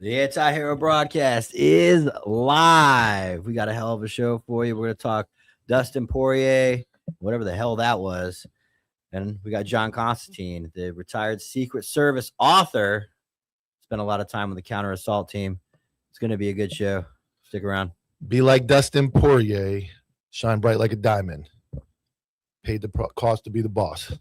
The Anti-Hero broadcast is live. We got a hell of a show for you. We're going to talk Dustin Poirier, whatever the hell that was. And we got John Constantine, the retired Secret Service author. Spent a lot of time on the counter assault team. It's going to be a good show. Stick around. Be like Dustin Poirier. Shine bright like a diamond. Paid the cost to be the boss.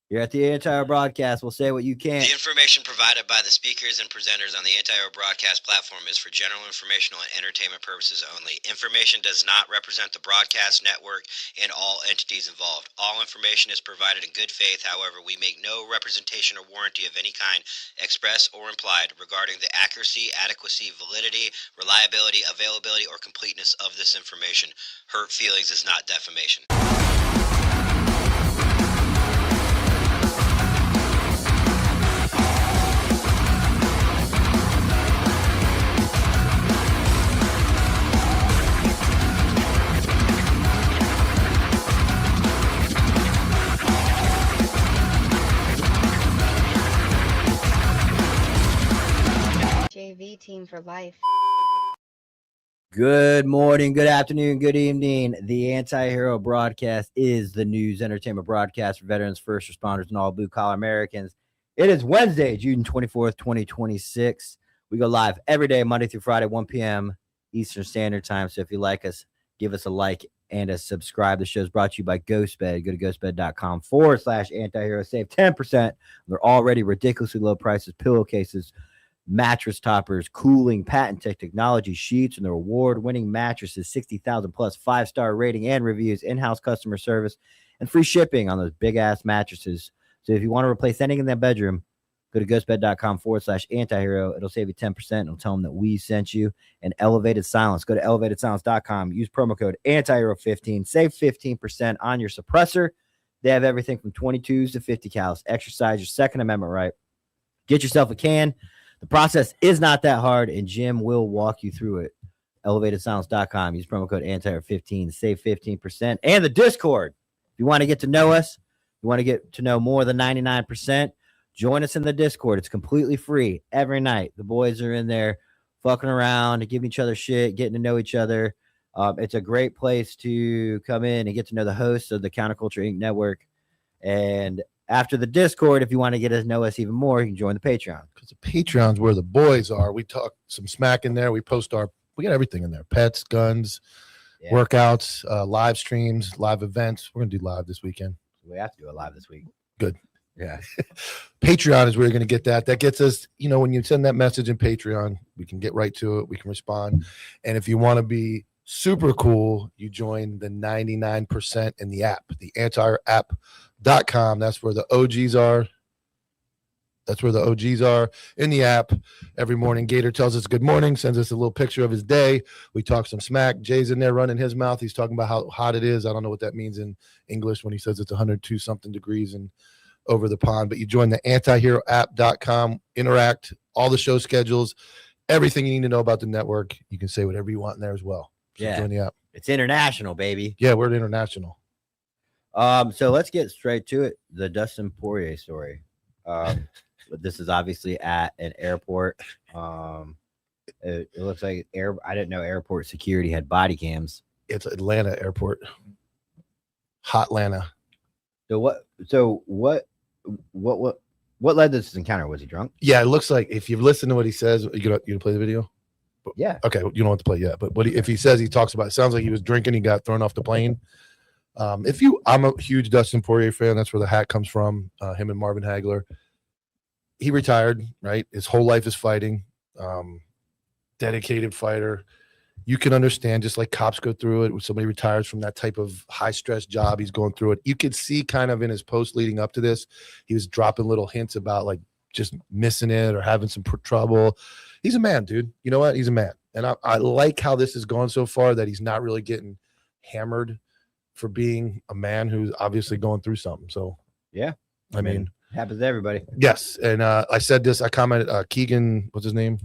You're at the Anti-Hero broadcast. We'll say what you can't. The information provided by the speakers and presenters on the Anti-Hero broadcast platform is for general informational and entertainment purposes only. Information does not represent the broadcast network and all entities involved. All information is provided in good faith. However, we make no representation or warranty of any kind, express or implied, regarding the accuracy, adequacy, validity, reliability, availability, or completeness of this information. Hurt feelings is not defamation. JV team for life. Good morning, good afternoon, good evening. The Anti-Hero broadcast is the news entertainment broadcast for veterans, first responders, and all blue-collar Americans. It is Wednesday, June 24th, 2026. We go live every day, Monday through Friday, 1 p.m. Eastern Standard Time. So if you like us, give us a like and a subscribe. The show is brought to you by GhostBed. Go to ghostbed.com/anti-hero. Save 10%. They're already ridiculously low prices, pillowcases, mattress toppers, cooling, patented technology, sheets, and their award-winning mattresses, 60,000 plus 5-star rating and reviews, in-house customer service, and free shipping on those big-ass mattresses. So if you want to replace anything in that bedroom, go to ghostbed.com/anti-hero. It'll save you 10%. It'll tell them that we sent you. And Elevated Silence. Go to elevatedsilence.com. Use promo code ANTIHERO15. Save 15% on your suppressor. They have everything from 22s to 50 cals. Exercise your Second Amendment right. Get yourself a can. The process is not that hard, and Jim will walk you through it. ElevatedSilence.com. Use promo code ANTIHERO15. Save 15%. And the Discord. If you want to get to know us, you want to get to know more than 99%, join us in the Discord. It's completely free every night. The boys are in there fucking around, giving each other shit, getting to know each other. It's a great place to come in and get to know the hosts of the Counterculture Inc. network. And after the Discord, if you want to get to know us even more, you can join the Patreon. Because the Patreon's where the boys are. We talk some smack in there. We got everything in there. Pets, guns, workouts, live streams, live events. We're going to do live this weekend. We have to do it live this week. Good. Yeah. Patreon is where you're going to get that. That gets us, when you send that message in Patreon, we can get right to it. We can respond. And if you want to be super cool, you join the 99% in the app, the antiheroapp.com. That's where the OGs are. That's where the OGs are in the app. Every morning, Gator tells us good morning, sends us a little picture of his day. We talk some smack. Jay's in there running his mouth. He's talking about how hot it is. I don't know what that means in English when he says it's 102 something degrees and over the pond. But you join the antiheroapp.com, interact, all the show schedules, everything you need to know about the network. You can say whatever you want in there as well. So join the app. It's international, baby. Yeah, we're international. So let's get straight to it. The Dustin Poirier story. This is obviously at an airport. It looks like I didn't know airport security had body cams. It's Atlanta airport. Hot Atlanta. So what led to this encounter? Was he drunk? Yeah, it looks like if you listen to what he says, you gonna play the video? Yeah. Okay, you don't want to play yet, but if he says, he talks about, it sounds like he was drinking, he got thrown off the plane. I'm a huge Dustin Poirier fan. That's where the hat comes from. Him and Marvin Hagler. He retired, right? His whole life is fighting. Dedicated fighter. You can understand, just like cops go through it when somebody retires from that type of high stress job, he's going through it. You could see kind of in his post leading up to this, he was dropping little hints about like just missing it or having some trouble. He's a man, dude. You know what? He's a man. And I like how this has gone so far, that he's not really getting hammered for being a man who's obviously going through something. So, yeah, I mean, happens to everybody. Yes. And I said this, I commented, Keegan, what's his name?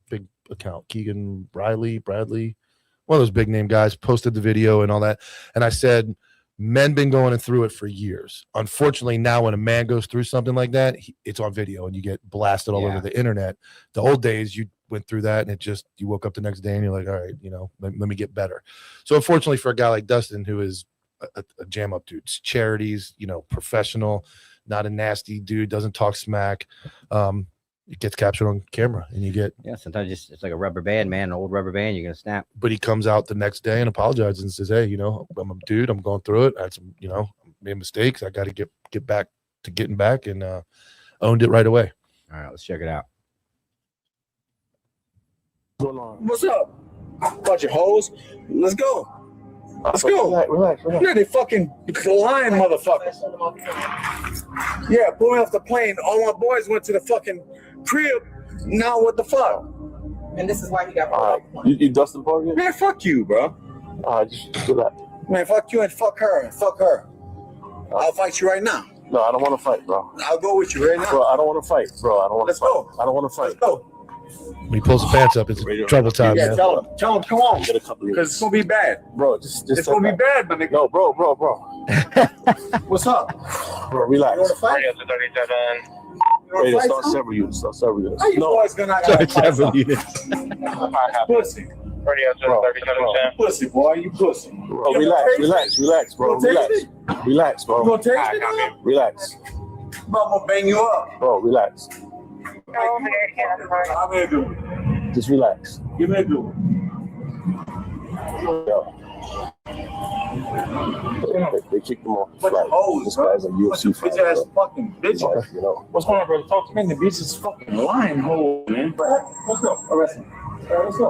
Big account, Keegan Bradley, one of those big name guys, posted the video and all that. And I said, men been going through it for years. Unfortunately, now when a man goes through something like that, it's on video and you get blasted all over the internet. The old days, you went through that, and you woke up the next day and you're like, all right, let me get better. So unfortunately for a guy like Dustin, who is a jam up dude, charities, professional, not a nasty dude, doesn't talk smack. It gets captured on camera, and you get sometimes it's like a rubber band, man, an old rubber band. You're gonna snap. But he comes out the next day and apologizes and says, "Hey, I'm a dude. I'm going through it. I had some, made mistakes. I got to get back to getting back," and owned it right away. All right, let's check it out. What's up? Bunch of hoes. Let's go. Let's go. Relax. Yeah, they fucking lying motherfuckers. Yeah, pull me off the plane. All my boys went to the fucking crib. Now what the fuck? And this is why he got You Dustin Poirier? Man, fuck you, bro. just do that. Man, fuck you and fuck her and fuck her. I'll fight you right now. No, I don't want to fight, bro. I'll go with you right now. Bro, I don't want to fight, bro. I don't want to Let's fight. go. I don't want to fight. Let's go. When he pulls the pants up, it's trouble time, Yeah, man. tell him, come on. Get a couple of Because it's gonna be bad. bro. Just It's gonna be bad, but nigga. No, bro. What's up? Bro, You relax. wanna fight? Radio You wanna start fight? several units. Start several units. How you No, boys gonna fight pussy? Pussy, boy, you pussy. bro, relax, bro. Relax, You bro. gonna taste me, dog? Relax, I'm gonna bang you up. bro. Relax. I'm gonna do it. Just relax. Give me a do Yo. They kicked him off the But flight. hoes, This bro. guy's a UFC Bitch fighter. ass fucking bitch. What's going on, brother? Talk to me. Man, the bitch is fucking lying hole, man. Let's go. Arrest him. Let's go.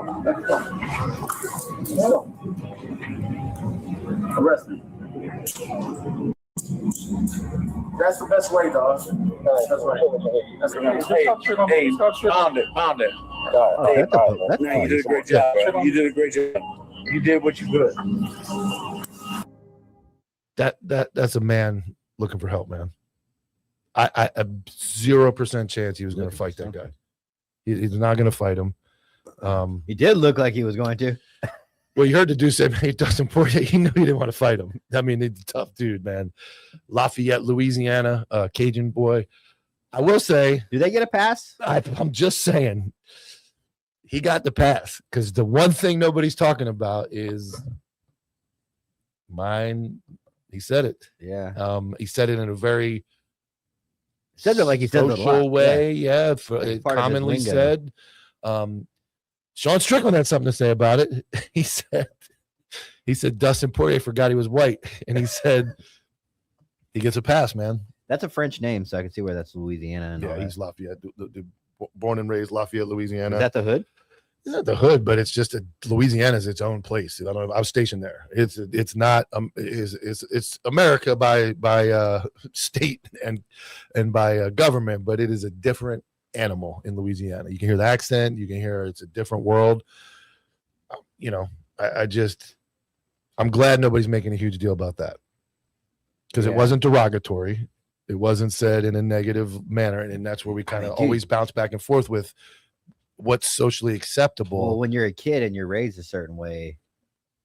Arrest him. That's the best way, dog. That's right. That's the best way. Hey, pound it. Oh, that's Man, you did a great job, bro. You did a great job. You did what you could. That's a man looking for help, man. I 0% chance he was going to fight that guy. He's not going to fight him. He did look like he was going to. Well, you heard the dude say, "Hey, Dustin Poirier," he knew he didn't want to fight him. I mean, he's a tough dude, man. Lafayette, Louisiana, Cajun boy. I will say, Do they get a pass? I'm just saying, he got the pass because the one thing nobody's talking about is mine. He said it. Yeah. He said it in a very Said it like he said it a social lot. way. Yeah, It's part of his commonly lingo. said. Sean Strickland had something to say about it. He said Dustin Poirier forgot he was white, and he said he gets a pass, man. That's a French name, so I can see where that's Louisiana. And all Yeah, that. he's Lafayette, born and raised Lafayette, Louisiana. Is that the hood? It's not the hood, but it's just Louisiana is its own place. I don't know. I was stationed there. It's not it's America by state and by government, but it is a different animal in Louisiana. You can hear the accent. You can hear it's a different world. I'm glad nobody's making a huge deal about that because it Yeah. wasn't derogatory. It wasn't said in a negative manner, and that's where we kind of dude. always bounce back and forth with what's socially acceptable. Well, when you're a kid and you're raised a certain way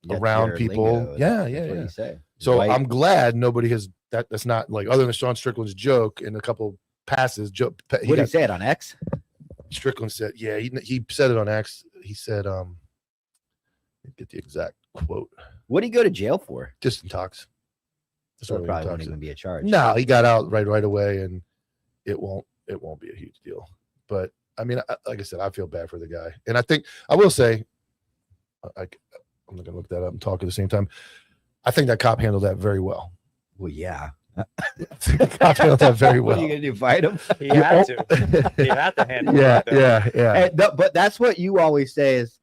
that's Around your people. lingo. Yeah, That's what yeah. you say. So White. I'm glad nobody has that's not like other than Sean Strickland's joke and a couple passes. What did he say it on X? Strickland said, yeah, he said it on X. He said, get the exact quote. What did he go to jail for? Just talks. So it probably won't even be a charge. No, he got out right away, and it won't be a huge deal. But I mean, like I said, I feel bad for the guy, and I think I will say, I'm not gonna look that up and talk at the same time. I think that cop handled that very well. Well, yeah. The cop handled that very What well. are you gonna do? Fight him? He had to. He had to handle Yeah, it. like that. yeah. And but that's what you always say is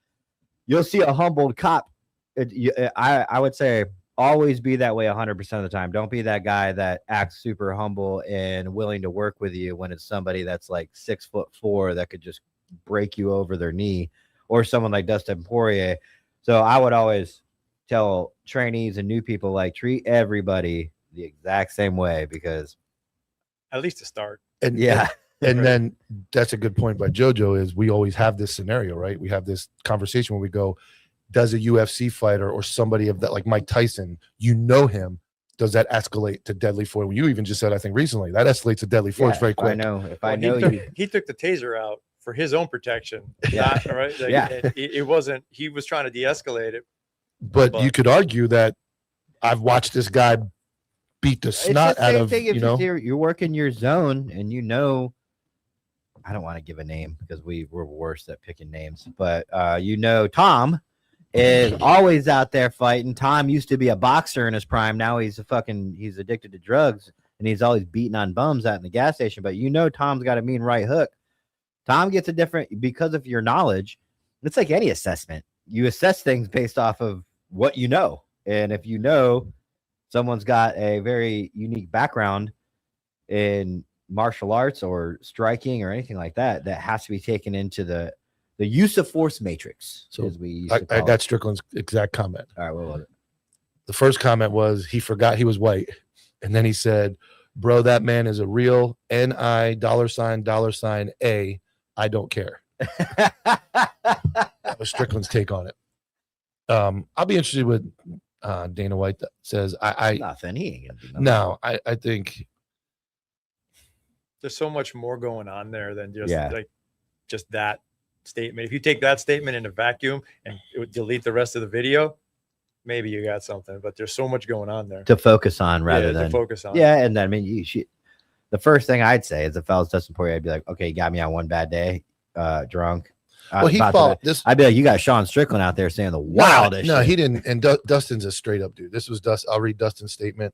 you'll see a humbled cop. I would say always be that way 100% of the time. Don't be that guy that acts super humble and willing to work with you when it's somebody that's like 6'4" that could just break you over their knee, or someone like Dustin Poirier. So I would always tell trainees and new people, like, treat everybody the exact same way, because At least to start. And yeah, and then that's a good point by JoJo is we always have this scenario, right? We have this conversation where we go, does a UFC fighter or somebody of that, like Mike Tyson, him, does that escalate to deadly force? You even just said, I think recently, that escalates to deadly force very quick. I know. If I Well, know he took, you, he took the taser out for his own protection. Yeah. Not, right? Like, Yeah. it wasn't. He was trying to de-escalate it. But you could argue that I've watched this guy beat the It's snot the out same of, thing if you know. you're working your zone and you know, I don't want to give a name because we're worse at picking names, but you know, Tom is always out there fighting. Tom used to be a boxer in his prime. Now he's addicted to drugs and he's always beating on bums out in the gas station. But you know, Tom's got a mean right hook. Tom gets a different because of your knowledge. It's like any assessment. You assess things based off of what you know. And if you know someone's got a very unique background in martial arts or striking or anything like that, that has to be taken into the use of force matrix. So as we used to I call got it. Strickland's exact comment. All right, what was it? The first comment was he forgot he was white. And then he said, bro, that man is a real NI $A. I don't care. That was Strickland's take on it. I'll be interested with Dana White that says Nothing. He ain't gonna do nothing. no, I think There's so much more going on there than just Yeah. like just that statement. If you take that statement in a vacuum and it would delete the rest of the video, maybe you got something. But there's so much going on there To focus on rather to than focus on. yeah. And then I mean, the first thing I'd say is if I was Dustin Poirier, I'd be like, okay, you got me on one bad day, drunk. well, he about to- fought this. I'd be like, you got Sean Strickland out there saying the wildest. No, shit. he didn't. And Dustin's a straight up dude. This was Dustin. I'll read Dustin's statement.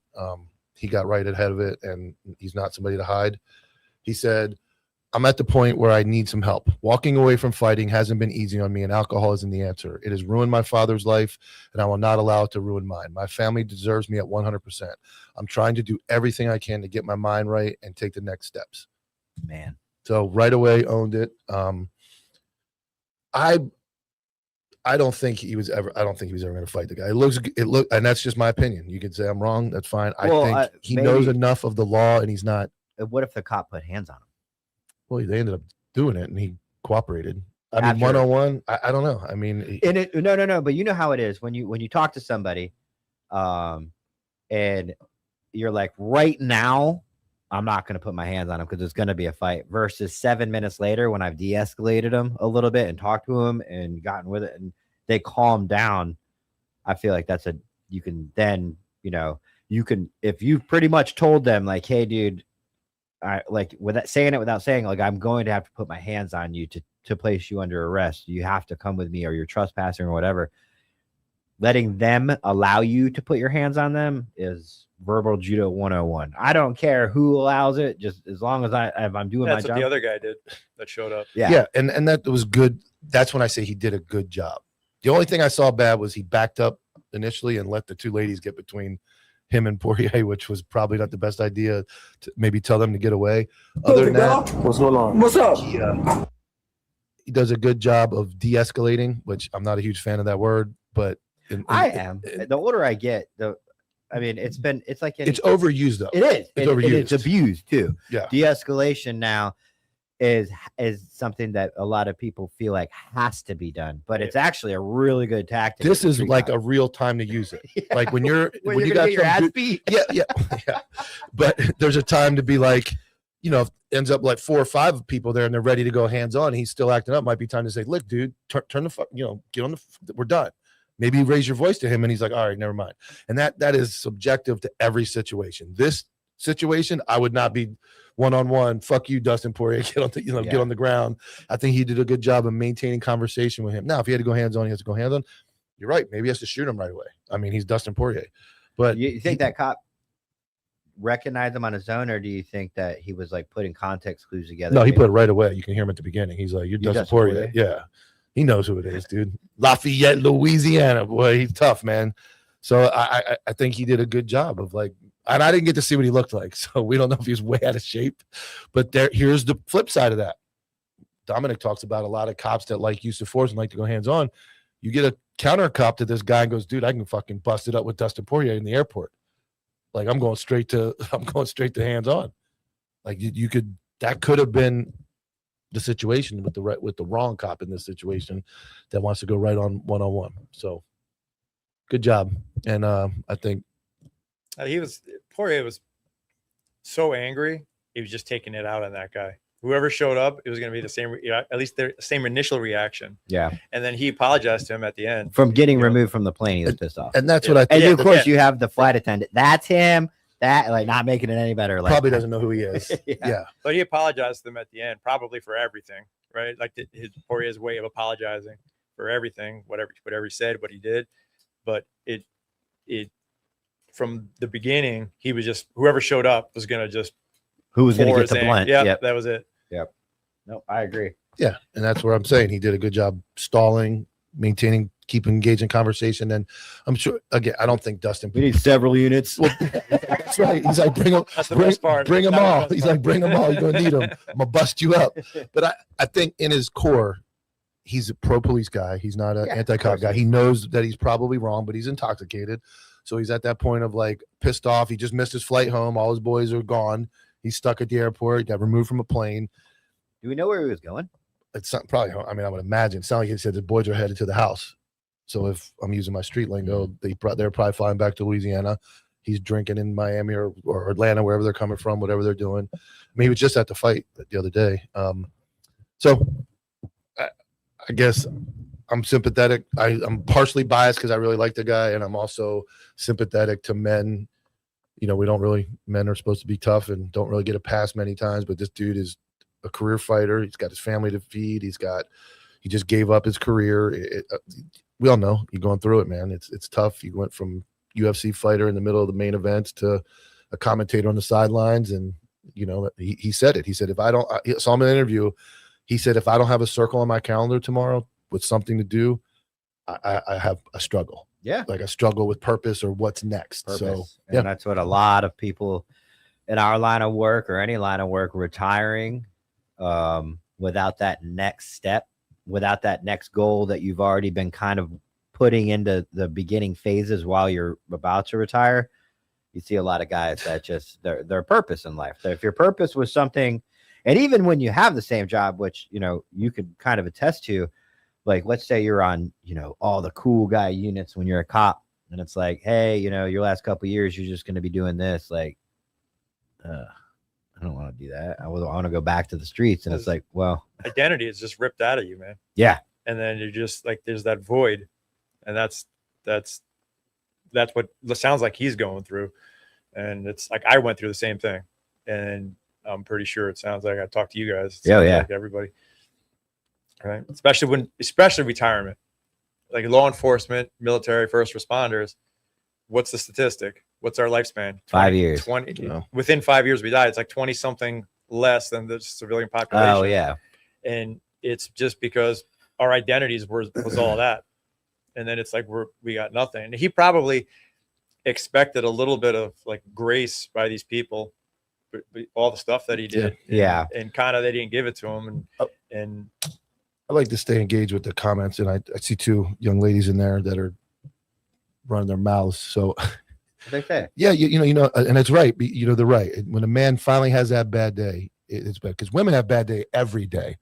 He got right ahead of it, and he's not somebody to hide. He said, I'm at the point where I need some help. Walking away from fighting hasn't been easy on me, and alcohol isn't the answer. It has ruined my father's life, and I will not allow it to ruin mine. My family deserves me at 100%. I'm trying to do everything I can to get my mind right and take the next steps. Man. So right away owned it. I don't think he was ever going to fight the guy. It look, and that's just my opinion. You could say I'm wrong. That's fine. Well, I think he maybe- knows enough of the law, and he's not. What if the cop put hands on him? Well, they ended up doing it, and he cooperated. I mean, After- 101. I don't know. I mean, And it no, but you know how it is when you talk to somebody, and you're like, right now, I'm not going to put my hands on him because it's going to be a fight. Versus 7 minutes later, when I've de-escalated him a little bit and talked to him and gotten with it, and they calm down. I feel like you can then, if you've pretty much told them like, hey, dude, I like without saying, like, I'm going to have to put my hands on you to place you under arrest. You have to come with me or you're trespassing or whatever. Letting them allow you to put your hands on them is verbal judo 101. I don't care who allows it, just as long as if I'm doing That's my what job. the other guy did that showed up. yeah, and that was good. That's when I say he did a good job. The only thing I saw bad was he backed up initially and let the two ladies get between him and Poirier, which was probably not the best idea to maybe tell them to get away. Other than that, What's going on? What's up? he does a good job of de-escalating, which I'm not a huge fan of that word, but I am. The older I get, it's like it's overused though. It is. It's And overused. it's abused too. Yeah. De-escalation now is something that a lot of people feel like has to be done, but it's actually a really good tactic. This is like a real time to use it. Like when you gonna got get your some ass dude- beat. yeah. But there's a time to be like, if ends up like 4 or 5 people there and they're ready to go hands on, he's still acting up. Might be time to say, look, dude, turn the fuck, get on we're done. Maybe raise your voice to him, and he's like, all right, never mind. And that is subjective to every situation. This situation, I would not be one-on-one. Fuck you, Dustin Poirier. Get on get on the ground. I think he did a good job of maintaining conversation with him. Now, if he had to go hands on, he has to go hands on. You're right. Maybe he has to shoot him right away. I mean, he's Dustin Poirier. But You think that cop recognized him on his own, or do you think that he was like putting context clues together? no, he put it right away. You can hear him at the beginning. He's like, "You're You're Dustin Dustin Poirier." Yeah, he knows who it is, dude. Lafayette, Louisiana. Boy, he's tough, man. So I think he did a good job of like, and I didn't get to see what he looked like, so we don't know if he was way out of shape. But here's the flip side of that. Dominic talks about a lot of cops that like use of force and like to go hands on. You get a counter cop to this guy and goes, dude, I can fucking bust it up with Dustin Poirier in the airport. Like I'm going straight to hands on. Like that could have been the situation with the wrong cop in this situation that wants to go right on one-on-one. So good job. And I think Poirier was so angry, he was just taking it out on that guy whoever showed up, it was going to be the same, at least the same initial reaction. Yeah. And then he apologized to him at the end. From getting You know? removed from the plane, he was pissed off. And that's Yeah. what I And think. of course, you have the flight attendant. That's him. That like not making it any better. Like Probably doesn't know who he is. Yeah. But he apologized to them at the end, probably for everything, right? Like his Poirier's way of apologizing for everything, whatever he said, what he did. But it from the beginning, he was just whoever showed up was gonna just who was going to pour get his the in. blunt. Yeah, Yep. that was it. No, I agree. Yeah. And that's what I'm saying. He did a good job stalling, maintaining, keeping engaged in conversation. And I'm sure, again, I don't think Dustin. We need several units. Well, that's right. He's like, bring them, That's the best part. bring them That's the all. best He's part. like, bring them all. You're gonna need them. I'm gonna bust you up. But I think in his core, he's a pro police guy. He's not an anti-cop guy. He knows that he's probably wrong, but he's intoxicated. So he's at that point of like pissed off. He just missed his flight home. All his boys are gone. He's stuck at the airport. He got removed from a plane. Do we know where he was going? It's not, probably, I mean, I would imagine. It sounded like he said the boys are headed to the house. So if I'm using my street lingo, they're probably flying back to Louisiana. He's drinking in Miami or Atlanta, wherever they're coming from, whatever they're doing. I mean, he was just at the fight the other day. So I guess I'm sympathetic. I'm partially biased because I really like the guy, and I'm also sympathetic to men. You know, men are supposed to be tough and don't really get a pass many times, but this dude is a career fighter. He's got his family to feed. He just gave up his career. We all know you're going through it, man. It's tough. You went from UFC fighter in the middle of the main events to a commentator on the sidelines. And, you know, he said it. He said, I saw him in an interview. He said, if I don't have a circle on my calendar tomorrow with something to do, I have a struggle. Yeah. Like a struggle with purpose or what's next. Purpose. So, and that's what a lot of people in our line of work or any line of work retiring without that next step, without that next goal that you've already been kind of putting into the beginning phases while you're about to retire. You see a lot of guys that just their purpose in life. If your purpose was something, and even when you have the same job, which, you know, you could kind of attest to, like, let's say you're on, you know, all the cool guy units when you're a cop, and it's like, hey, you know, your last couple of years, you're just going to be doing this. Like, I don't want to do that. I want to go back to the streets. And it's like, well, identity is just ripped out of you, man. Yeah. And then you're just like, there's that void. And that's what it sounds like he's going through. And it's like, I went through the same thing. And I'm pretty sure it sounds like I talked to you guys. Yeah. Like everybody. Right. Especially retirement, like law enforcement, military, first responders. What's the statistic? What's our lifespan? 5 years. 20. Within 5 years we die. It's like 20 something less than the civilian population. Oh yeah. And it's just because our identities was all that. And then it's like we got nothing. And he probably expected a little bit of like grace by these people, but all the stuff that he did. Yeah. And kind of they didn't give it to him. And I like to stay engaged with the comments, and I see two young ladies in there that are running their mouths. So They say. yeah, you know, and it's right. You know, they're right. When a man finally has that bad day, it's bad because women have bad day every day.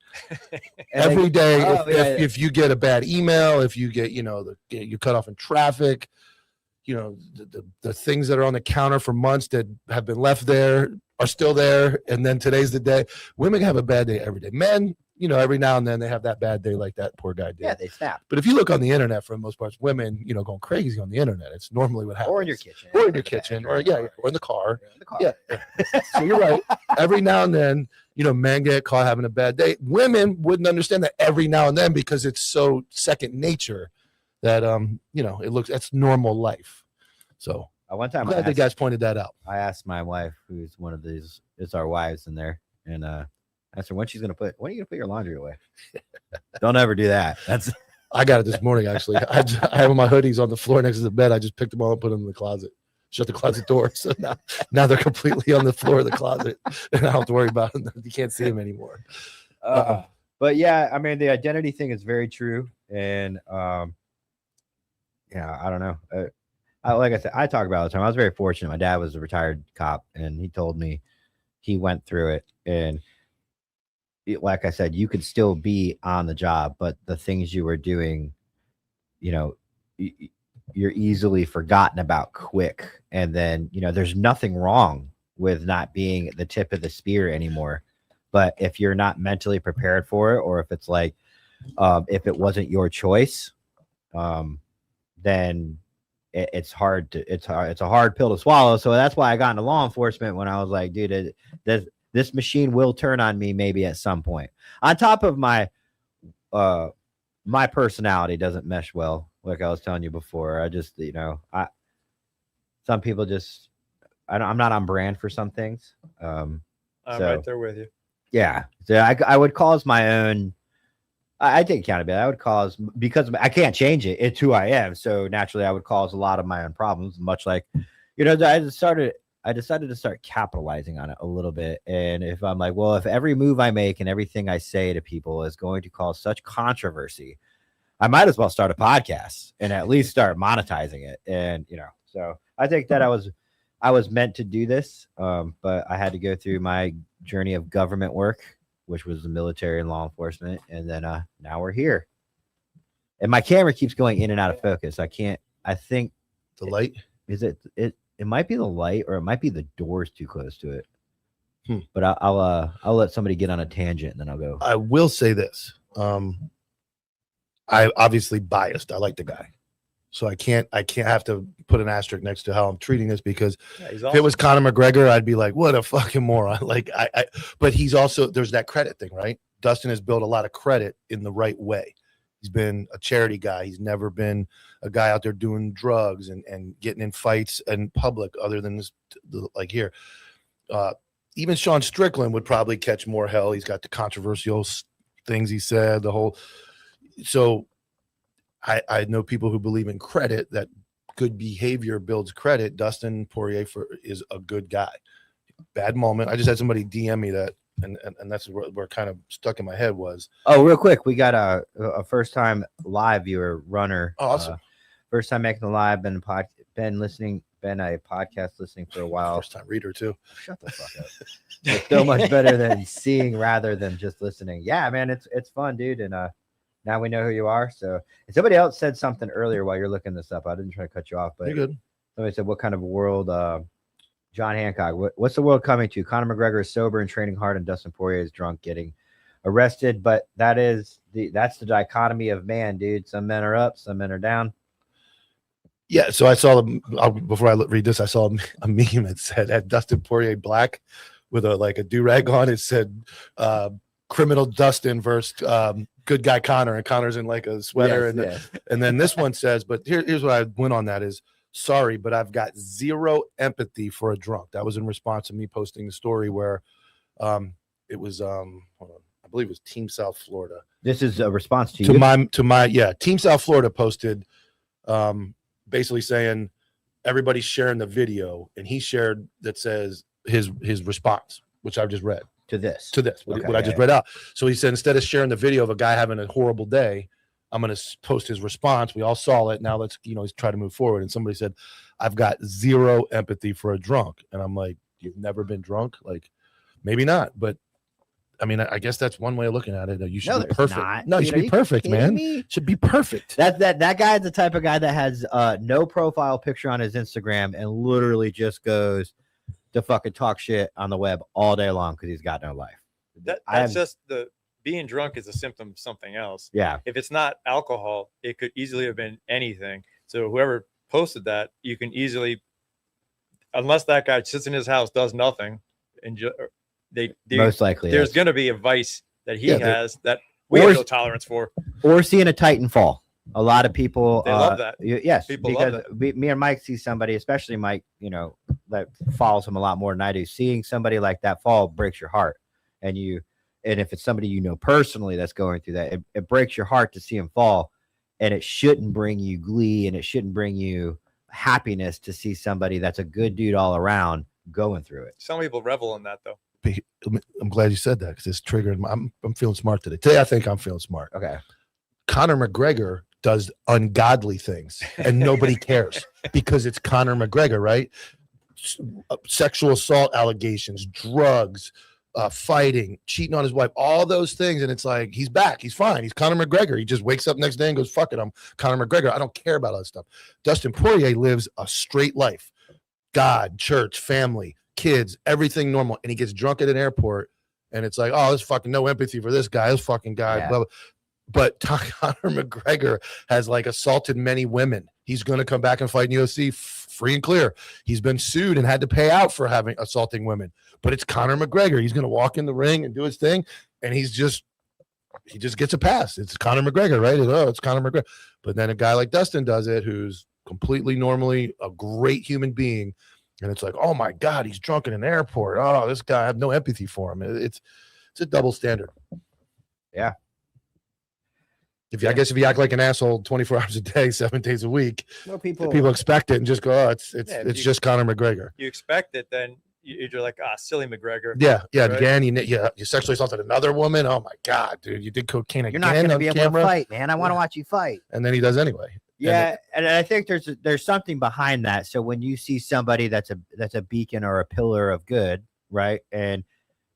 Every day. If you get a bad email, if you get, you know, you're cut off in traffic, you know, the things that are on the counter for months that have been left there are still there. And then today's the day. Women have a bad day every day. Men, you know, every now and then they have that bad day like that poor guy did. Yeah, they snap. But if you look on the internet, for the most part, women, you know, going crazy on the internet. It's normally what happens. Or in your kitchen. Or in your kitchen. Or in the car. In the car. Yeah. So you're right. Every now and then, you know, men get caught having a bad day. Women wouldn't understand that every now and then because it's so second nature that you know, that's normal life. So One time I'm glad the guys pointed that out. I asked my wife, who's one of these, it's our wives in there, and I asked her when are you gonna put your laundry away? Don't ever do that. I got it this morning actually. I have my hoodies on the floor next to the bed. I just picked them all and put them in the closet. Shut the closet door. So now they're completely on the floor of the closet, and I don't have to worry about them. You can't see them anymore. But yeah, I mean, the identity thing is very true, and yeah, I don't know. Like I said, I talk about it all the time. I was very fortunate. My dad was a retired cop, and he told me he went through it. And like I said, you could still be on the job, but the things you were doing, you know, you're easily forgotten about quick. And then, you know, there's nothing wrong with not being at the tip of the spear anymore. But if you're not mentally prepared for it, or if it's like, if it wasn't your choice, then it's a hard pill to swallow. So that's why I got into law enforcement, when I was like, dude, this machine will turn on me maybe at some point. On top of my personality doesn't mesh well, like I was telling you before. I just, some people just, I'm not on brand for some things. I'm so, right there with you. Yeah. So I would cause my own, I take accountability. I would cause, because I can't change it. It's who I am. So naturally I would cause a lot of my own problems, much like, I decided to start capitalizing on it a little bit. And if I'm like, well, if every move I make and everything I say to people is going to cause such controversy, I might as well start a podcast and at least start monetizing it. And, so I think that I was meant to do this, but I had to go through my journey of government work, which was the military and law enforcement. And then now we're here. And my camera keeps going in and out of focus. I think The light? it might be the light, or it might be the doors too close to it. But I'll let somebody get on a tangent and then I'll go. I will say this. I obviously biased. I like the guy. So I can't have to put an asterisk next to how I'm treating this, because He's if it was Conor McGregor, I'd be like, what a fucking moron. Like but he's also, there's that credit thing, right? Dustin has built a lot of credit in the right way. He's been a charity guy. He's never been a guy out there doing drugs and getting in fights in public, other than this, like here. Even Sean Strickland would probably catch more hell. He's got the controversial things he said, so I know people who believe in credit, that good behavior builds credit. Dustin Poirier is a good guy. Bad moment. I just had somebody DM me that, and that's where kind of stuck in my head was. Oh, real quick, we got a first time live viewer, Runner. Oh, awesome. First time making the live. Been a podcast listening for a while. First time reader too. Shut the fuck up. It's so much better than seeing rather than just listening. Yeah, man, it's fun, dude. And now we know who you are. So, and somebody else said something earlier while you're looking this up. I didn't try to cut you off, but you're good. Somebody said, what kind of world, John Hancock, what's the world coming to? Conor McGregor is sober and training hard, and Dustin Poirier is drunk getting arrested. But that's the dichotomy of man, dude. Some men are up, some men are down. Yeah, so I saw before I read this, I saw a meme that said, had Dustin Poirier black with a do-rag on, it said criminal Dustin versus good guy Conor, and Conor's in like a sweater. And then this one says, but here's what I went on that is, sorry, but I've got zero empathy for a drunk. That was in response to me posting the story where it was hold on, I believe it was Team South Florida. This is a response to you. Team South Florida posted basically saying everybody's sharing the video, and he shared that says his response, which I've just read to this what I just read out. So he said, instead of sharing the video of a guy having a horrible day, I'm going to post his response. We all saw it. Now let's try to move forward. And somebody said, I've got zero empathy for a drunk. And I'm like, you've never been drunk? Like, maybe not, but I mean, I guess that's one way of looking at it. You should be perfect. No, you should be perfect, man. Should be perfect. That guy is the type of guy that has no profile picture on his Instagram and literally just goes to fucking talk shit on the web all day long because he's got no life. That's just the being drunk is a symptom of something else. Yeah. If it's not alcohol, it could easily have been anything. So whoever posted that, you can easily, unless that guy sits in his house, does nothing, and most likely there's going to be a vice that he has that we have no tolerance for. Or seeing a Titan fall. A lot of people love that. Yes, people because love that. Me and Mike see somebody, especially Mike, that follows him a lot more than I do. Seeing somebody like that fall breaks your heart, and if it's somebody personally that's going through that, it breaks your heart to see him fall, and it shouldn't bring you glee, and it shouldn't bring you happiness to see somebody that's a good dude all around going through it. Some people revel in that, though. I'm glad you said that because it's triggered. I'm feeling smart today. Today I think I'm feeling smart. Okay. Conor McGregor does ungodly things and nobody cares because it's Conor McGregor, right? Sexual assault allegations, drugs, fighting, cheating on his wife, all those things. And it's like, he's back. He's fine. He's Conor McGregor. He just wakes up next day and goes, fuck it, I'm Conor McGregor. I don't care about all that stuff. Dustin Poirier lives a straight life. God, church, family, kids, everything normal. And he gets drunk at an airport and it's like, oh, there's fucking no empathy for this guy, this fucking guy. Yeah. Blah, blah. But Conor McGregor has like assaulted many women. He's going to come back and fight in UFC free and clear. He's been sued and had to pay out for having assaulting women. But it's Conor McGregor. He's going to walk in the ring and do his thing, and he just gets a pass. It's Conor McGregor, right? It's Conor McGregor. But then a guy like Dustin does it, who's completely normally a great human being, and it's like, oh my God, he's drunk in an airport. Oh, this guy, I have no empathy for him. It's a double standard. Yeah. I guess if you act like an asshole 24 hours a day, 7 days a week, Well, people people expect it and just go, oh, it's you- just Conor McGregor. You expect it, then you're like, silly McGregor. Yeah. Right? Again, you sexually assaulted another woman. Oh my God, dude, you did cocaine you're again not going to on be able camera. to fight, man. I want to watch you fight. And then he does anyway. Yeah, and I think there's something behind that. So when you see somebody that's a beacon or a pillar of good, right, and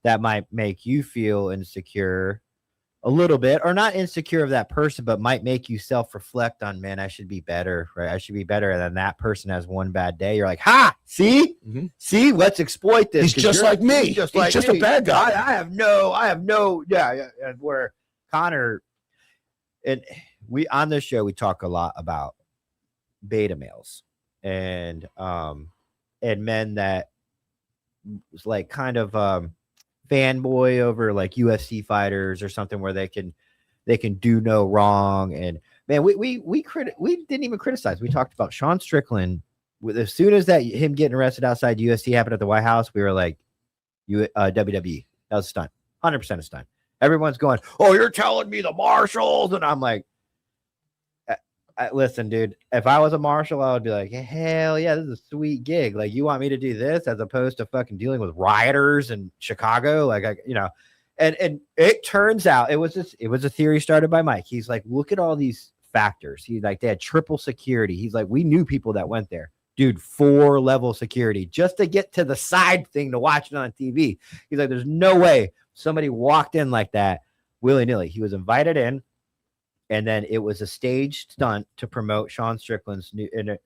that might make you feel insecure a little bit, or not insecure of that person, but might make you self-reflect on, man, I should be better, right? I should be better than that person has one bad day. You're like, see, let's exploit this. He's just like me. He's just a bad guy. I have no, yeah. Where Conor, and we on this show, we talk a lot about beta males and men that was like kind of fanboy over like UFC fighters or something, where they can do no wrong. And man, we didn't even criticize. We talked about Sean Strickland. As soon as him getting arrested outside UFC happened at the White House, we were like, WWE, that was a stunt, 100% a stunt. Everyone's going, oh, you're telling me the marshals, and I'm like, listen, dude, if I was a marshal, I would be like, hell yeah, this is a sweet gig. Like, you want me to do this as opposed to fucking dealing with rioters in Chicago? Like, and it turns out it was a theory started by Mike. He's like, look at all these factors. He's like, they had triple security. He's like, we knew people that went there. Dude, 4-level security just to get to the side thing to watch it on TV. He's like, there's no way somebody walked in like that willy-nilly. He was invited in. And then it was a staged stunt to promote Sean Strickland's new. And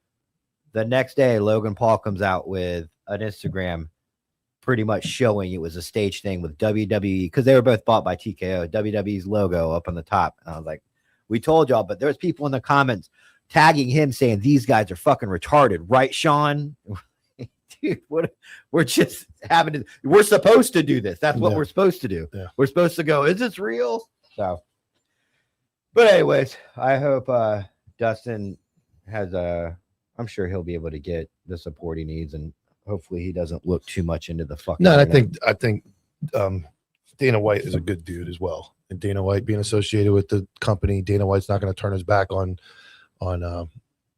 the next day, Logan Paul comes out with an Instagram pretty much showing it was a stage thing with WWE, because they were both bought by TKO, WWE's logo up on the top. And I was like, we told y'all, but there's people in the comments tagging him saying these guys are fucking retarded, right, Sean? Dude, we're just we're supposed to do this. That's what we're supposed to do. Yeah. We're supposed to go, is this real? So. But anyways, I hope Dustin has I'm sure he'll be able to get the support he needs, and hopefully he doesn't look too much into the fucking. No, I think Dana White is a good dude as well, and Dana White being associated with the company, Dana White's not going to turn his back on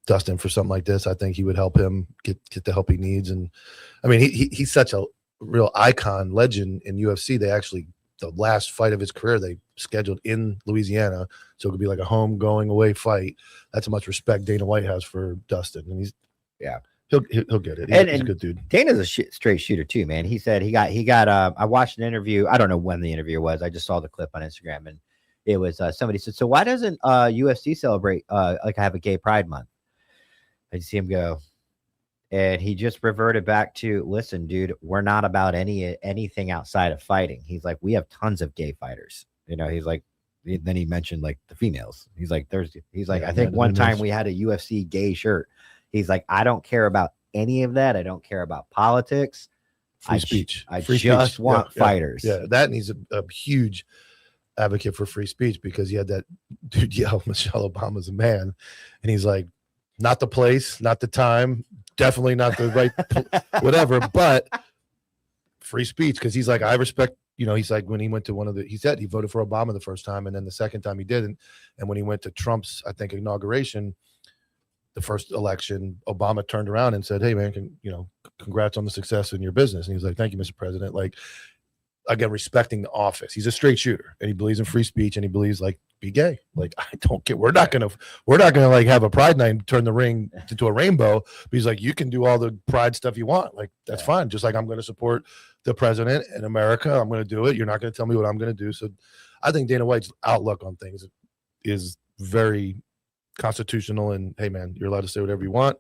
Dustin for something like this. I think he would help him get the help he needs, and I mean he's such a real icon, legend in UFC. They actually, the last fight of his career, they scheduled in Louisiana, so it could be like a home going away fight. That's how much respect Dana White has for Dustin, and he'll get it. He's a good dude. Dana's a straight shooter too, man. He said he got I watched an interview. I don't know when the interview was. I just saw the clip on Instagram, and it was somebody said, so why doesn't UFC celebrate like I have a gay pride month? I see him go, and he just reverted back to, listen, dude, we're not about anything outside of fighting. He's like, we have tons of gay fighters. He's like, then he mentioned like the females. He's like, I think one time we had a UFC gay shirt. He's like, I don't care about any of that. I don't care about politics. Free speech. I just want fighters. Yeah, that needs a huge advocate for free speech, because he had that dude yell, Michelle Obama's a man. And he's like, not the place, not the time, definitely not the right, whatever, but free speech. Because he's like, I respect, he's like, when he went to he said he voted for Obama the first time, and then the second time he didn't. And when he went to Trump's, I think, inauguration, the first election, Obama turned around and said, hey man, congrats on the success in your business. And he was like, thank you, Mr. President. Like, again, respecting the office. He's a straight shooter, and he believes in free speech, and he believes, like, be gay. Like, I don't get, we're not gonna like have a pride night and turn the ring into a rainbow. But he's like, you can do all the pride stuff you want. Like, that's fine. Just like I'm going to support the president in America. I'm going to do it. You're not going to tell me what I'm going to do. So I think Dana White's outlook on things is very constitutional, and hey man, you're allowed to say whatever you want.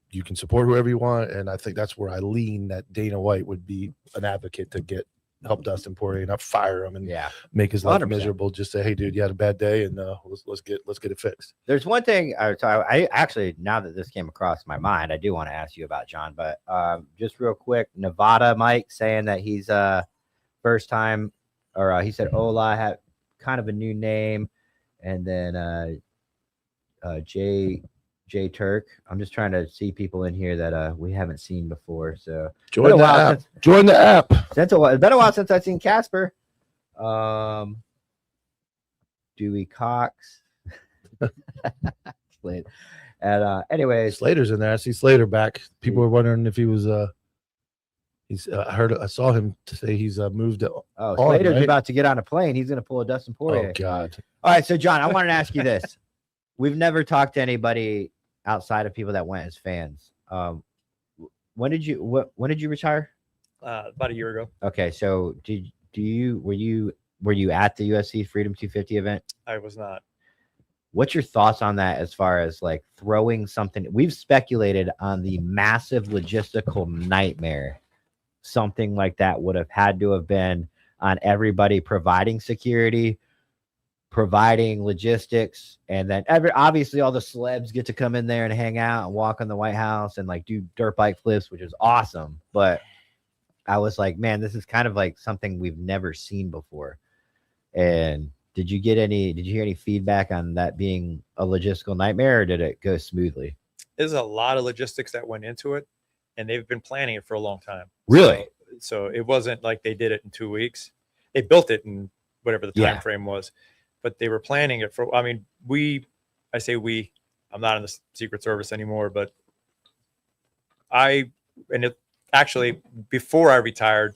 You can support whoever you want. And I think that's where I lean that Dana White would be an advocate to get help Dustin Poirier, not fire him and Yeah. make his life 100%. miserable. Just say, hey, dude, you had a bad day, and let's get it fixed. There's one thing I actually, now that this came across my mind, I do want to ask you about, John, but just real quick, Nevada Mike saying that he's first time, or he said Ola had kind of a new name, and then J Turk. I'm just trying to see people in here that we haven't seen before. So Join the app. Join the app. it's been a while since I've seen Casper. Dewey Cox. And anyways, Slater's in there. I see Slater back. People were wondering if he was I saw him say he's moved to Slater's right? about to get on a plane. He's gonna pull a Dustin Poirier. Oh God. All right, so John, I wanted to ask you this. We've never talked to anybody outside of people that went as fans. When did you retire? About a year ago. Okay, so were you at the UFC Freedom 250 event? I was not. What's your thoughts on that as far as like throwing something? We've speculated on the massive logistical nightmare something like that would have had to have been on everybody providing security, providing logistics, and then obviously all the celebs get to come in there and hang out and walk in the White House and like do dirt bike flips, which is awesome. But I was like, man, this is kind of like something we've never seen before. And did you hear any feedback on that being a logistical nightmare, or did it go smoothly? There's a lot of logistics that went into it, and they've been planning it for a long time. Really? So it wasn't like they did it in 2 weeks. They built it in whatever the time frame was, but they were planning it for, I mean, I say we, I'm not in the Secret Service anymore, but actually before I retired,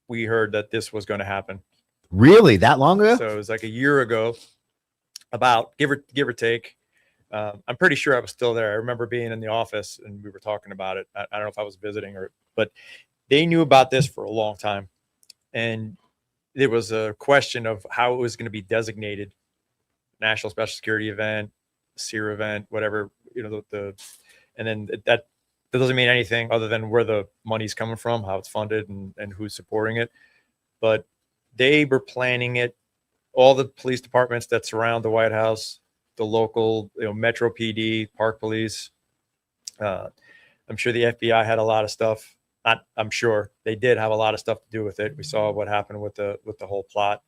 we heard that this was going to happen. Really? That long ago? So it was like a year ago, about give or take. I'm pretty sure I was still there. I remember being in the office and we were talking about it. I don't know if I was visiting but they knew about this for a long time. And there was a question of how it was going to be designated: National Special Security Event, SEER event, whatever, and then that doesn't mean anything other than where the money's coming from, how it's funded, and who's supporting it. But they were planning it. All the police departments that surround the White House, the local, Metro PD, Park Police. I'm sure the FBI had a lot of stuff. I'm sure they did have a lot of stuff to do with it. We saw what happened with the whole plot.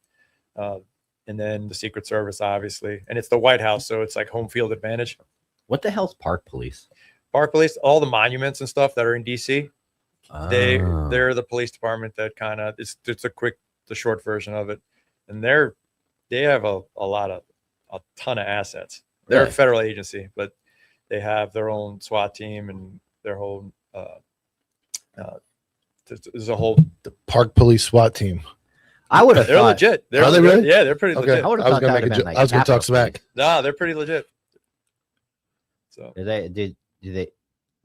And then the Secret Service, obviously. And it's the White House, so it's like home field advantage. What the hell's Park Police? Park Police, all the monuments and stuff that are in DC, they're the police department that kind of, it's the short version of it. And they have a ton of assets. They're a federal agency, but they have their own SWAT team and their whole there's a whole The Park Police SWAT team. I would have they're thought. legit. Are they really? Yeah, they're pretty Okay. legit. I would've I was thought gonna that make would've a been jo- like I was gonna talk Capitol smack. No, they're pretty legit. So Do they?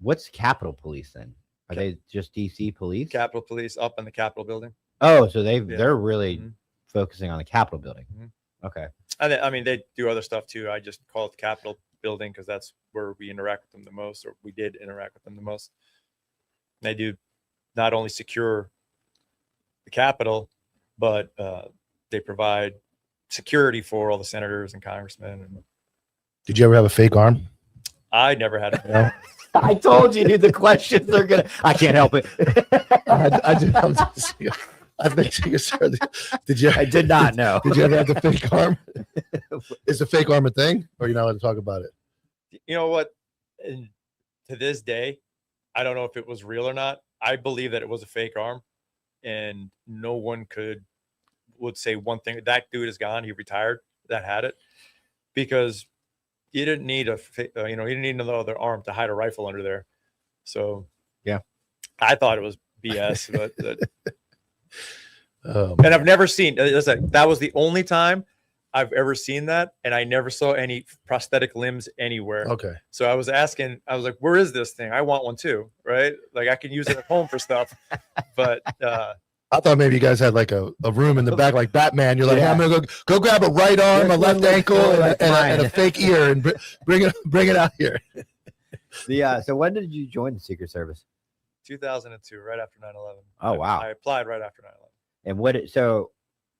What's Capitol Police then? Are they just DC police? Capitol Police up in the Capitol building. Oh, so they're really Mhm. focusing on the Capitol building. Mhm. Okay. I mean, they do other stuff too. I just call it the Capitol building because that's where we interact with them the most, or we did interact with them the most. They do not only secure the Capitol, but they provide security for all the senators and congressmen. And Did you ever have a fake arm? I never had it. No. I told you, dude, the questions are gonna. I can't help it. I think you said. Did you? I did not know. Did you ever have the fake arm? Is the fake arm a thing, or you're not allowed to talk about it? You know what? And to this day, I don't know if it was real or not. I believe that it was a fake arm, and no one would say one thing. That dude is gone. He retired. That had it, because you didn't need you didn't need another other arm to hide a rifle under there. So yeah, I thought it was BS, but Um, and I've never seen. That was the only time I've ever seen that, and I never saw any prosthetic limbs anywhere. okay. So I was asking, I was like, where is this thing? I want one too, right? Like I can use it at home for stuff. But I thought maybe you guys had like a room in the back, like Batman. You're like, Yeah. hey, I'm gonna go grab a right arm, a left ankle, and a fake ear, and bring it out here. So when did you join the Secret Service? 2002, right after 9/11. Oh, wow. I applied right after 9/11. And so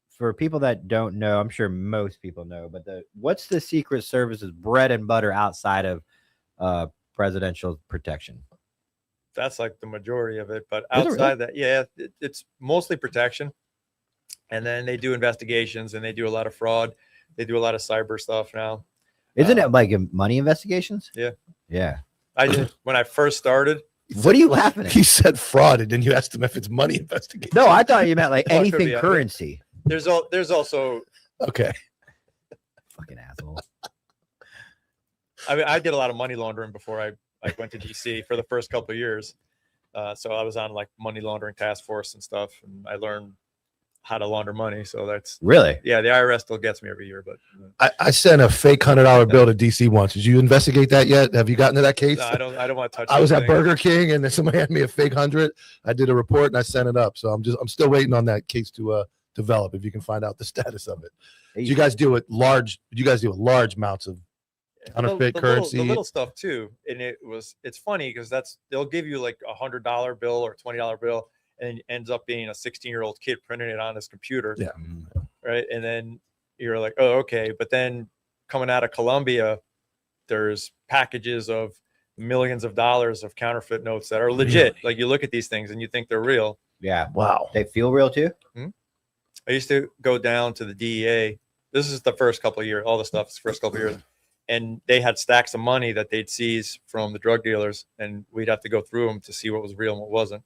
for people that don't know, I'm sure most people know, but what's the Secret Service's bread and butter outside of presidential protection? That's like the majority of it, but Is it outside that, yeah, it's mostly protection. And then they do investigations and they do a lot of fraud. They do a lot of cyber stuff now. Isn't it like money investigations? Yeah. Yeah. I did when I first started. What are you laughing at? He said fraud, and then you asked him if it's money investigation. No, I thought you meant like Oh, it could anything be, currency. There's also, Okay. Fucking asshole. I mean, I did a lot of money laundering before I went to DC for the first couple of years. So I was on like money laundering task force and stuff, and I learned how to launder money. So that's Really? yeah. The IRS still gets me every year, but I sent a fake $100 bill to DC once. Did you investigate that yet? Have you gotten to that case? no, I don't want to touch. I was that at thing. Burger King and then somebody had me a fake 100. I did a report and I sent it up. So I'm still waiting on that case to develop. If you can find out the status of it. Do you guys deal with large amounts of counterfeit currency? the little stuff too, and it's funny because they'll give you like $100 bill or $20 bill, and it ends up being a 16-year-old kid printing it on his computer. Yeah. Right. And then you're like, oh, okay. But then coming out of Colombia, there's packages of millions of dollars of counterfeit notes that are legit. Like you look at these things and you think they're real. Yeah. Wow. They feel real too? I used to go down to the DEA. This is the first couple of years, all the stuff is the first couple of years. And they had stacks of money that they'd seize from the drug dealers, and we'd have to go through them to see what was real and what wasn't.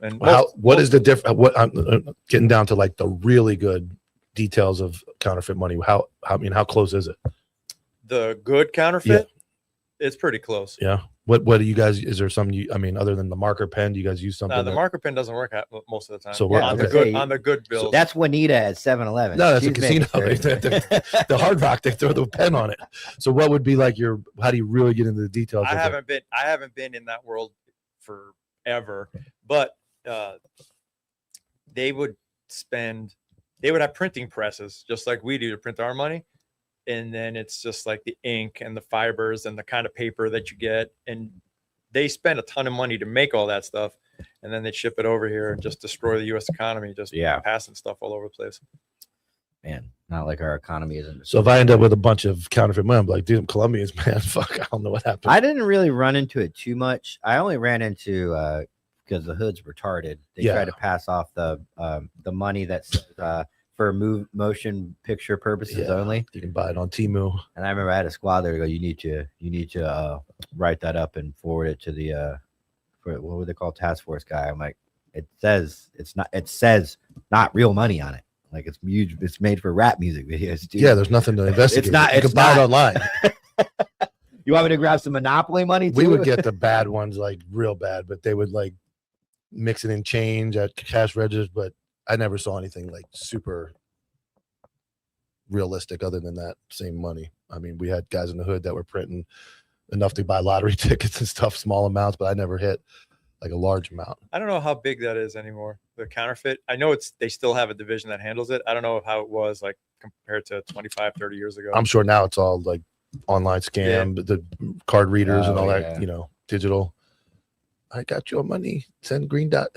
And What is the difference? What I'm getting down to like the really good details of counterfeit money. How close is it? the good counterfeit, it's pretty close. Yeah. What do you guys? Is there something other than the marker pen? Do you guys use something? The marker pen doesn't work most of the time. So on the good bills. That's Juanita at 7-Eleven. No, that's She's a casino. The Hard Rock, they throw the pen on it. So what would be like how do you really get into the details? I haven't been in that world forever, but they would have printing presses just like we do to print our money. And then it's just like the ink and the fibers and the kind of paper that you get. And they spend a ton of money to make all that stuff. And then they ship it over here and just destroy the U.S. economy, just passing stuff all over the place. Man, not like our economy isn't. So if I end up with a bunch of counterfeit money, I'm like, dude, I'm Colombians, man. Fuck, I don't know what happened. I didn't really run into it too much. I only ran into because the hood's retarded. They try to pass off the money that's for motion picture purposes only. You can buy it on Temu. And I remember I had a squad there to go, you need to write that up and forward it to the what would they call task force guy. I'm like, it says not real money on it. Like it's made for rap music videos, dude. Yeah, there's nothing to investigate. It's not. You can buy it online. You want me to grab some Monopoly money too? We would get the bad ones, like real bad, but they would like mix it in change at cash registers. But I never saw anything like super realistic other than that same money. I mean, we had guys in the hood that were printing enough to buy lottery tickets and stuff, small amounts, but I never hit like a large amount. I don't know how big that is anymore. The counterfeit. I know they still have a division that handles it. I don't know how it was like compared to 25, 30 years ago. I'm sure now it's all like online scam, the card readers and all that, digital. I got your money. Send green dot.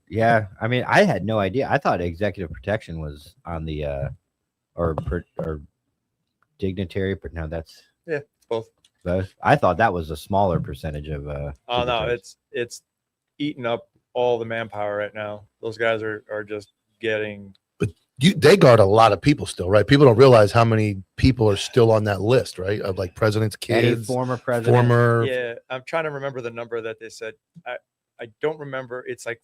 Yeah, I mean, I had no idea. I thought executive protection was on the or dignitary, but no, that's it's both. I thought that was a smaller percentage of. Oh no, it's eating up all the manpower right now. Those guys are just getting. But they guard a lot of people still, right? People don't realize how many people are still on that list, right? Of like president's kids, any former president. Yeah, I'm trying to remember the number that they said. I don't remember. It's like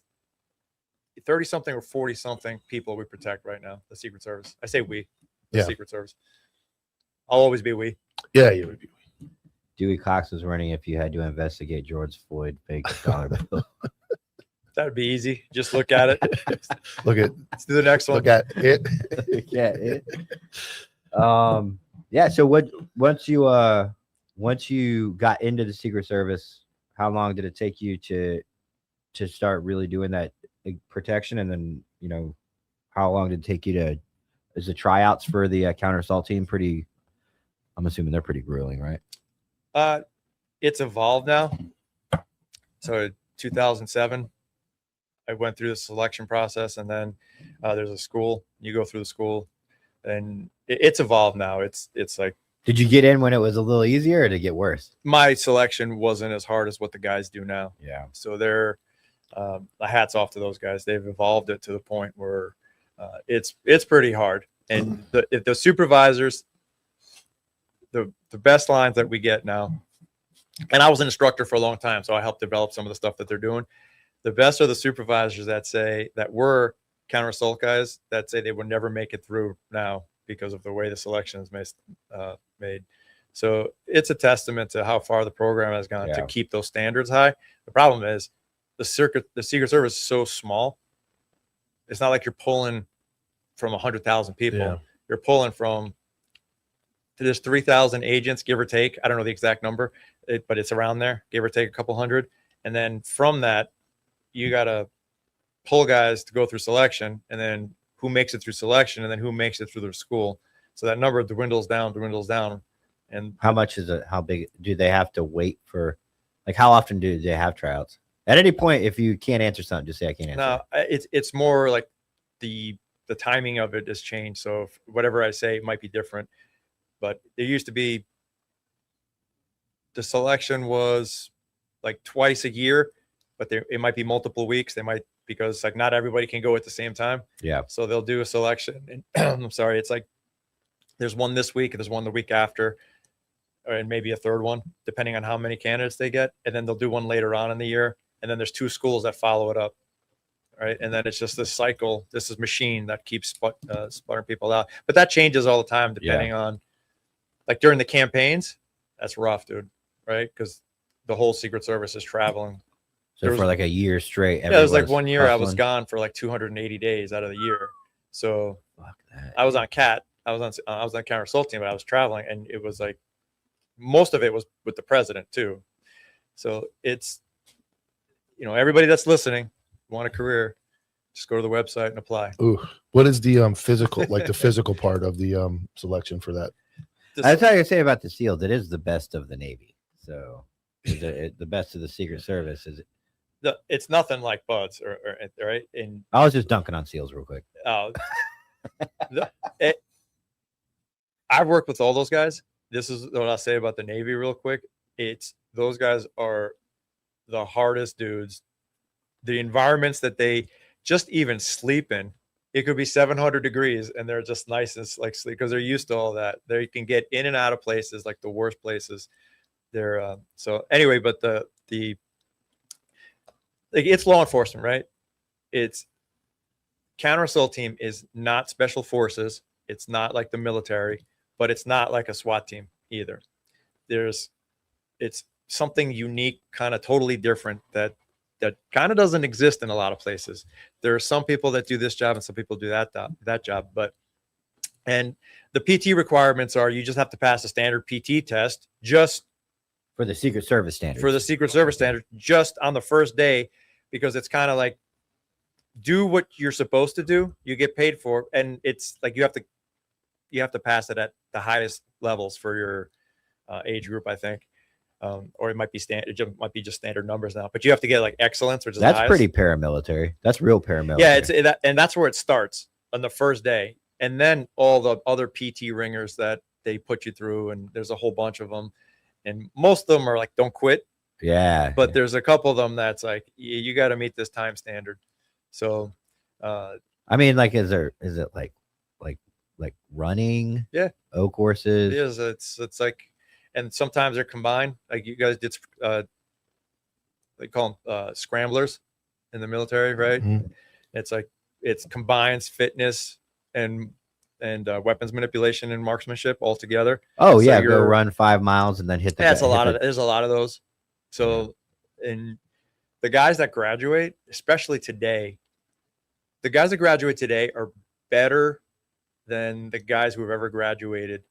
30 something or 40 something people we protect right now. The Secret Service. I say we. The Secret Service. I'll always be we. Yeah, you would be. Dewey Cox was running if you had to investigate George Floyd fake dollar bill. That would be easy. Just look at it. Let's do the next one. Look at it. Yeah. So once you got into the Secret Service, how long did it take you to start really doing that protection? And then, how long did it take you is the tryouts for the counter assault team pretty? I'm assuming they're pretty grueling, right? It's evolved now. So 2007, I went through the selection process, and then there's a school. You go through the school, and it's evolved now. It's like, Did you get in when it was a little easier, or did it get worse? my selection wasn't as hard as what the guys do now. Yeah. So they're hats off to those guys. They've evolved it to the point where it's pretty hard. And the supervisors, the best lines that we get now, and I was an instructor for a long time, so I helped develop some of the stuff that they're doing. The best are the supervisors that were counter assault guys that say they would never make it through now because of the way the selection is made. So it's a testament to how far the program has gone to keep those standards high. The problem is the Secret Service is so small. It's not like you're pulling from 100,000 people. Yeah. You're pulling from, there's 3,000 agents, give or take. I don't know the exact number, but it's around there, give or take a couple hundred. And then from that, you got to pull guys to go through selection, and then who makes it through selection, and then who makes it through their school. So that number dwindles down. And How much is it? How big do they have to wait for? Like, how often do they have tryouts? At any point, if you can't answer something, just say I can't answer. no, it's more like the timing of it has changed. So if whatever I say might be different, but there used to be, the selection was like twice a year, but it might be multiple weeks. They might, because like not everybody can go at the same time. Yeah. So they'll do a selection, and I'm sorry, it's like there's one this week, and there's one the week after, and maybe a third one, depending on how many candidates they get. And then they'll do one later on in the year. And then there's 2 schools that follow it up. Right. And then it's just this cycle. This is machine that keeps sputtering people out. But that changes all the time, depending on, like during the campaigns, that's rough, dude. Right. Because the whole Secret Service is traveling. So for like a year straight. Yeah, it was like one year I was gone for like 280 days out of the year. So Fuck that. I was on CAT. I was on counter assault team, but I was traveling, and it was like most of it was with the president too. So it's, everybody that's listening, want a career, just go to the website and apply. Ooh, what is the physical, like the physical part of the selection for that? That's how you say about the SEALs. It is the best of the Navy. So is it the best of the Secret Service? Is it? It's nothing like Buds or right. And I was just dunking on SEAls real quick. I've worked with all those guys. This is what I'll say about the Navy real quick. Those guys are the hardest dudes. The environments that they just even sleep in, it could be 700 degrees and they're just nice and like sleep because they're used to all that. They can get in and out of places, like the worst places. They're so anyway, but it's law enforcement, right? It's counter assault team is not special forces. It's not like the military, but it's not like a SWAT team either. It's something unique, kind of totally different that kind of doesn't exist in a lot of places. There are some people that do this job and some people do that job, and the PT requirements are you just have to pass a standard PT test just For the Secret Service standard. for the Secret Service standard just on the first day, because it's kind of like do what you're supposed to do, you get paid for, and it's like you have to pass it at the highest levels for your age group, I think. Or it might be standard. It might be just standard numbers now, but you have to get like excellence, which is That's pretty paramilitary. That's real paramilitary. Yeah, and that's where it starts on the first day, and then all the other PT ringers that they put you through, and there's a whole bunch of them, and most of them are like don't quit. Yeah, But there's a couple of them that's like you got to meet this time standard. So, I mean, like, is it like running? Yeah. O courses. it is. It's like. And sometimes they're combined. Like you guys did, they call them scramblers in the military, right? Mm-hmm. It's like it's combines fitness and weapons manipulation and marksmanship all together. Oh So yeah, go you're- run 5 miles and then hit the. That's a hit lot the- of. There's a lot of those. So, and the guys that graduate, especially today, the guys that graduate today are better than the guys who have ever graduated.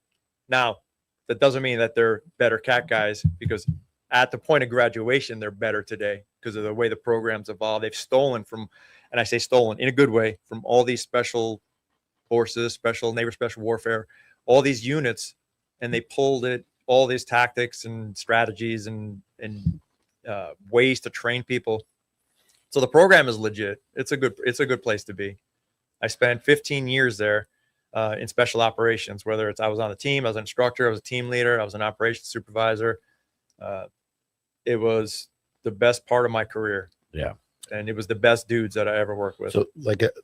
Now, that doesn't mean that they're better CAT guys, because at the point of graduation, they're better today because of the way the program's evolved. They've stolen from, and I say stolen in a good way, from all these special forces, neighbor special warfare, all these units, and they pulled all these tactics and strategies and ways to train people So the program is legit. It's a good place to be. I spent 15 years there in special operations, whether it's I was on the team, I was an instructor, I was a team leader, I was an operations supervisor. It was the best part of my career. Yeah. And it was the best dudes that I ever worked with.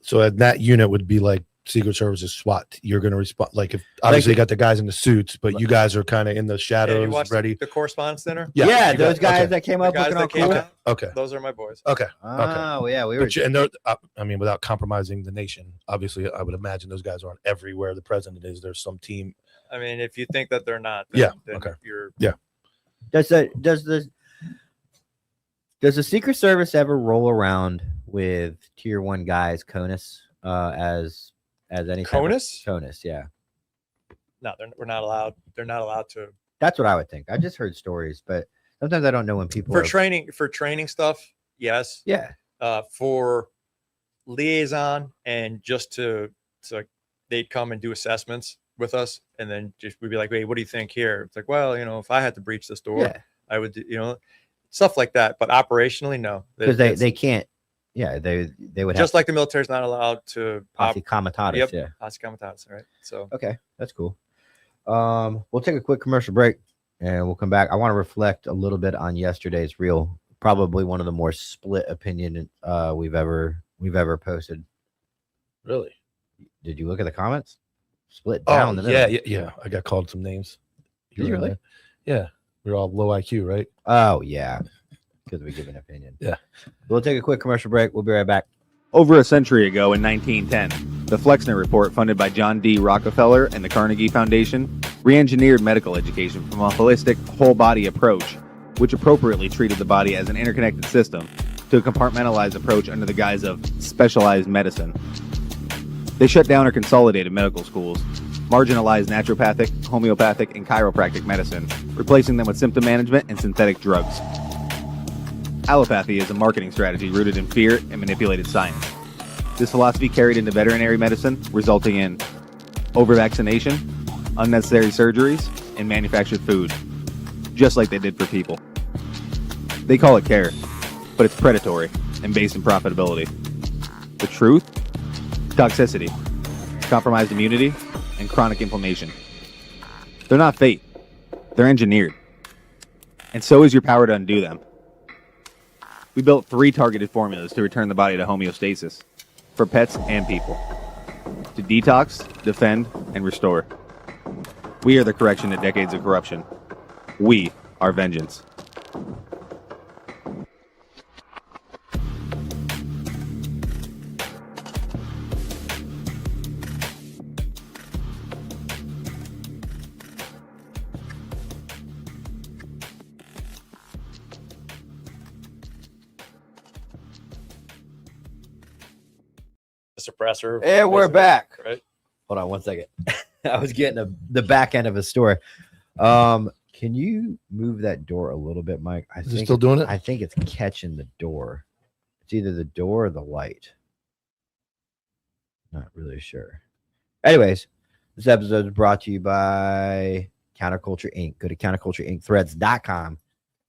So at that unit would be like Secret Service's SWAT. You're going to respond like if obviously you got the guys in the suits, but you guys are kind of in the Yeah, shadows, you watched ready. the Correspondence Center? Yeah, you those got- guys okay. that came The up guys looking that all came cool. out, Okay. those are my boys. Okay. Oh, yeah, we were. And they're, I mean, without compromising the nation, obviously, I would imagine those guys aren't everywhere the president is. There's some team. I mean, if you think that they're not, Yeah, then okay. you're Does the Secret Service ever roll around with tier 1 guys, CONUS, as any type of- CONUS? CONUS, yeah. No, we're not allowed. They're not allowed to That's what I would think. I just heard stories, but sometimes I don't know when people for are, training stuff. Yes. Yeah. For liaison and just to they'd come and do assessments with us, and then just we'd be like, "Wait, what do you think here?" It's like, well, if I had to breach this door, Yeah. I would, stuff like that. But operationally, no, because they can't. Yeah, they would just have like the military's not allowed to posse comitatus. Yep. Yeah. posse comitatus, right? So Okay, that's cool. We'll take a quick commercial break and we'll come back. I want to reflect a little bit on yesterday's reel. Probably one of the more split opinion we've ever posted. Really? Did you look at the comments? Split down the Oh, middle. yeah. I got called some names. Did you were really? there. Yeah. We're all low IQ, right? Oh yeah, because we give an opinion. Yeah. We'll take a quick commercial break. We'll be right back. Over a century ago in 1910, the Flexner Report, funded by John D. Rockefeller and the Carnegie Foundation, re-engineered medical education from a holistic, whole-body approach, which appropriately treated the body as an interconnected system, to a compartmentalized approach under the guise of specialized medicine. They shut down or consolidated medical schools, marginalized naturopathic, homeopathic, and chiropractic medicine, replacing them with symptom management and synthetic drugs. Allopathy is a marketing strategy rooted in fear and manipulated science. This philosophy carried into veterinary medicine, resulting in over-vaccination, unnecessary surgeries, and manufactured food, just like they did for people. They call it care, but it's predatory and based in profitability. The truth? Toxicity, compromised immunity, and chronic inflammation. They're not fate. They're engineered. And so is your power to undo them. We built 3 targeted formulas to return the body to homeostasis, for pets and people. To detox, defend, and restore. We are the correction to decades of corruption. We are vengeance. suppressor. And we're basically, back. Right. Hold on one second. I was getting the back end of a story. Can you move that door a little bit, Mike? Is it still doing it? I think it's catching the door. It's either the door or the light. Not really sure. Anyways, this episode is brought to you by Counterculture Inc. Go to countercultureincthreads.com.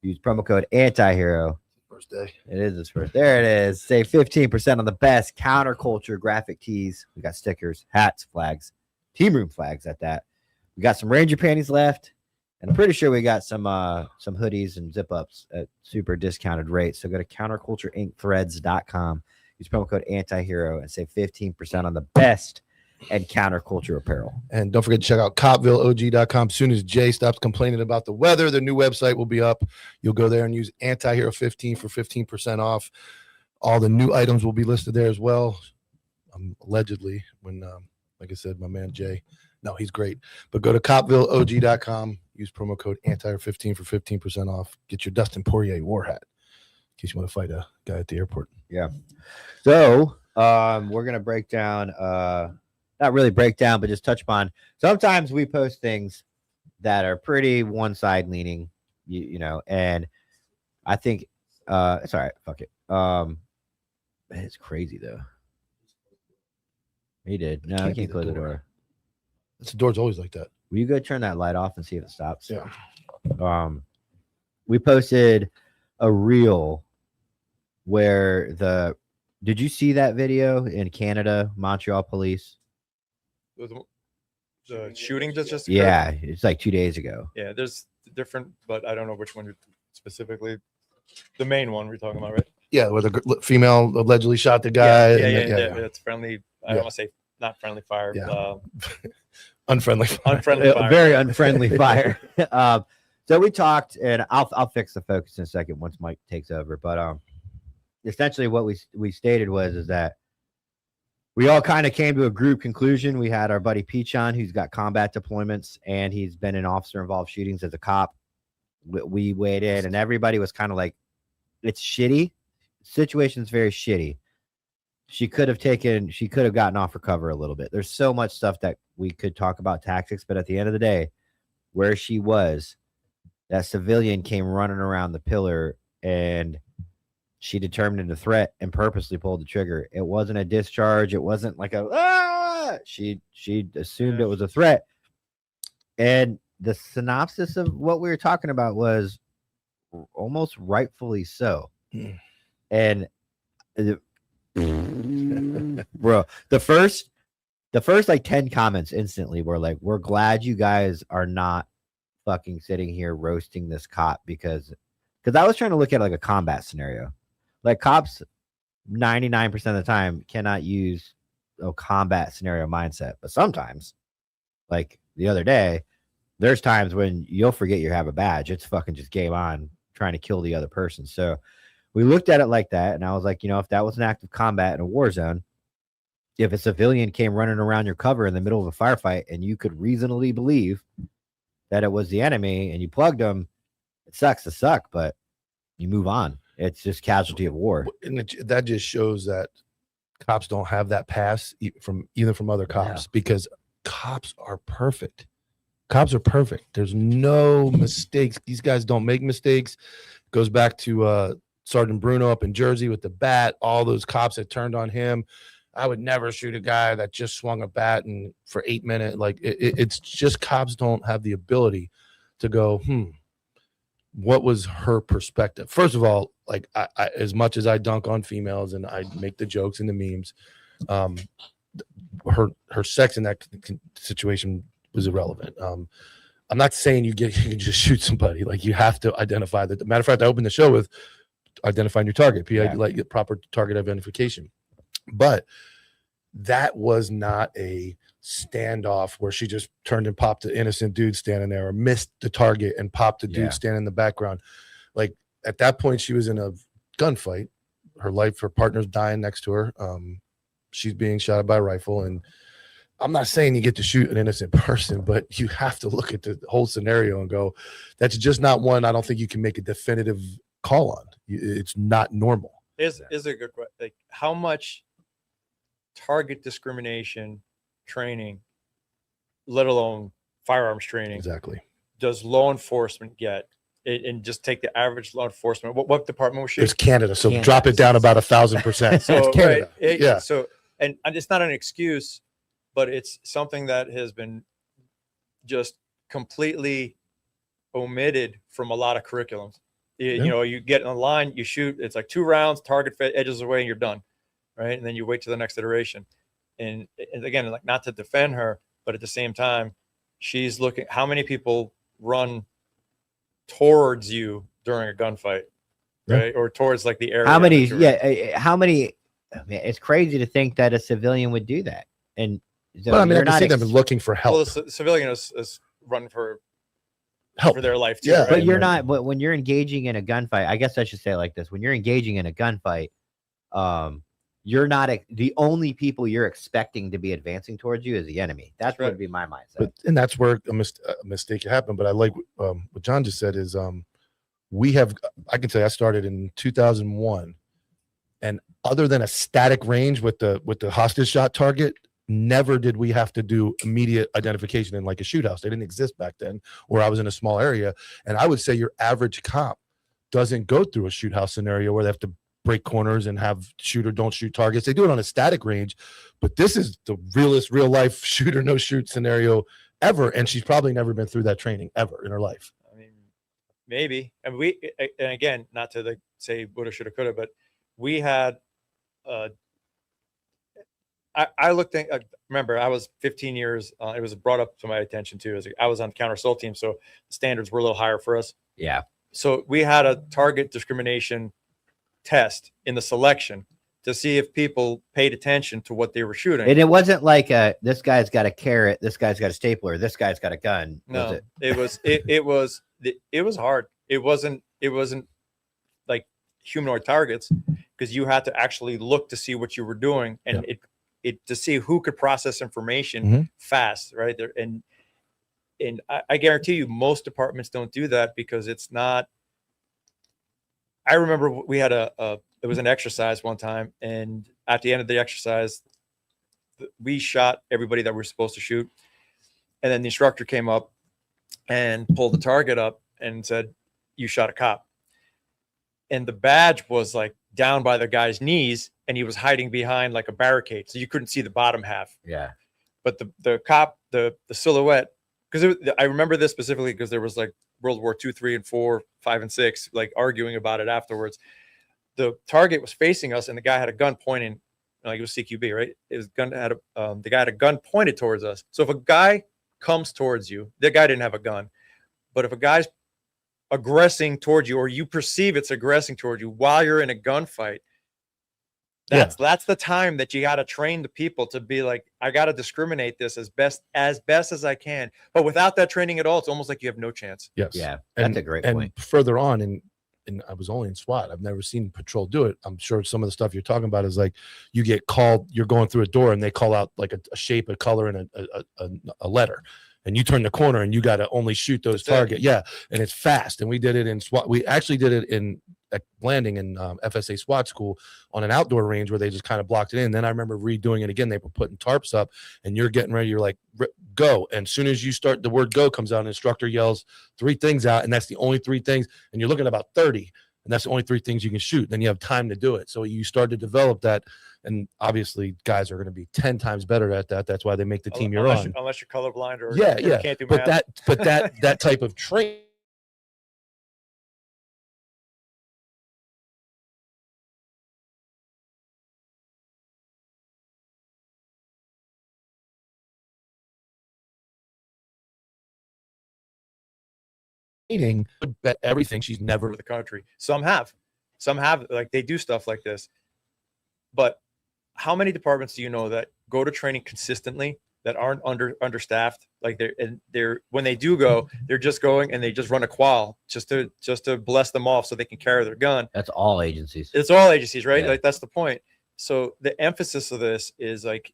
Use promo code antihero. First day. It is his first. There it is. Save 15% on the best counterculture graphic tees. We got stickers, hats, flags, team room flags at that. We got some Ranger panties left. And I'm pretty sure we got some hoodies and zip ups at super discounted rates. So go to countercultureincthreads.com. Use promo code antihero and save 15% on the best and counterculture apparel. And don't forget to check out copvilleog.com. As soon as Jay stops complaining about the weather, the new website will be up. You'll go there and use antihero15 for 15% off. All the new items will be listed there as well. Allegedly, when, like I said, my man Jay, no, he's great. But go to copvilleog.com. Use promo code antihero15 for 15% off. Get your Dustin Poirier war hat in case you want to fight a guy at the airport. Yeah. So we're gonna break down not really break down, but just touch upon. Sometimes we post things that are pretty one side leaning, you know, and I think it's all right. Fuck it. It's crazy though. He did. No, I can't close the door. The door's always like that. Will you go turn that light off and see if it stops? Yeah. We posted a reel where did you see that video in Canada, Montreal police? The shooting just occurred? Yeah, it's like 2 days ago. Yeah, there's different, but I don't know which one you're specifically. The main one we're talking about, right? Yeah, where the female allegedly shot the guy. Yeah, and it's friendly. I don't want to say not friendly fire. Yeah. Unfriendly. Unfriendly fire. Very unfriendly fire. So we talked, and I'll fix the focus in a second once Mike takes over. But essentially what we stated is that we all kind of came to a group conclusion. We had our buddy Peach on, who's got combat deployments, and he's been in officer-involved shootings as a cop. We weighed in, and everybody was kind of like, it's shitty. Situation's very shitty. She could have gotten off her cover a little bit. There's so much stuff that we could talk about tactics, but at the end of the day, where she was, that civilian came running around the pillar, and she determined a threat and purposely pulled the trigger. It wasn't a discharge. It wasn't like she assumed it was a threat. And the synopsis of what we were talking about was almost rightfully so. And bro, the first like 10 comments instantly were like, we're glad you guys are not fucking sitting here roasting this cop, because I was trying to look at it like a combat scenario. Like, cops 99% of the time cannot use a combat scenario mindset, but sometimes, like the other day, there's times when you'll forget you have a badge. It's fucking just game on, trying to kill the other person. So we looked at it like that, and I was like, if that was an act of combat in a war zone, if a civilian came running around your cover in the middle of a firefight and you could reasonably believe that it was the enemy and you plugged them, it sucks to suck, but you move on. It's just casualty of war. And that just shows that cops don't have that pass from other cops, because cops are perfect. Cops are perfect. There's no mistakes. These guys don't make mistakes. Goes back to Sergeant Bruno up in Jersey with the bat. All those cops that turned on him. I would never shoot a guy that just swung a bat and for 8 minutes. Like it's just cops don't have the ability to go, what was her perspective? First of all, like I as much as I dunk on females and I make the jokes and the memes, her sex in that situation was irrelevant. I'm not saying you can just shoot somebody. Like, you have to identify that. Matter of fact, I opened the show with identifying your target, like proper target identification. But that was not a standoff where she just turned and popped the innocent dude standing there, or missed the target and popped the dude standing in the background. Like, at that point, she was in a gunfight. Her partner's dying next to her. She's being shot by a rifle. And I'm not saying you get to shoot an innocent person, but you have to look at the whole scenario and go, that's just not one I don't think you can make a definitive call on. It's not normal. Is a good question. Like, how much target discrimination training, let alone firearms training, exactly, does law enforcement get? And just take the average law enforcement. What department was she? It's Canada, so drop it down about 1,000%. So it's Canada. Right, So, and it's not an excuse, but it's something that has been just completely omitted from a lot of curriculums. You know, you get in a line, you shoot, it's like 2 rounds, target edges away, and you're done, right? And then you wait to the next iteration. And again, like, not to defend her, but at the same time, she's looking. How many people run towards you during a gunfight, right? Or towards like the area? How many? How many? I mean, it's crazy to think that a civilian would do that. And so but I mean, I think they're looking for help. Well, the civilian is running for help for their life too. Yeah, right? but you're not. But when you're engaging in a gunfight, I guess I should say it like this: when you're engaging in a gunfight, you're not the only people you're expecting to be advancing towards you is the enemy. That's what would be my mindset. And that's where a mistake happened. But I like what John just said is I can say I started in 2001, and other than a static range with the hostage shot target, never did we have to do immediate identification in like a shoot house. They didn't exist back then, or I was in a small area. And I would say your average cop doesn't go through a shoot house scenario where they have to break corners and have shoot or don't shoot targets. They do it on a static range, but this is the realest real life shoot or no shoot scenario ever. And she's probably never been through that training ever in her life. I mean, maybe. And again, not to say woulda, shoulda, coulda, but we had, I looked at, remember, I was 15 years, it was brought up to my attention too. I was on counter assault team, so the standards were a little higher for us. Yeah. So we had a target discrimination test in the selection to see if people paid attention to what they were shooting. And it wasn't like this guy's got a carrot, this guy's got a stapler, this guy's got a gun. No, it was hard. It wasn't like humanoid targets, because you had to actually look to see what you were doing, and it to see who could process information fast, right there. And I guarantee you, most departments don't do that because it's not. I remember we had it was an exercise one time, and at the end of the exercise, we shot everybody that we were supposed to shoot, and then the instructor came up and pulled the target up and said, "You shot a cop." And the badge was like down by the guy's knees, and he was hiding behind like a barricade, so you couldn't see the bottom half. Yeah. But the cop, the silhouette, because I remember this specifically because there was like World War II, 3 and 4, 5 and 6, like arguing about it afterwards. The target was facing us, and the guy had a gun pointing, like it was CQB, right? His gun had the guy had a gun pointed towards us. So if a guy comes towards you, the guy didn't have a gun, but if a guy's aggressing towards you, or you perceive it's aggressing towards you while you're in a gunfight, that's the time that you got to train the people to be like, I got to discriminate this as best as I can. But without that training at all, it's almost like you have no chance. Yes. Yeah. That's a great and point. Further on, and I was only in SWAT. I've never seen patrol do it. I'm sure some of the stuff you're talking about is like you get called, you're going through a door and they call out like a shape, a color, and a letter. And you turn the corner and you got to only shoot those targets. Yeah. And it's fast. And we did it in SWAT. We actually did it in Blanding in FSA SWAT school on an outdoor range where they just kind of blocked it in. Then I remember redoing it again. They were putting tarps up and you're getting ready. You're like, go. And as soon as you start, the word go comes out, an instructor yells 3 things out. And that's the only 3 things. And you're looking at about 30. And that's the only 3 things you can shoot. Then you have time to do it. So you start to develop that. And obviously guys are going to be 10 times better at that. That's why they make the team you're on. Unless you're colorblind or can't do but math. that type of training. Would bet everything she's never for the country. Some have, like they do stuff like this. But how many departments do you know that go to training consistently that aren't understaffed? Like they're when they do go, they're just going and they just run a qual just to bless them off so they can carry their gun. That's all agencies. It's all agencies, right? Yeah. Like that's the point. So the emphasis of this is like,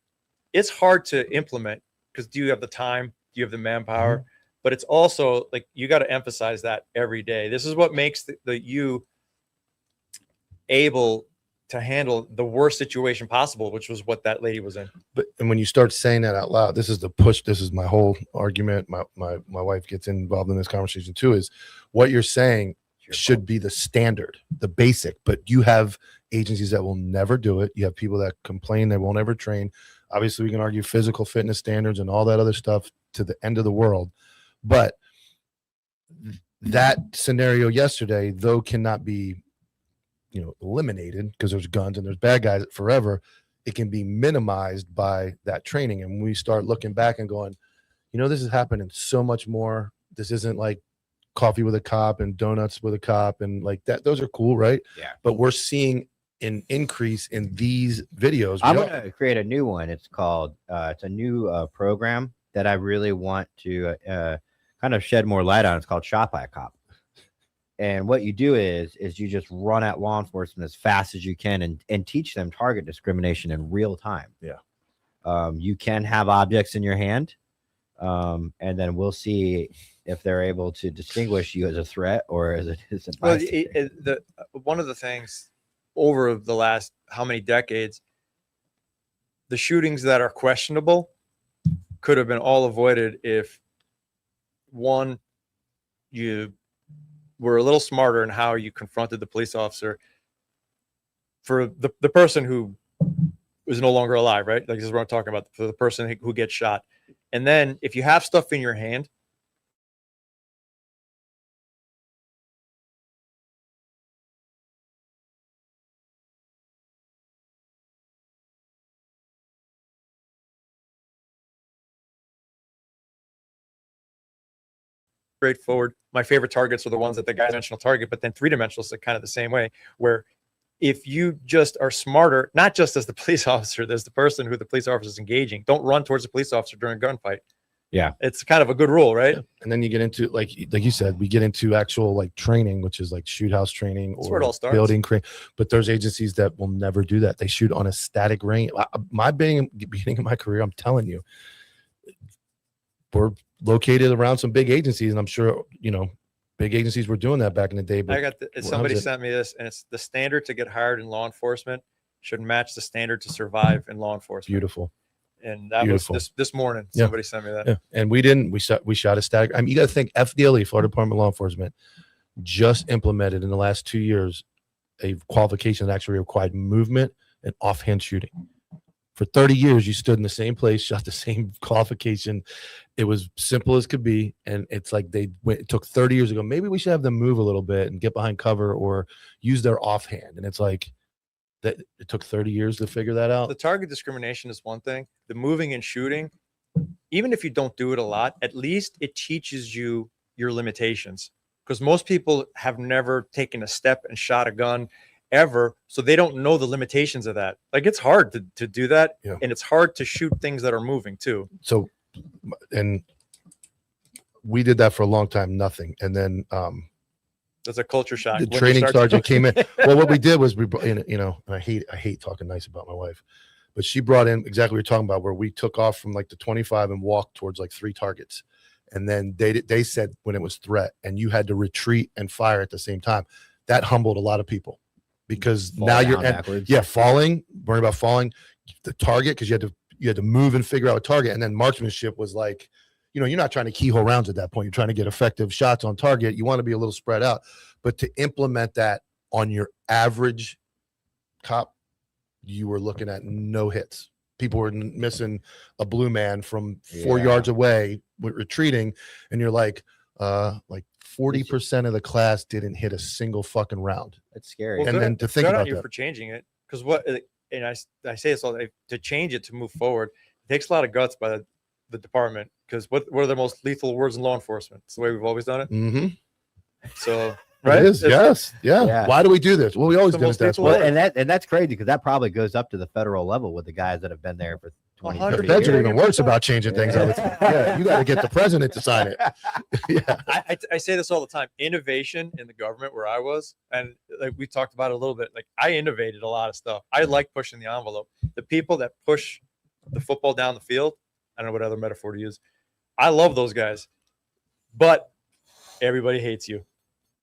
it's hard to implement because do you have the time? Do you have the manpower? Mm-hmm. But it's also like you got to emphasize that every day. This is what makes the you able to handle the worst situation possible, which was what that lady was in. But and when you start saying that out loud, this is the push. This is my whole argument. My wife gets involved in this conversation too. Is what you're saying should be the standard, the basic. But you have agencies that will never do it. You have people that complain they won't ever train. Obviously, we can argue physical fitness standards and all that other stuff to the end of the world. But that scenario yesterday, though, cannot be, eliminated because there's guns and there's bad guys forever. It can be minimized by that training. And we start looking back and going, this is happening so much more. This isn't like coffee with a cop and donuts with a cop and like that. Those are cool, right? Yeah. But we're seeing an increase in these videos. I'm going to create a new one. It's called, it's a new program that I really want to kind of shed more light on. It's called Shot by a Cop. And what you do is you just run at law enforcement as fast as you can and teach them target discrimination in real time. Yeah. You can have objects in your hand, and then we'll see if they're able to distinguish you as a threat or as a bystander. One of the things over the last how many decades, the shootings that are questionable could have been all avoided if one, you were a little smarter in how you confronted the police officer for the person who is no longer alive, right? Like this is what I'm talking about, for the person who gets shot. And then if you have stuff in your hand, straightforward. My favorite targets are the ones that the dimensional target, but then 3-dimensionals are kind of the same way, where if you just are smarter, not just as the police officer, there's the person who the police officer is engaging. Don't run towards the police officer during a gunfight. Yeah. It's kind of a good rule, right? Yeah. And then you get into like you said, we get into actual like training, which is like shoot house training That's where it or all starts. building crane. But there's agencies that will never do that. They shoot on a static range. My beginning of my career, I'm telling you, we're located around some big agencies, and I'm sure big agencies were doing that back in the day. But I got somebody sent me this, and it's the standard to get hired in law enforcement should match the standard to survive in law enforcement. Beautiful. And that Beautiful. was this morning. Yeah. Somebody sent me that. Yeah. And we shot a static. I mean, you got to think FDLE, Florida Department of Law Enforcement, just implemented in the last 2 years a qualification that actually required movement and offhand shooting. For 30 years, you stood in the same place, shot the same qualification. It was simple as could be. And it's like it took 30 years ago. Maybe we should have them move a little bit and get behind cover or use their offhand. And it's like that. It took 30 years to figure that out. The target discrimination is one thing. The moving and shooting, even if you don't do it a lot, at least it teaches you your limitations. Because most people have never taken a step and shot a gun ever, so they don't know the limitations of that. Like, it's hard to do that, Yeah. and it's hard to shoot things that are moving too. So, and we did that for a long time, nothing. And then That's a culture shock. the when you training start sergeant to- came in. Well, what we did was and I hate talking nice about my wife, but she brought in exactly what you're talking about, where we took off from like the 25 and walked towards like 3 targets. And then they said when it was threat and you had to retreat and fire at the same time, that humbled a lot of people because Fall now down you're backwards. falling, worrying about falling the target because you had to move and figure out a target. And then marksmanship was like, you're not trying to keyhole rounds at that point. You're trying to get effective shots on target. You want to be a little spread out, but to implement that on your average cop, you were looking at no hits. People were missing a blue man from 4 Yeah. yards away with retreating. And you're like 40% of the class didn't hit a single fucking round. That's scary. Well, And good then on- to think good about on you that. for changing it, because and I say this all day, to change it, to move forward, it takes a lot of guts by the department, because what are the most lethal words in law enforcement? It's the way we've always done it. Mm-hmm. So right, It is. Yes. Yeah. Yeah. Why do we do this? Well, we always The did it most that lethal way. Well, and that's crazy because that probably goes up to the federal level with the guys that have been there for 20, 100 30 The feds are years. even worse about changing things. I would think. Yeah, you got to get the president to sign it. Yeah. I say this all the time. Innovation in the government where I was, and like we talked about it a little bit, like I innovated a lot of stuff. I like pushing the envelope. The people that push the football down the field, I don't know what other metaphor to use. I love those guys, but everybody hates you.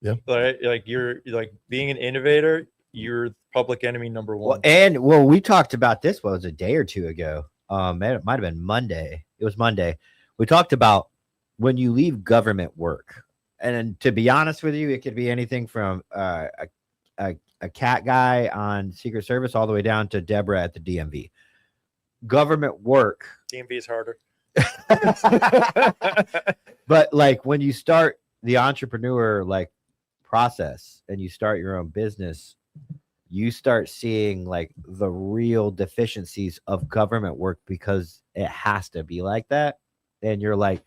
Yeah. Like you're like being an innovator, you're public enemy number one. Well, we talked about this. What was it, a day or two ago? It might have been Monday. It was Monday. We talked about when you leave government work, and to be honest with you, it could be anything from a cat guy on Secret Service all the way down to Deborah at the DMV. Government work, DMV is harder. but like when you start the entrepreneur process and you start your own business, you start seeing like the real deficiencies of government work because it has to be like that. And you're like,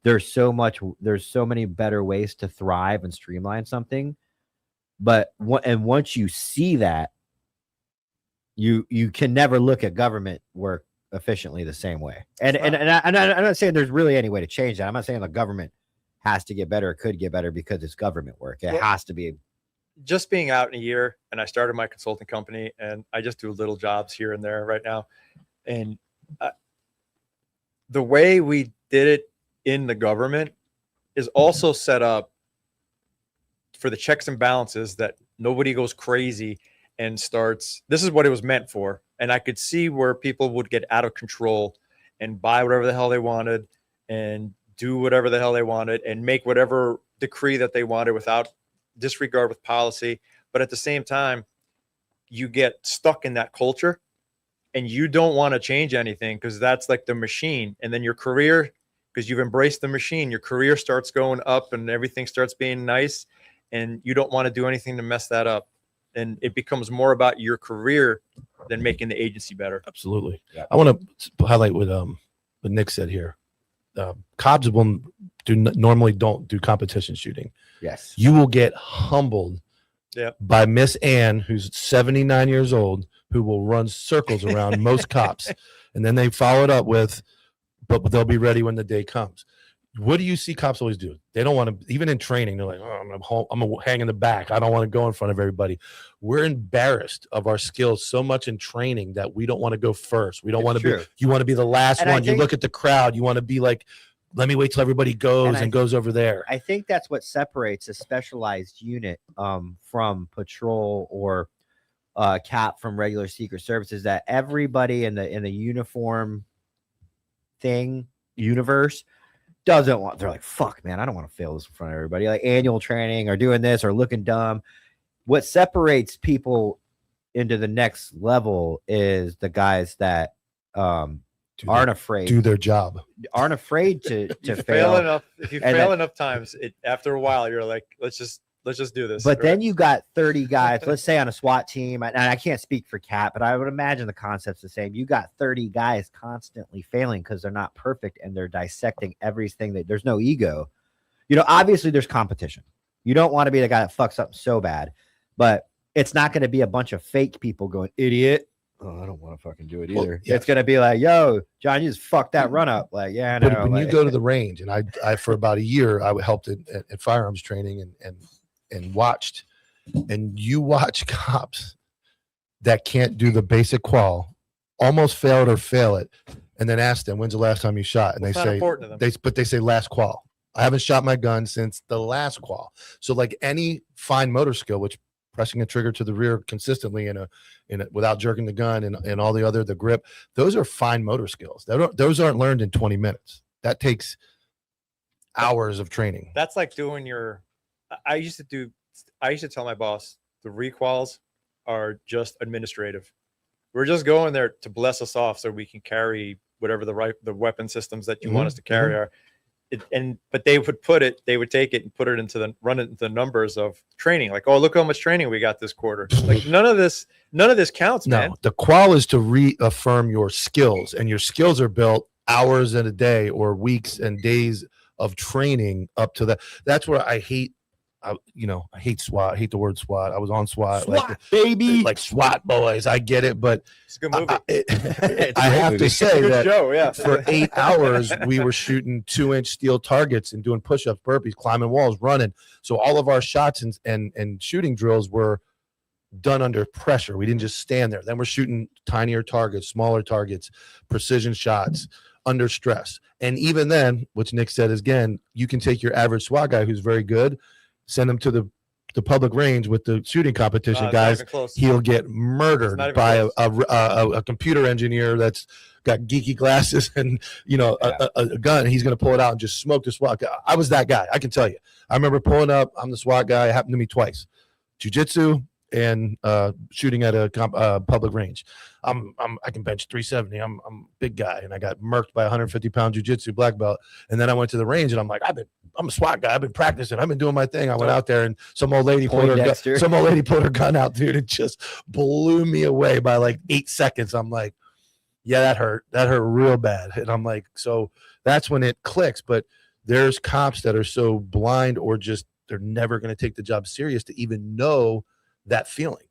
there's so many better ways to thrive and streamline something. But once you see that, you can never look at government work efficiently the same way. And I'm not saying there's really any way to change that. I'm not saying the government has to get better or could get better because it's government work. It has to be. Just being out in a year, and I started my consulting company, and I just do little jobs here and there right now. And the way we did it in the government is also set up for the checks and balances that nobody goes crazy and starts. This is what it was meant for. And I could see where people would get out of control and buy whatever the hell they wanted and do whatever the hell they wanted and make whatever decree that they wanted without disregard with policy. But at the same time, you get stuck in that culture and you don't want to change anything because that's like the machine. And then your career, because you've embraced the machine, your career starts going up and everything starts being nice. And you don't want to do anything to mess that up. And it becomes more about your career than making the agency better. Absolutely. Yeah. I want to highlight what Nick said here. cops normally don't do competition shooting. Yes. You will get humbled by Miss Ann, who's 79 years old, who will run circles around most cops. And then they follow it up with, but they'll be ready when the day comes. What do you see cops always do? They don't want to, even in training, they're like, oh, I'm going to hang in the back. I don't want to go in front of everybody. We're embarrassed of our skills so much in training that we don't want to go first. We don't want to be, you want to be the last one. You look at the crowd, you want to be like, let me wait till everybody goes and goes over there. I think that's what separates a specialized unit from patrol or cap from regular Secret Service, is that everybody in the uniform universe doesn't want, they're like, fuck, man, I don't want to fail this in front of everybody. Like annual training or doing this or looking dumb. What separates people into the next level is the guys that aren't afraid, do their job, aren't afraid to fail enough. If you fail enough times, after a while, you're like, let's just do this. But then you got 30 guys, let's say on a SWAT team, and I can't speak for Cap, but I would imagine the concept's the same. You got 30 guys constantly failing because they're not perfect and they're dissecting everything. That there's no ego. Obviously there's competition. You don't want to be the guy that fucks up so bad, but it's not going to be a bunch of fake people going, idiot. Oh, I don't want to fucking do it either. Well, yeah. It's going to be like, yo, John, you just fucked that run up. Like, yeah, I know. But when you go to the range, and I for about a year, I helped at firearms training and watched, and you watch cops that can't do the basic qual, almost fail it or fail it, and then ask them, when's the last time you shot? And they say last qual. I haven't shot my gun since the last qual. So like any fine motor skill, which pressing a trigger to the rear consistently in a without jerking the gun and all the grip, those are fine motor skills. Those aren't learned in 20 minutes. That takes hours of training. That's like doing I used to tell my boss the requals are just administrative. We're just going there to bless us off so we can carry whatever the weapon systems that you want us to carry are. But they would take it and put it run it into the numbers of training. Like, oh, look how much training we got this quarter. Like none of this counts, man. No, the qual is to reaffirm your skills, and your skills are built hours in a day or weeks and days of training up to that. That's where I hate. I hate SWAT. I hate the word SWAT. I was on SWAT, baby, like SWAT boys. I get it, but it's a good movie. I have to say that show, for 8 hours we were shooting 2-inch steel targets and doing push-ups, burpees, climbing walls, running. So all of our shots and shooting drills were done under pressure. We didn't just stand there. Then we're shooting tinier targets, smaller targets, precision shots under stress. And even then, which Nick said is, again, you can take your average SWAT guy who's very good, send him to the public range with the shooting competition guys. He'll get murdered by a computer engineer that's got geeky glasses and a gun. He's going to pull it out and just smoke the SWAT guy. I was that guy. I can tell you. I remember pulling up. I'm the SWAT guy. It happened to me twice. Jiu-jitsu and shooting at a public range. I can bench 370. I'm a big guy, and I got murked by a 150-pound jiu-jitsu black belt. And then I went to the range, and I'm like, I'm a SWAT guy. I've been practicing. I've been doing my thing. I went out there, and some old lady pulled her gun out, dude. It just blew me away by like 8 seconds. I'm like, yeah, that hurt. That hurt real bad. And I'm like, so that's when it clicks. But there's cops that are so blind, or just they're never going to take the job serious to even know that feeling.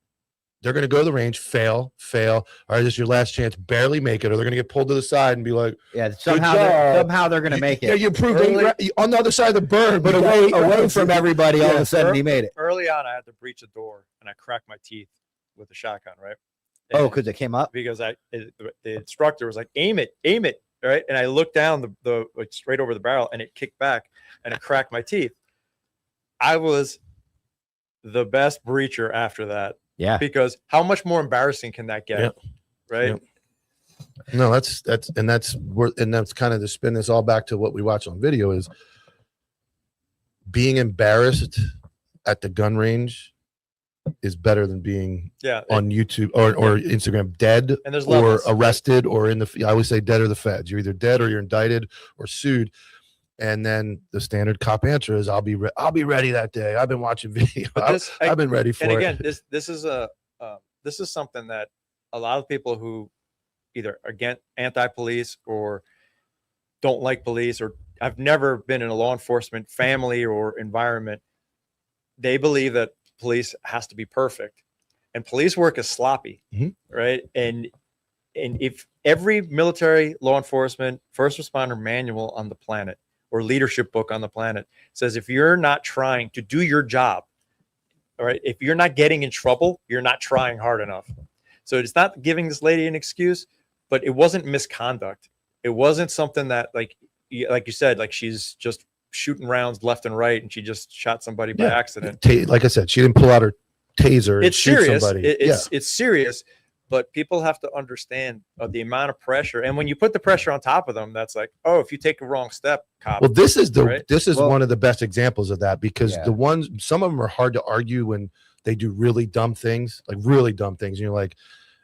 They're going to go to the range, fail. All right, this is your last chance. Barely make it, or they're going to get pulled to the side and be like, "Yeah, somehow they're going to make it." Yeah, you proved on the other side of the burn, but away from everybody. All of a sudden, he made it. Early on, I had to breach a door, and I cracked my teeth with a shotgun. Right? Because it came up. Because the instructor was like, "Aim it!" Right? And I looked down the straight over the barrel, and it kicked back, and it cracked my teeth. I was the best breacher after that. Yeah. Because how much more embarrassing can that get? Yeah. Right. Yeah. No, that's kind of to spin this all back to what we watch on video is being embarrassed at the gun range is better than being on YouTube or Instagram dead or arrested or I always say dead or the feds. You're either dead or you're indicted or sued. And then the standard cop answer is, "I'll be ready that day. I've been watching video. I've been ready for it." And again, this is something that a lot of people who either against anti-police or don't like police, or I've never been in a law enforcement family or environment, they believe that police has to be perfect, and police work is sloppy, right? And if every military, law enforcement, first responder manual on the planet or leadership book on the planet says if you're not trying to do your job, all right, if you're not getting in trouble, you're not trying hard enough. So it's not giving this lady an excuse, but it wasn't misconduct. It wasn't something that, like you said, like she's just shooting rounds left and right and she just shot somebody by accident. Like I said, she didn't pull out her taser and It's shoot serious. somebody. It's serious, but people have to understand the amount of pressure. And when you put the pressure on top of them, that's like, oh, if you take a wrong step, cop. Well, this is right? One of the best examples of that, because some of them are hard to argue when they do really dumb things, and you're like,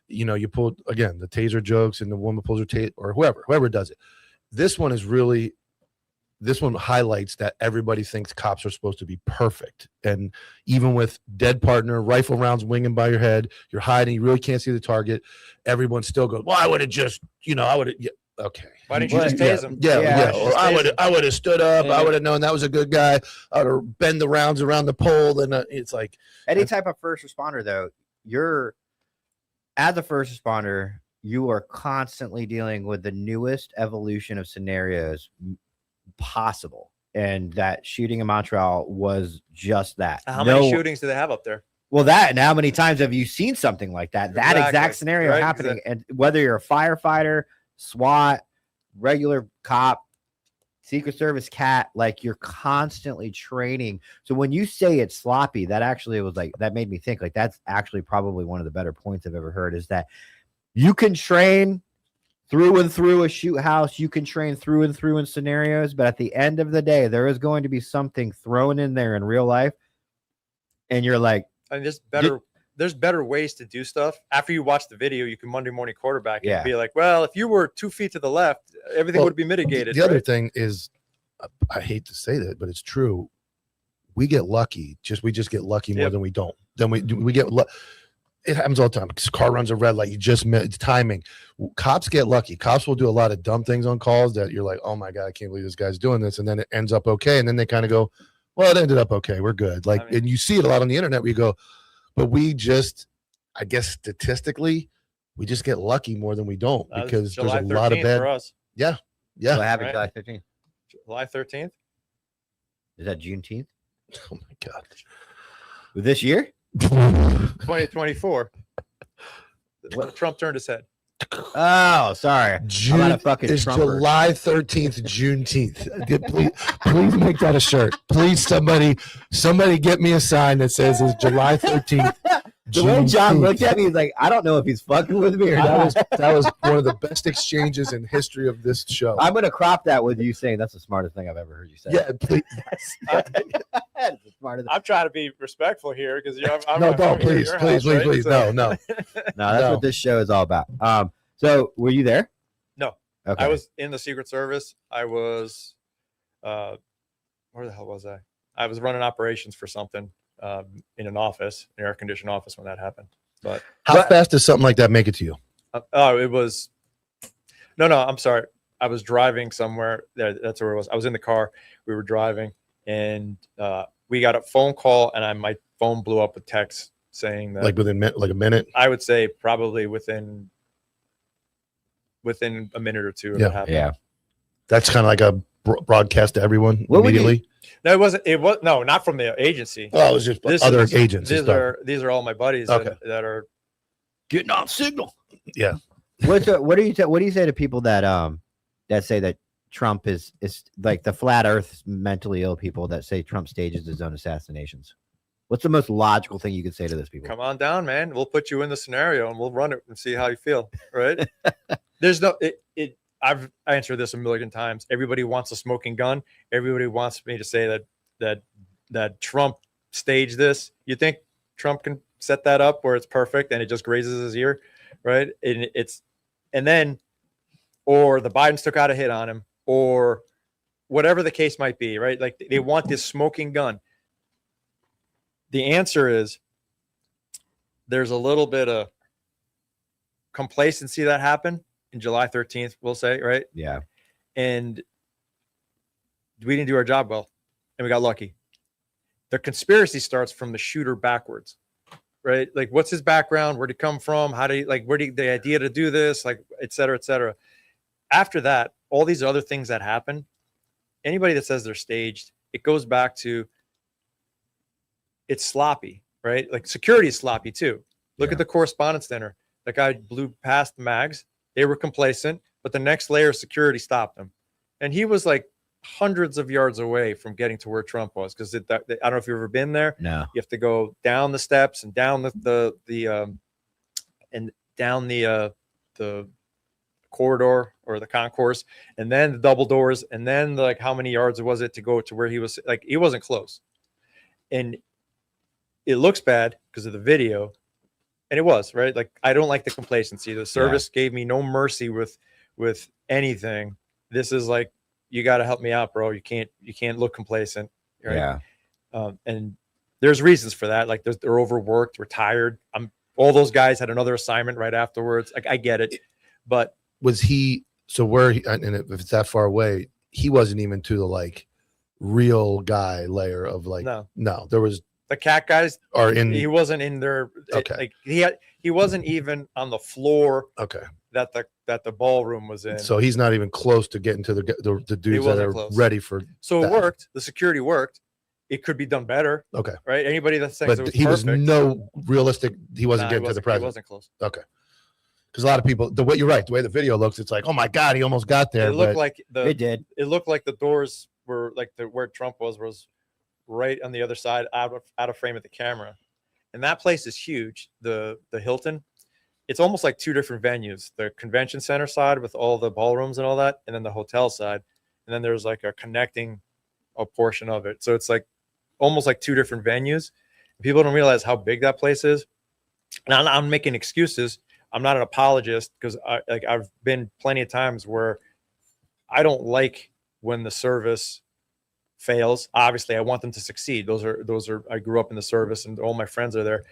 you pull again the taser jokes and the woman pulls her taser, or whoever does it. This one highlights that everybody thinks cops are supposed to be perfect. And even with dead partner, rifle rounds winging by your head, you're hiding, you really can't see the target. Everyone still goes, well, I would have just, okay. Why didn't you just tase him? Yeah. Or I would have stood up. I would have known that was a good guy. I would have bend the rounds around the pole. And it's like any type of first responder, though, as a first responder, you are constantly dealing with the newest evolution of scenarios possible, and that shooting in Montreal was just that. How many shootings do they have up there? Well, that, and how many times have you seen something like that? That Exactly. exact scenario happening, and whether you're a firefighter, SWAT, regular cop, Secret Service cat, like you're constantly training. So when you say it's sloppy, that actually was like, that made me think like that's actually probably one of the better points I've ever heard, is that you can train through and through a shoot house, you can train through and through in scenarios, but at the end of the day, there is going to be something thrown in there in real life, and you're like, I mean, there's better ways to do stuff. After you watch the video, you can Monday morning quarterback and be like, well, if you were 2 feet to the left, everything would be mitigated. The other thing is, I hate to say that, but it's true. We get lucky. We just get lucky more than we don't. Then we get it happens all the time. Car runs a red light. You just it's timing. Cops get lucky. Cops will do a lot of dumb things on calls that you're like, oh my God, I can't believe this guy's doing this. And then it ends up okay. And then they kind of go, well, it ended up okay. We're good. And you see it a lot on the internet where you go, but we just, I guess statistically, we just get lucky more than we don't, because there's a lot of bad. For us. Yeah. what happened July 15th? July 13th? Is that Juneteenth? Oh my God. This year? 2024. Trump turned his head. Oh, sorry. June I'm not a fucking is Trumper. July 13th, Juneteenth. Please make that a shirt. Please, somebody get me a sign that says it's July 13th. The way John looked at me, he's like, I don't know if he's fucking with me or not. That was one of the best exchanges in history of this show. I'm gonna crop that with you saying that's the smartest thing I've ever heard you say. Yeah, please. That's the smartest. I'm trying to be respectful here because please. No. That's what this show is all about. So were you there? No. Okay. I was in the Secret Service. I was, where the hell was I? I was running operations for something in an office, an air-conditioned office when that happened. But how fast does something like that make it to you? It was, no, I'm sorry. I was driving somewhere. That's where it was. I was in the car. We were driving, and we got a phone call, and my phone blew up with text saying that, like within a minute. I would say probably within a minute or two of it happened. Yeah, that's kind of like a broadcast to everyone immediately. No, it wasn't. It was not from the agency. Oh, it was just other agents. These are all my buddies that are getting on signal. Yeah. What do you say to people that say that Trump is like the flat Earth mentally ill people that say Trump stages his own assassinations? What's the most logical thing you could say to those people? Come on down, man. We'll put you in the scenario and we'll run it and see how you feel. Right? There's no. I've answered this a million times. Everybody wants a smoking gun. Everybody wants me to say that Trump staged this. You think Trump can set that up where it's perfect and it just grazes his ear, right? And then, or the Bidens took out a hit on him, or whatever the case might be, right? Like they want this smoking gun. The answer is there's a little bit of complacency that happened in July 13th, we'll say, right? Yeah. and we didn't do our job well, and we got lucky. The conspiracy starts from the shooter backwards, right? Like, what's his background? Where'd he come from? How do you the idea to do this? Like, et cetera, et cetera. After that, all these other things that happen, anybody that says they're staged, it goes back to it's sloppy, right? Like, security is sloppy too. Look at the Correspondence Center. That guy blew past the mags. They were complacent, but the next layer of security stopped him. And he was like hundreds of yards away from getting to where Trump was, because I don't know if you've ever been there. No. You have to go down the steps and down the corridor or the concourse, and then the double doors, and then like how many yards was it to go to where he was? Like, he wasn't close, and it looks bad because of the video, and it was right. Like, I don't like the complacency. The service gave me no mercy with anything. This is like, you got to help me out, bro. You can't look complacent. Right? Yeah. And there's reasons for that. Like, they're overworked, we're tired. All those guys had another assignment right afterwards. Like, I get it, but was he, so where he, and if it's that far away, he wasn't even to the like real guy layer of like, no, there was the cat guys are in, he wasn't in there. Okay. Like, he wasn't even on the floor. Okay. That the ballroom was in. So he's not even close to getting to the dudes that are ready for. So that. It worked. The security worked. It could be done better. Okay. Right. Anybody that thinks but it was he perfect, was no realistic. He wasn't getting to the president. He wasn't close. Okay. Because a lot of people, the way you're right, the way the video looks, it's like, oh my God, he almost got there. It looked like it did. It looked like the doors were like where Trump was right on the other side, out of frame of the camera. And that place is huge. The Hilton, it's almost like two different venues: the convention center side with all the ballrooms and all that, and then the hotel side. And then there's like a connecting portion of it. So it's like almost like two different venues. People don't realize how big that place is. And I'm making excuses. I'm not an apologist, because I've been plenty of times where I don't like when the service fails. Obviously, I want them to succeed. Those are I grew up in the service, and all my friends are there.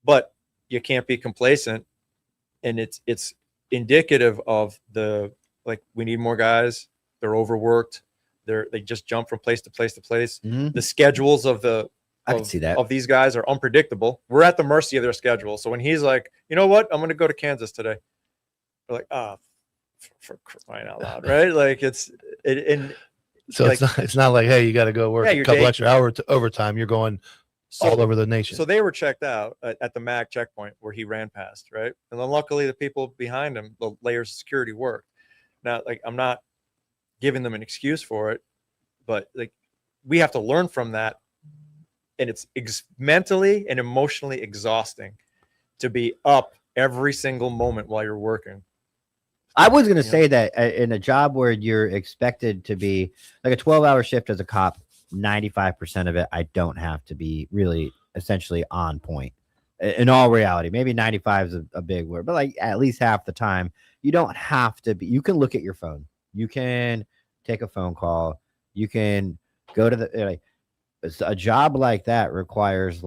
But you can't be complacent, and it's indicative of we need more guys. They're overworked. They just jump from place to place to place. Mm-hmm. The schedules I can see that. Of these guys are unpredictable. We're at the mercy of their schedule. So when he's like, you know what, I'm going to go to Kansas today, we're like, for crying out loud, right? Like, so it's not like, hey, you got to go work a couple extra hours to overtime. You're going all over the nation. So they were checked out at the MAG checkpoint where he ran past, right? And then luckily the people behind him, the layers of security, worked. Now, like, I'm not giving them an excuse for it, but like, we have to learn from that. And it's mentally and emotionally exhausting to be up every single moment while you're working. I was going to say that in a job where you're expected to be like a 12-hour shift as a cop, 95% of it, I don't have to be really essentially on point in all reality. Maybe 95 is a big word, but like at least half the time, you don't have to be. You can look at your phone. You can take a phone call. You can go to the a job like that requires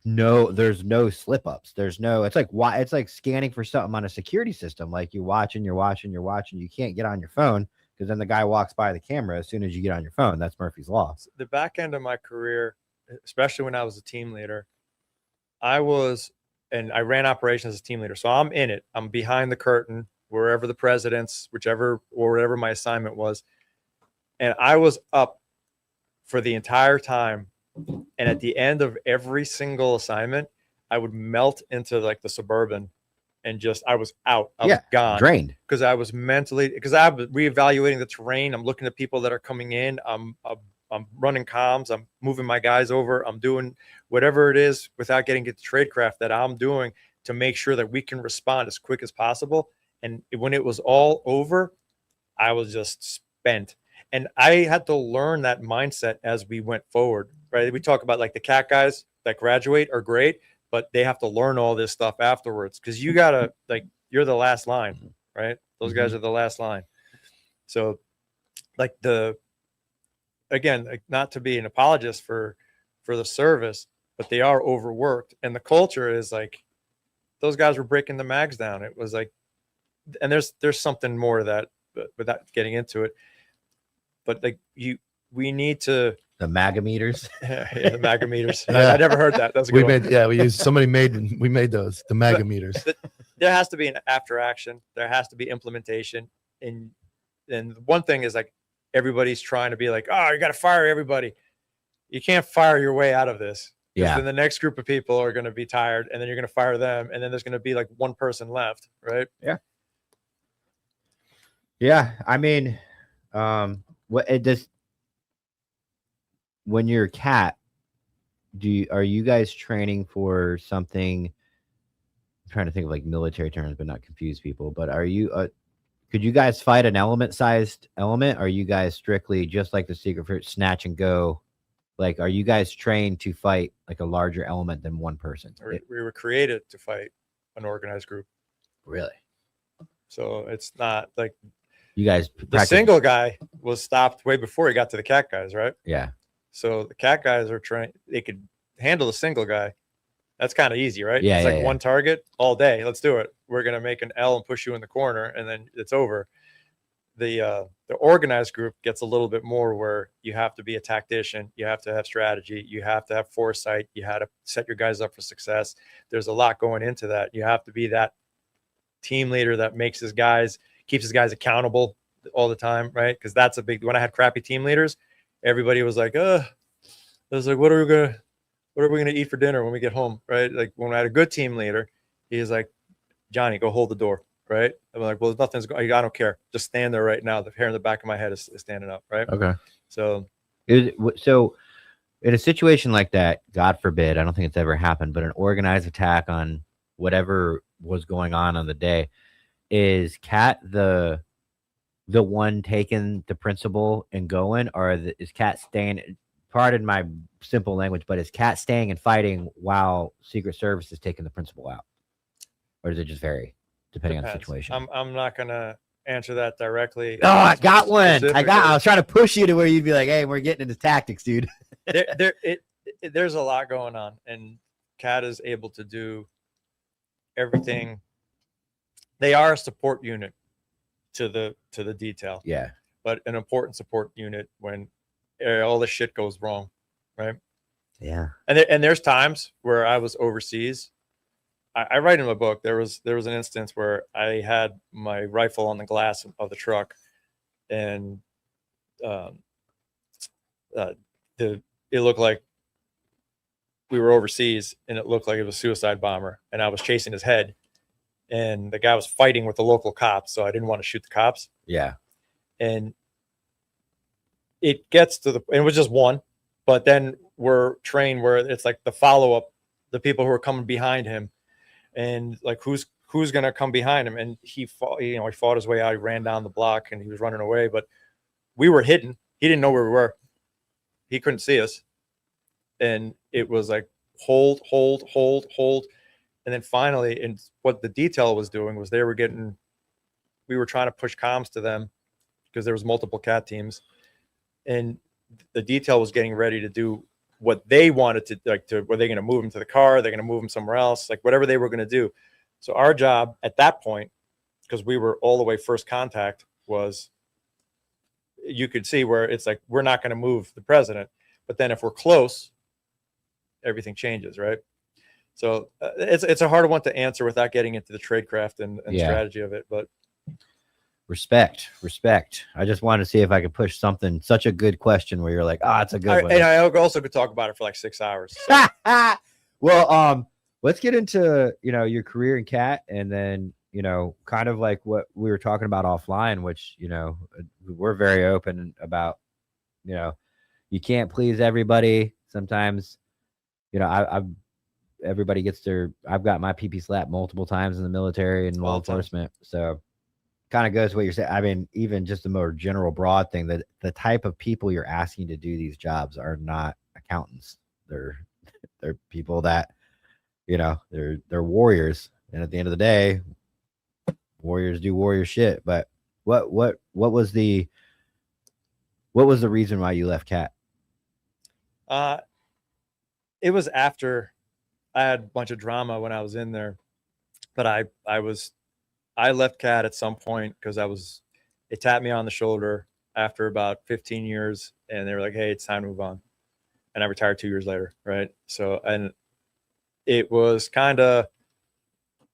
there's no slip ups. It's like scanning for something on a security system. Like, you're watching. You can't get on your phone, because then the guy walks by the camera as soon as you get on your phone. That's Murphy's Law. The back end of my career, especially when I was a team leader, I ran operations as a team leader. So I'm in it. I'm behind the curtain, wherever the president's, wherever my assignment was. And I was up for the entire time. And at the end of every single assignment, I would melt into like the Suburban, and I was out. I was gone. Drained. Because I was because I'm reevaluating the terrain. I'm looking at people that are coming in. I'm running comms. I'm moving my guys over. I'm doing whatever it is without getting into tradecraft that I'm doing to make sure that we can respond as quick as possible. And when it was all over, I was just spent. And I had to learn that mindset as we went forward, right? We talk about like the cat guys that graduate are great, but they have to learn all this stuff afterwards, because you got to, you're the last line, right? Those guys are the last line. So not to be an apologist for the service, but they are overworked. And the culture is like, those guys were breaking the mags down. It was like, and there's something more to that, but without getting into it. But like we need to The MAGA meters. yeah, the MAGA meters. Yeah. I never heard that. That's a good one. We made those, the MAGA meters. There has to be an after action. There has to be implementation. And one thing is like everybody's trying to be like, oh, you got to fire everybody. You can't fire your way out of this. Yeah. Then the next group of people are going to be tired, and then you're going to fire them, and then there's going to be like one person left, right? Yeah. Yeah. I mean, what it just when you're a cat, are you guys training for something? I'm trying to think of like military terms, but not confuse people. But are you could you guys fight an element-sized element? Are you guys strictly just like the Secret Fruit snatch and go? Like, are you guys trained to fight like a larger element than one person? We were created to fight an organized group. Really? So it's not like you guys. The single guy was stopped way before he got to the cat guys, right? Yeah. So the cat guys are trained; they could handle the single guy. That's kind of easy, right? Yeah. It's like one target all day. Let's do it. We're gonna make an L and push you in the corner, and then it's over. The organized group gets a little bit more where you have to be a tactician, you have to have strategy, you have to have foresight, you have to set your guys up for success. There's a lot going into that. You have to be that team leader that keeps his guys accountable all the time, right? Because that's a big. When I had crappy team leaders, everybody was like, I was like, what are we gonna eat for dinner when we get home, right? Like when I had a good team leader, he's like, Johnny, go hold the door. Right. I'm like, well, nothing's going. I don't care. Just stand there right now. The hair in the back of my head is standing up. Right. Okay. So in a situation like that, God forbid, I don't think it's ever happened, but an organized attack on whatever was going on the day, is Cat the one taking the principal and going, or is Cat staying? Pardon my simple language, but is Cat staying and fighting while Secret Service is taking the principal out, or does it just vary? Depending on the situation. I'm not gonna answer that directly. Oh, I got one. I was trying to push you to where you'd be like, "Hey, we're getting into tactics, dude." There's a lot going on, and Cat is able to do everything. They are a support unit to the detail. Yeah, but an important support unit when all the shit goes wrong, right? Yeah. And there's times where I was overseas. I write in my book, there was an instance where I had my rifle on the glass of the truck, and it looked like we were overseas, and it looked like it was a suicide bomber, and I was chasing his head, and the guy was fighting with the local cops, so I didn't want to shoot the cops. Yeah. And it gets to it was just one, but then we're trained where it's like the follow-up, the people who are coming behind him, and like who's going to come behind him. And he fought his way out. He ran down the block and he was running away, but we were hidden. He didn't know where we were. He couldn't see us. And it was like, hold. And then finally, and what the detail was doing was we were trying to push comms to them because there was multiple cat teams, and the detail was getting ready to do what they wanted to, were they going to move him to the car? They're going to move him somewhere else, like whatever they were going to do. So our job at that point, because we were all the way first contact, was you could see where it's like, we're not going to move the president, but then if we're close, everything changes. Right. So it's a hard one to answer without getting into the tradecraft and strategy of it, but respect. I just wanted to see if I could push something, such a good question where you're like, it's a good one. And I also could talk about it for like 6 hours. So. Well, let's get into, your career in Cat, and then, kind of like what we were talking about offline, which, we're very open about, you can't please everybody. Sometimes, everybody gets I've got my PP slap multiple times in the military and law enforcement. So kind of goes to what you're saying. I mean, even just a more general broad thing, that the type of people you're asking to do these jobs are not accountants. They're people that, they're warriors. And at the end of the day, warriors do warrior shit. But what was the reason why you left Cat? It was after I had a bunch of drama when I was in there, but I I left CAT at some point because it tapped me on the shoulder after about 15 years, and they were like, "Hey, it's time to move on." And I retired 2 years later, right? So, and it was kind of,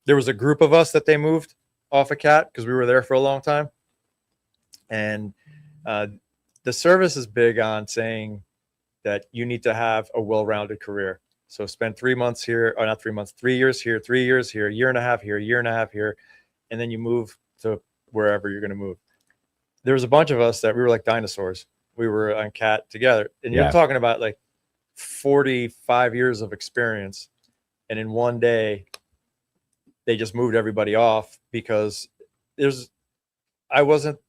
there was a group of us that they moved off of CAT because we were there for a long time, and the service is big on saying that you need to have a well-rounded career. So spend 3 months here, or not 3 months, 3 years here, 3 years here, a year and a half here, a year and a half here, and then you move to wherever you're going to move. There was a bunch of us that we were like dinosaurs. We were on CAT together, and you're talking about like 45 years of experience, and in one day they just moved everybody off because I wasn't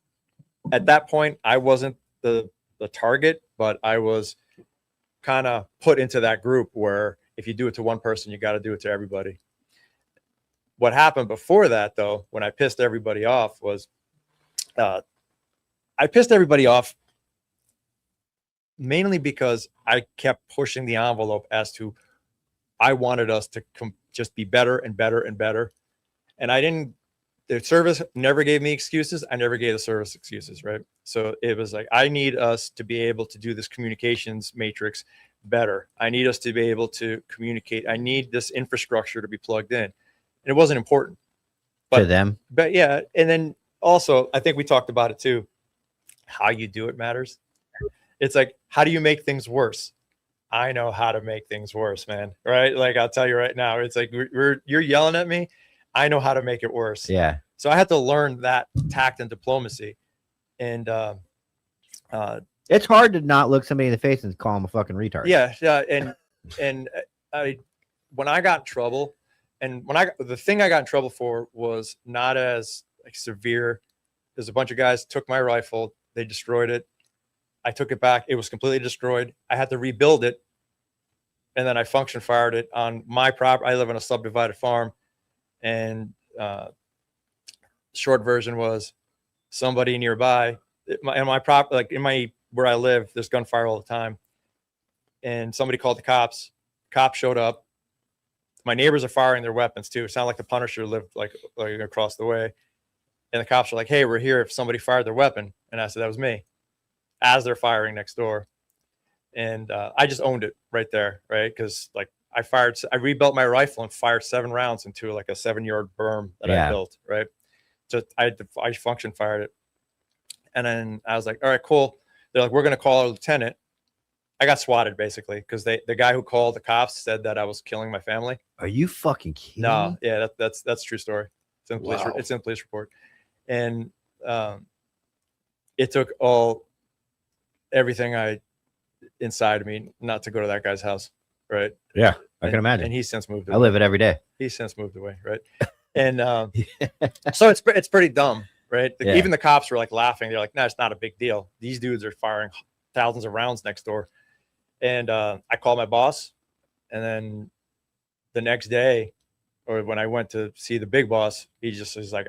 at that point, I wasn't the target, but I was kind of put into that group where if you do it to one person, you got to do it to everybody. What happened before that, though, when I pissed everybody off, was I pissed everybody off mainly because I kept pushing the envelope as to I wanted us to just be better and better and better. And the service never gave me excuses. I never gave the service excuses, right? So it was like, I need us to be able to do this communications matrix better. I need us to be able to communicate. I need this infrastructure to be plugged in. And it wasn't important. To them. But yeah. And then also, I think we talked about it too. How you do it matters. It's like, how do you make things worse? I know how to make things worse, man. Right? Like, I'll tell you right now, it's like, you're yelling at me. I know how to make it worse. Yeah. So I had to learn that tact and diplomacy. And it's hard to not look somebody in the face and call them a fucking retard. Yeah. And when I got in trouble, and the thing I got in trouble for was not as like severe. There's a bunch of guys took my rifle, they destroyed it. I took it back. It was completely destroyed. I had to rebuild it. And then I function fired it on my property. I live on a subdivided farm. And short version was somebody nearby where I live, there's gunfire all the time. And somebody called the cops. Cops showed up. My neighbors are firing their weapons too. It sounded like the Punisher lived like across the way. And the cops are like, "Hey, we're here if somebody fired their weapon." And I said, "That was me," as they're firing next door. And I just owned it right there, right? Because like I rebuilt my rifle and fired 7 rounds into like a 7-yard berm that I built, right? So I function fired it. And then I was like, all right, cool. They're like, we're going to call a lieutenant. I got swatted basically because the guy who called the cops said that I was killing my family. Are you fucking kidding? No, yeah, that's a true story. It's in police. It's in police report. And it took everything inside of me not to go to that guy's house, right? Yeah, I can imagine. And he's since moved away. I live it every day. He's since moved away, right? And so it's pretty dumb, right? Even the cops were like laughing. They're like, "No, it's not a big deal. These dudes are firing thousands of rounds next door." And I called my boss, and then the next day, or when I went to see the big boss, he just was like,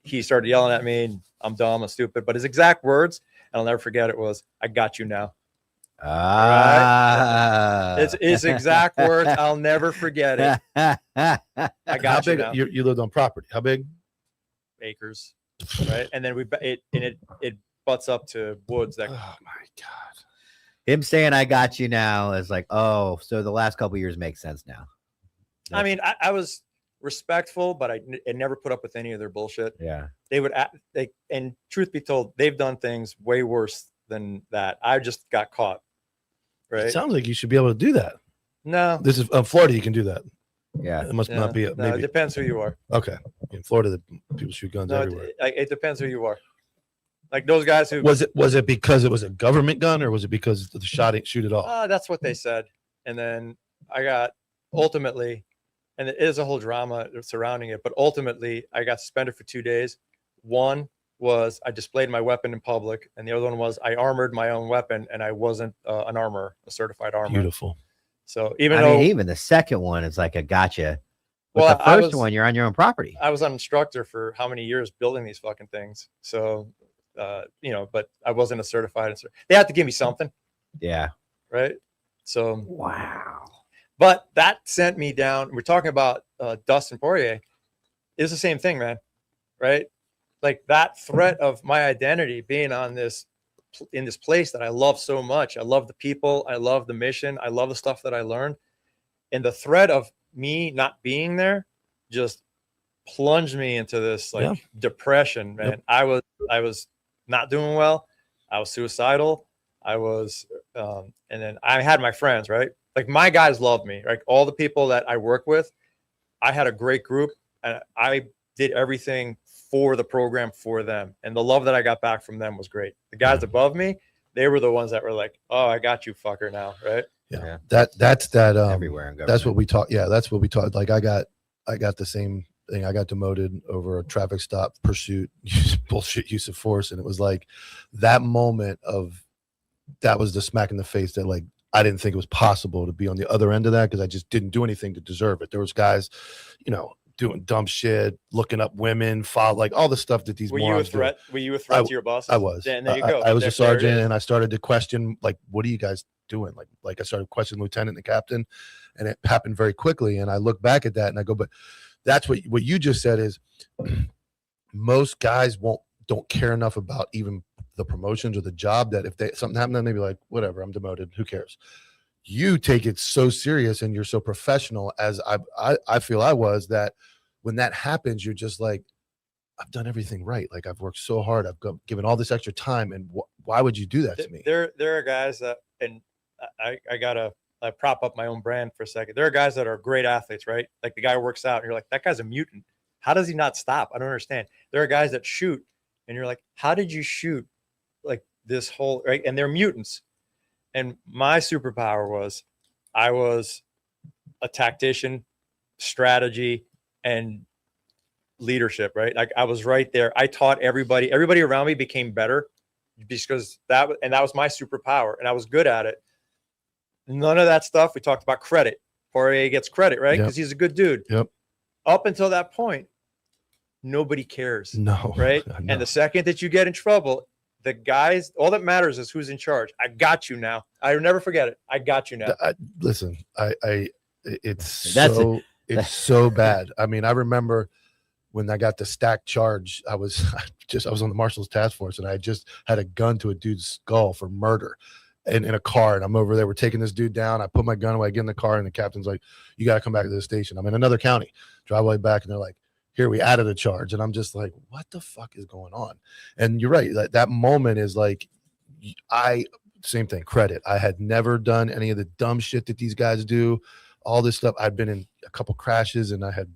he started yelling at me, and I'm dumb, I'm stupid. But his exact words, and I'll never forget it, was, "I got you now." Ah, It's his exact words. I'll never forget it. I got How you big? now. You lived on property. How big? Acres, right? And then it butts up to woods that. Oh my god! him saying "I got you now" is like, oh, so the last couple of years makes sense now. I mean, I was respectful, but I never put up with any of their bullshit. Yeah, and truth be told, they've done things way worse than that. I just got caught. Right? It sounds like you should be able to do that. No, This is Florida. You can do that. yeah. It must not be. No, Maybe it depends who you are. okay. In Florida, the people shoot guns No, everywhere. it depends who you are. Like those guys who Was it because it was a government gun, or was it because the shoot it off? That's what they said. And then I got ultimately, and it is a whole drama surrounding it, but ultimately I got suspended for 2 days. One was I displayed my weapon in public, and the other one was I armored my own weapon, and I wasn't an armorer, a certified armorer. Beautiful. So even the second one is like a gotcha. But Well, the first one, you're on your own property. I was an instructor for how many years building these fucking things. So, but I wasn't a certified instructor. They had to give me something, Yeah. right? So, Wow. but that sent me down. We're talking about Dustin Poirier. It's the same thing, man. right? Like that threat of my identity being on this, in this place that I love so much. I love the people. I love the mission. I love the stuff that I learned. And the threat of me not being there just plunged me into this like depression, man. Yep. I was not doing well. I was suicidal. I was, and then I had my friends, right? Like my guys loved me, like all the people that I work with. I had a great group, and I did everything for the program for them. And the love that I got back from them was great. The guys above me, they were the ones that were like, "Oh, I got you, fucker," now, right? Yeah. That's everywhere in government. That's what we taught. Yeah, that's what we taught. Like I got the same thing. I got demoted over a traffic stop pursuit, bullshit use of force, and it was like that moment of that was the smack in the face that like I didn't think it was possible to be on the other end of that because I just didn't do anything to deserve it. There was guys, you know, doing dumb shit, looking up women, like all the stuff that these. Were you a threat? Were you a threat to your bosses? I was. And there you go. I was a sergeant, and I started to question, like, what are you guys doing? Like I started questioning lieutenant and the captain, and it happened very quickly. And I look back at that and I go, but that's what you just said is most guys don't care enough about even the promotions or the job that if something happened, then they'd be like, whatever, I'm demoted. Who cares? You take it so serious and you're so professional, as I feel I was, that when that happens, you're just like, I've done everything right. Like I've worked so hard. I've given all this extra time. And why would you do that to me? There are guys that, and I gotta prop up my own brand for a second. There are guys that are great athletes, right? Like the guy who works out and you're like, that guy's a mutant. How does he not stop? I don't understand. There are guys that shoot and you're like, how did you shoot like this whole, right? And they're mutants. And my superpower was I was a tactician, strategy, and leadership, right? Like I was right there. I taught everybody around me became better because that was my superpower, and I was good at it. None of that stuff. We talked about credit. Poirier gets credit, right? Because he's a good dude. Yep. Up until that point, nobody cares. No. Right? No. And the second that you get in trouble, the guys, all that matters is who's in charge. I got you now. I'll never forget it. I got you now. Listen, it's so bad. I mean, I remember when I got the stacked charge, I was on the Marshals Task Force, and I just had a gun to a dude's skull for murder in a car. And I'm over there. We're taking this dude down. I put my gun away, I get in the car, and the captain's like, you got to come back to the station. I'm in another county. Drive all the way back, and they're like, here, we added a charge. And I'm just like, what the fuck is going on? And you're right. That moment is like, same thing, credit. I had never done any of the dumb shit that these guys do. All this stuff. I'd been in a couple crashes, and I had,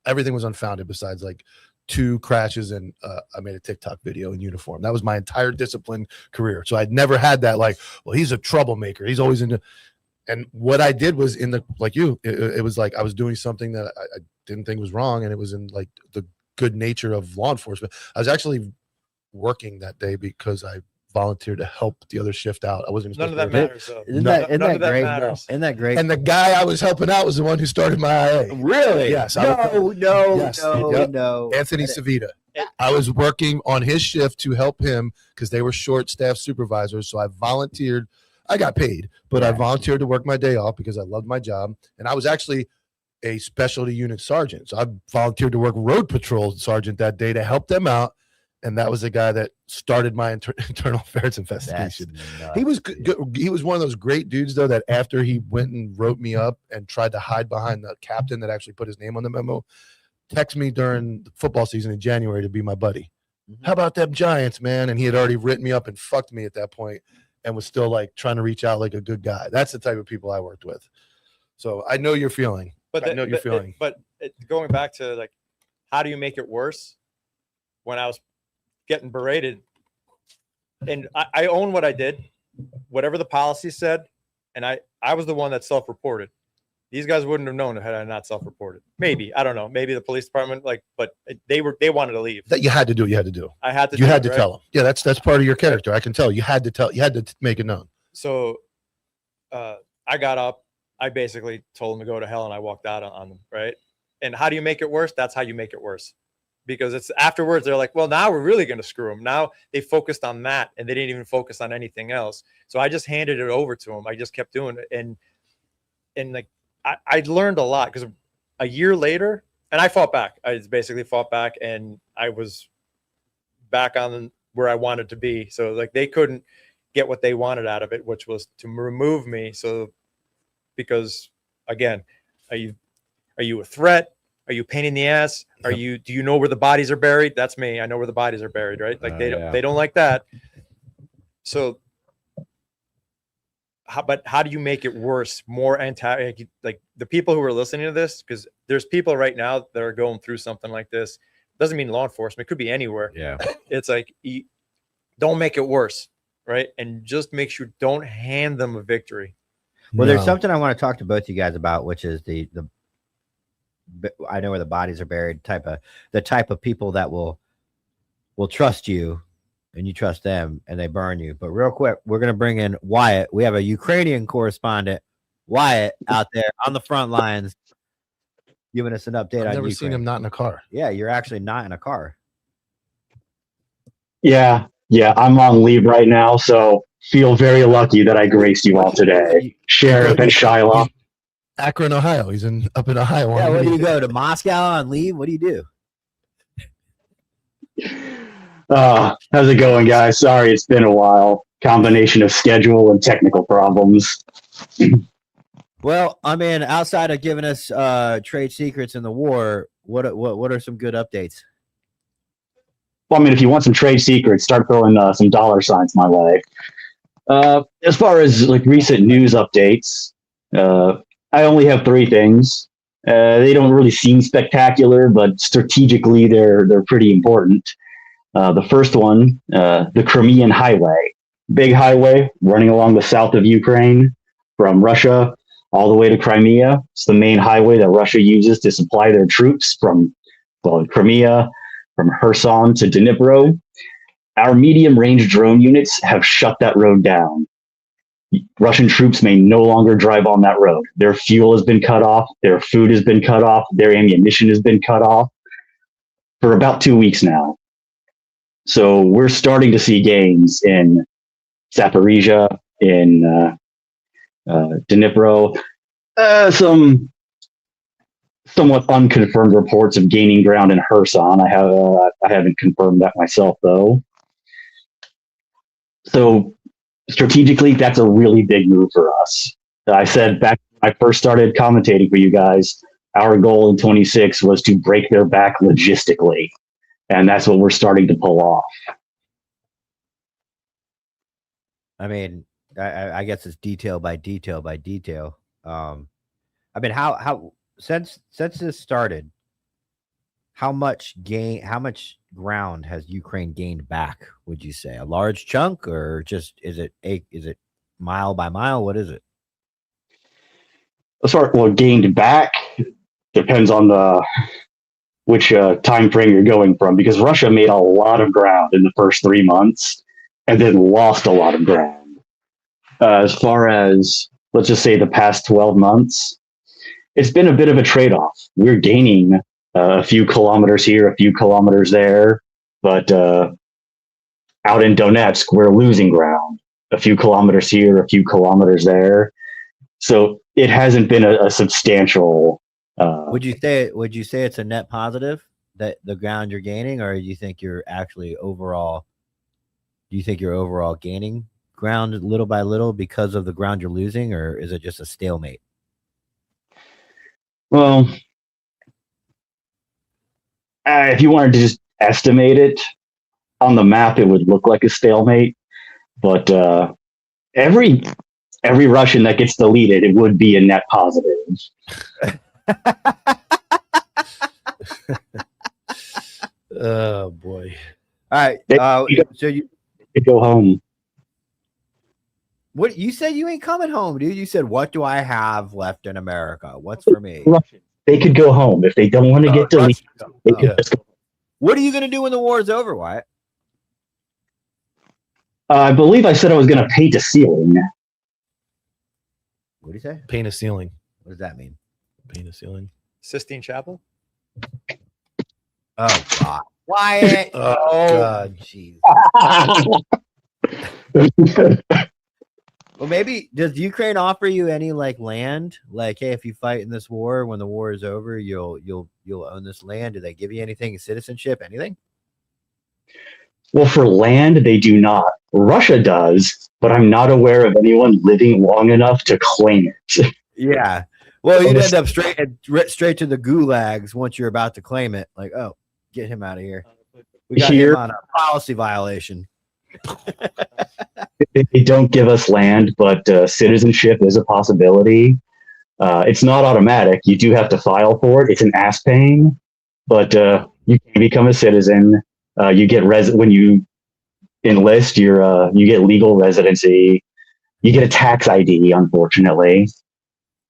everything was unfounded besides like 2 crashes, and I made a TikTok video in uniform. That was my entire discipline career. So I'd never had that like, well, he's a troublemaker. He's always into. And what I did was it was like I was doing something that I didn't think was wrong, and it was in like the good nature of law enforcement. I was actually working that day because I volunteered to help the other shift out. I wasn't none of that matters. Isn't that great? Isn't that great? And the guy I was helping out was the one who started my IA. Really? Yes. No. Anthony Savita. I was working on his shift to help him because they were short staff supervisors. So I volunteered. I got paid, but I volunteered to work my day off because I loved my job. And I was actually a specialty unit sergeant. So I volunteered to work road patrol sergeant that day to help them out. And that was the guy that started my internal affairs investigation. He was good. He was one of those great dudes, though, that after he went and wrote me up and tried to hide behind the captain that actually put his name on the memo, texted me during the football season in January to be my buddy. How about them Giants, man? And he had already written me up and fucked me at that point, and was still like trying to reach out like a good guy. That's the type of people I worked with. So I know you're feeling. But going back to like, how do you make it worse? When I was getting berated, and I own what I did, whatever the policy said, and I was the one that self-reported. These guys wouldn't have known had I not self-reported. Maybe, I don't know. Maybe the police department, but they wanted to leave. That you had to do. You had to do. I had to. You had to tell them. Yeah, that's part of your character. I can tell. You had to tell. You had to make it known. So, I got up. I basically told them to go to hell, and I walked out on them. Right. And how do you make it worse? That's how you make it worse. Because it's afterwards, they're like, well, now we're really going to screw them. Now they focused on that, and they didn't even focus on anything else. So I just handed it over to them. I just kept doing it. And like, I learned a lot because a year later, and I fought back. I basically fought back, and I was back on where I wanted to be. So like they couldn't get what they wanted out of it, which was to remove me. So because again, are you a threat? Are you a pain in the ass? Do you know where the bodies are buried? That's me. I know where the bodies are buried, right? Like they don't like that. So how do you make it worse? More like the people who are listening to this, because there's people right now that are going through something like this. Doesn't mean law enforcement, it could be anywhere. Yeah. It's like don't make it worse, right? And just make sure don't hand them a victory. Well, there's something I want to talk to both you guys about, which is the I know where the bodies are buried type of people that will trust you and you trust them and they burn you. But real quick, we're going to bring in Wyatt. We have a Ukrainian correspondent, Wyatt, out there on the front lines giving us an update on I've never Ukraine. seen him not in a car. Yeah, you're actually not in a car. Yeah, I'm on leave right now, so feel very lucky that I graced you all today. Sheriff and Shylock. Akron, Ohio. He's up in Ohio. Yeah, where do you go? To Moscow on leave? What do you do? How's it going, guys? Sorry, it's been a while. Combination of schedule and technical problems. Well, I mean, outside of giving us trade secrets in the war, what are some good updates? Well, I mean, if you want some trade secrets, start throwing some dollar signs my way. As far as like recent news updates, I only have 3 things. They don't really seem spectacular, but strategically they're pretty important. The first one, the Crimean Highway, big highway running along the south of Ukraine from Russia all the way to Crimea. It's the main highway that Russia uses to supply their troops from Crimea, from Kherson to Dnipro. Our medium-range drone units have shut that road down. Russian troops may no longer drive on that road. Their fuel has been cut off. Their food has been cut off. Their ammunition has been cut off for about 2 weeks now. So we're starting to see gains in Zaporizhia, in Dnipro. Some somewhat unconfirmed reports of gaining ground in Kherson. I haven't confirmed that myself, though. So strategically, that's a really big move for us. I said back when I first started commentating for you guys, our goal in 26 was to break their back logistically. And that's what we're starting to pull off. I mean, I guess it's detail by detail by detail. I mean, how since this started, how much ground has Ukraine gained back? Would you say a large chunk, or just is it mile by mile? What is it? Gained back depends on which time frame you're going from, because Russia made a lot of ground in the first 3 months and then lost a lot of ground. As far as, let's just say, the past 12 months, it's been a bit of a trade-off. We're gaining a few kilometers here, a few kilometers there, but out in Donetsk, we're losing ground. A few kilometers here, a few kilometers there. So it hasn't been a substantial. Would you say it's a net positive that the ground you're gaining, or do you think you're actually overall? Do you think you're overall gaining ground little by little because of the ground you're losing, or is it just a stalemate? Well, if you wanted to just estimate it on the map, it would look like a stalemate. But every Russian that gets deleted, it would be a net positive. Oh boy! All right. So you go home. What you said? You ain't coming home, dude. You said, "What do I have left in America? What's for me?" They could go home if they don't want to get deleted. They could just go. What are you going to do when the war is over, Wyatt? I believe I said I was going to paint a ceiling. What do you say? Paint a ceiling. What does that mean? Paint a ceiling. Sistine Chapel. Oh God, Wyatt! Oh God, jeez. Well, maybe does Ukraine offer you any like land? Like, hey, if you fight in this war, when the war is over, you'll own this land. Do they give you anything, citizenship, anything? Well, for land, they do not. Russia does, but I'm not aware of anyone living long enough to claim it. Yeah. Well, you'd end up straight to the gulags once you're about to claim it. Like, oh, get him out of here. We got him on a policy violation. They don't give us land, but citizenship is a possibility. It's not automatic. You do have to file for it. It's an ass pain, but you can become a citizen. You get when you enlist, you get legal residency. You get a tax ID, unfortunately.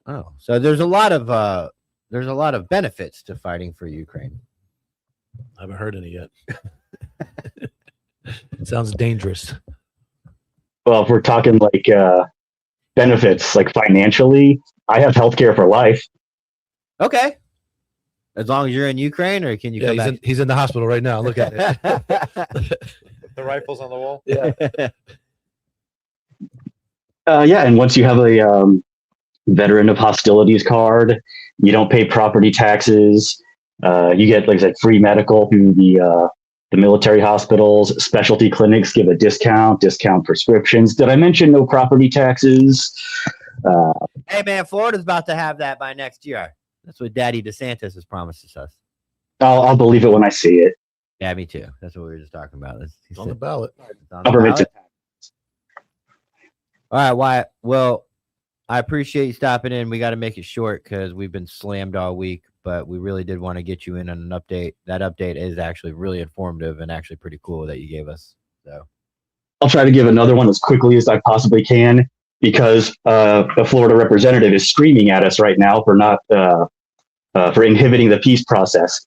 Oh, so there's a lot of benefits to fighting for Ukraine. I haven't heard any yet. Sounds dangerous. Well, if we're talking like benefits, like financially, I have healthcare for life. Okay. As long as you're in Ukraine, or can you come back? He's in the hospital right now. Look at it. The rifles on the wall. Yeah. Yeah, and once you have a veteran of hostilities card, you don't pay property taxes. You get, like I said, free medical through the military hospitals. Specialty clinics give a discount prescriptions. Did I mention no property taxes? Hey, man, Florida's about to have that by next year. That's what Daddy DeSantis has promised us. I'll believe it when I see it. Yeah, me too. That's what we were just talking about. It's on the ballot. Government. All right, Wyatt. Well, I appreciate you stopping in. We got to make it short because we've been slammed all week, but we really did want to get you in on an update. That update is actually really informative and actually pretty cool that you gave us. So I'll try to give another one as quickly as I possibly can, because a Florida representative is screaming at us right now for not for inhibiting the peace process.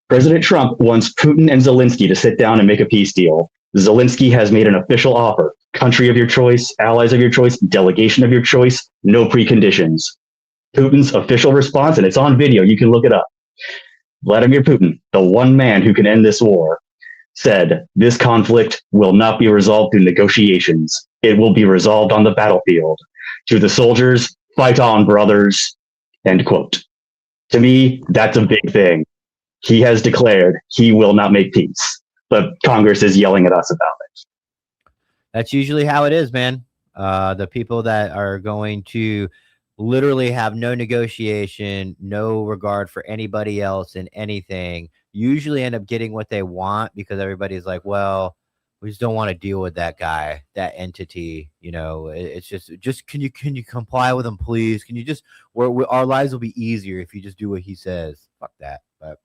President Trump wants Putin and Zelensky to sit down and make a peace deal. Zelensky has made an official offer. Country of your choice, allies of your choice, delegation of your choice, no preconditions. Putin's official response, and it's on video, you can look it up. Vladimir Putin, the one man who can end this war, said, "This conflict will not be resolved through negotiations. It will be resolved on the battlefield. To the soldiers, fight on, brothers." End quote. To me, that's a big thing. He has declared he will not make peace, but Congress is yelling at us about it. that's usually how it is, man. The people that are going to literally have no negotiation, no regard for anybody else and anything, usually end up getting what they want because everybody's like, well, we just don't want to deal with that guy, that entity. You know, it's just can you comply with him, please? Can you just our lives will be easier if you just do what he says. Fuck that. But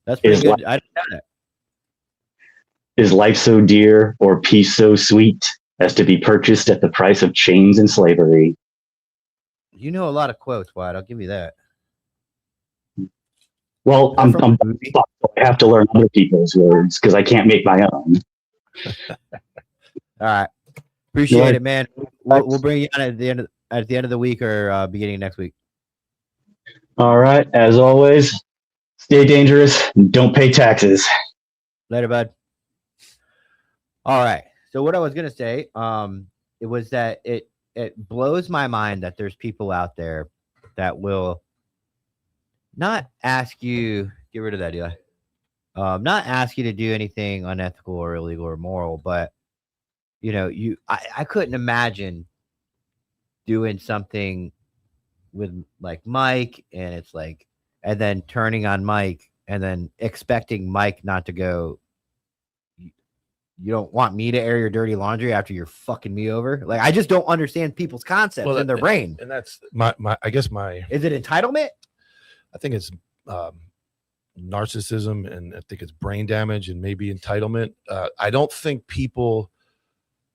that's pretty good. I didn't know that. Is life so dear or peace so sweet as to be purchased at the price of chains and slavery? You know a lot of quotes, Wyatt. I'll give you that. Well, I have to learn other people's words because I can't make my own. All right, appreciate it, man. We'll bring you on at the end of the week or beginning of next week. All right, as always, stay dangerous and don't pay taxes. Later, bud. All right. So what I was gonna say, it was that it blows my mind that there's people out there that will not ask you, get rid of that, Eli. Not ask you to do anything unethical or illegal or immoral, but you know, I couldn't imagine doing something with like Mike, and it's like, and then turning on Mike and then expecting Mike not to go, you don't want me to air your dirty laundry after you're fucking me over? Like, I just don't understand people's concepts in their brain. And that's my is it entitlement? I think it's narcissism, and I think it's brain damage and maybe entitlement. I don't think people,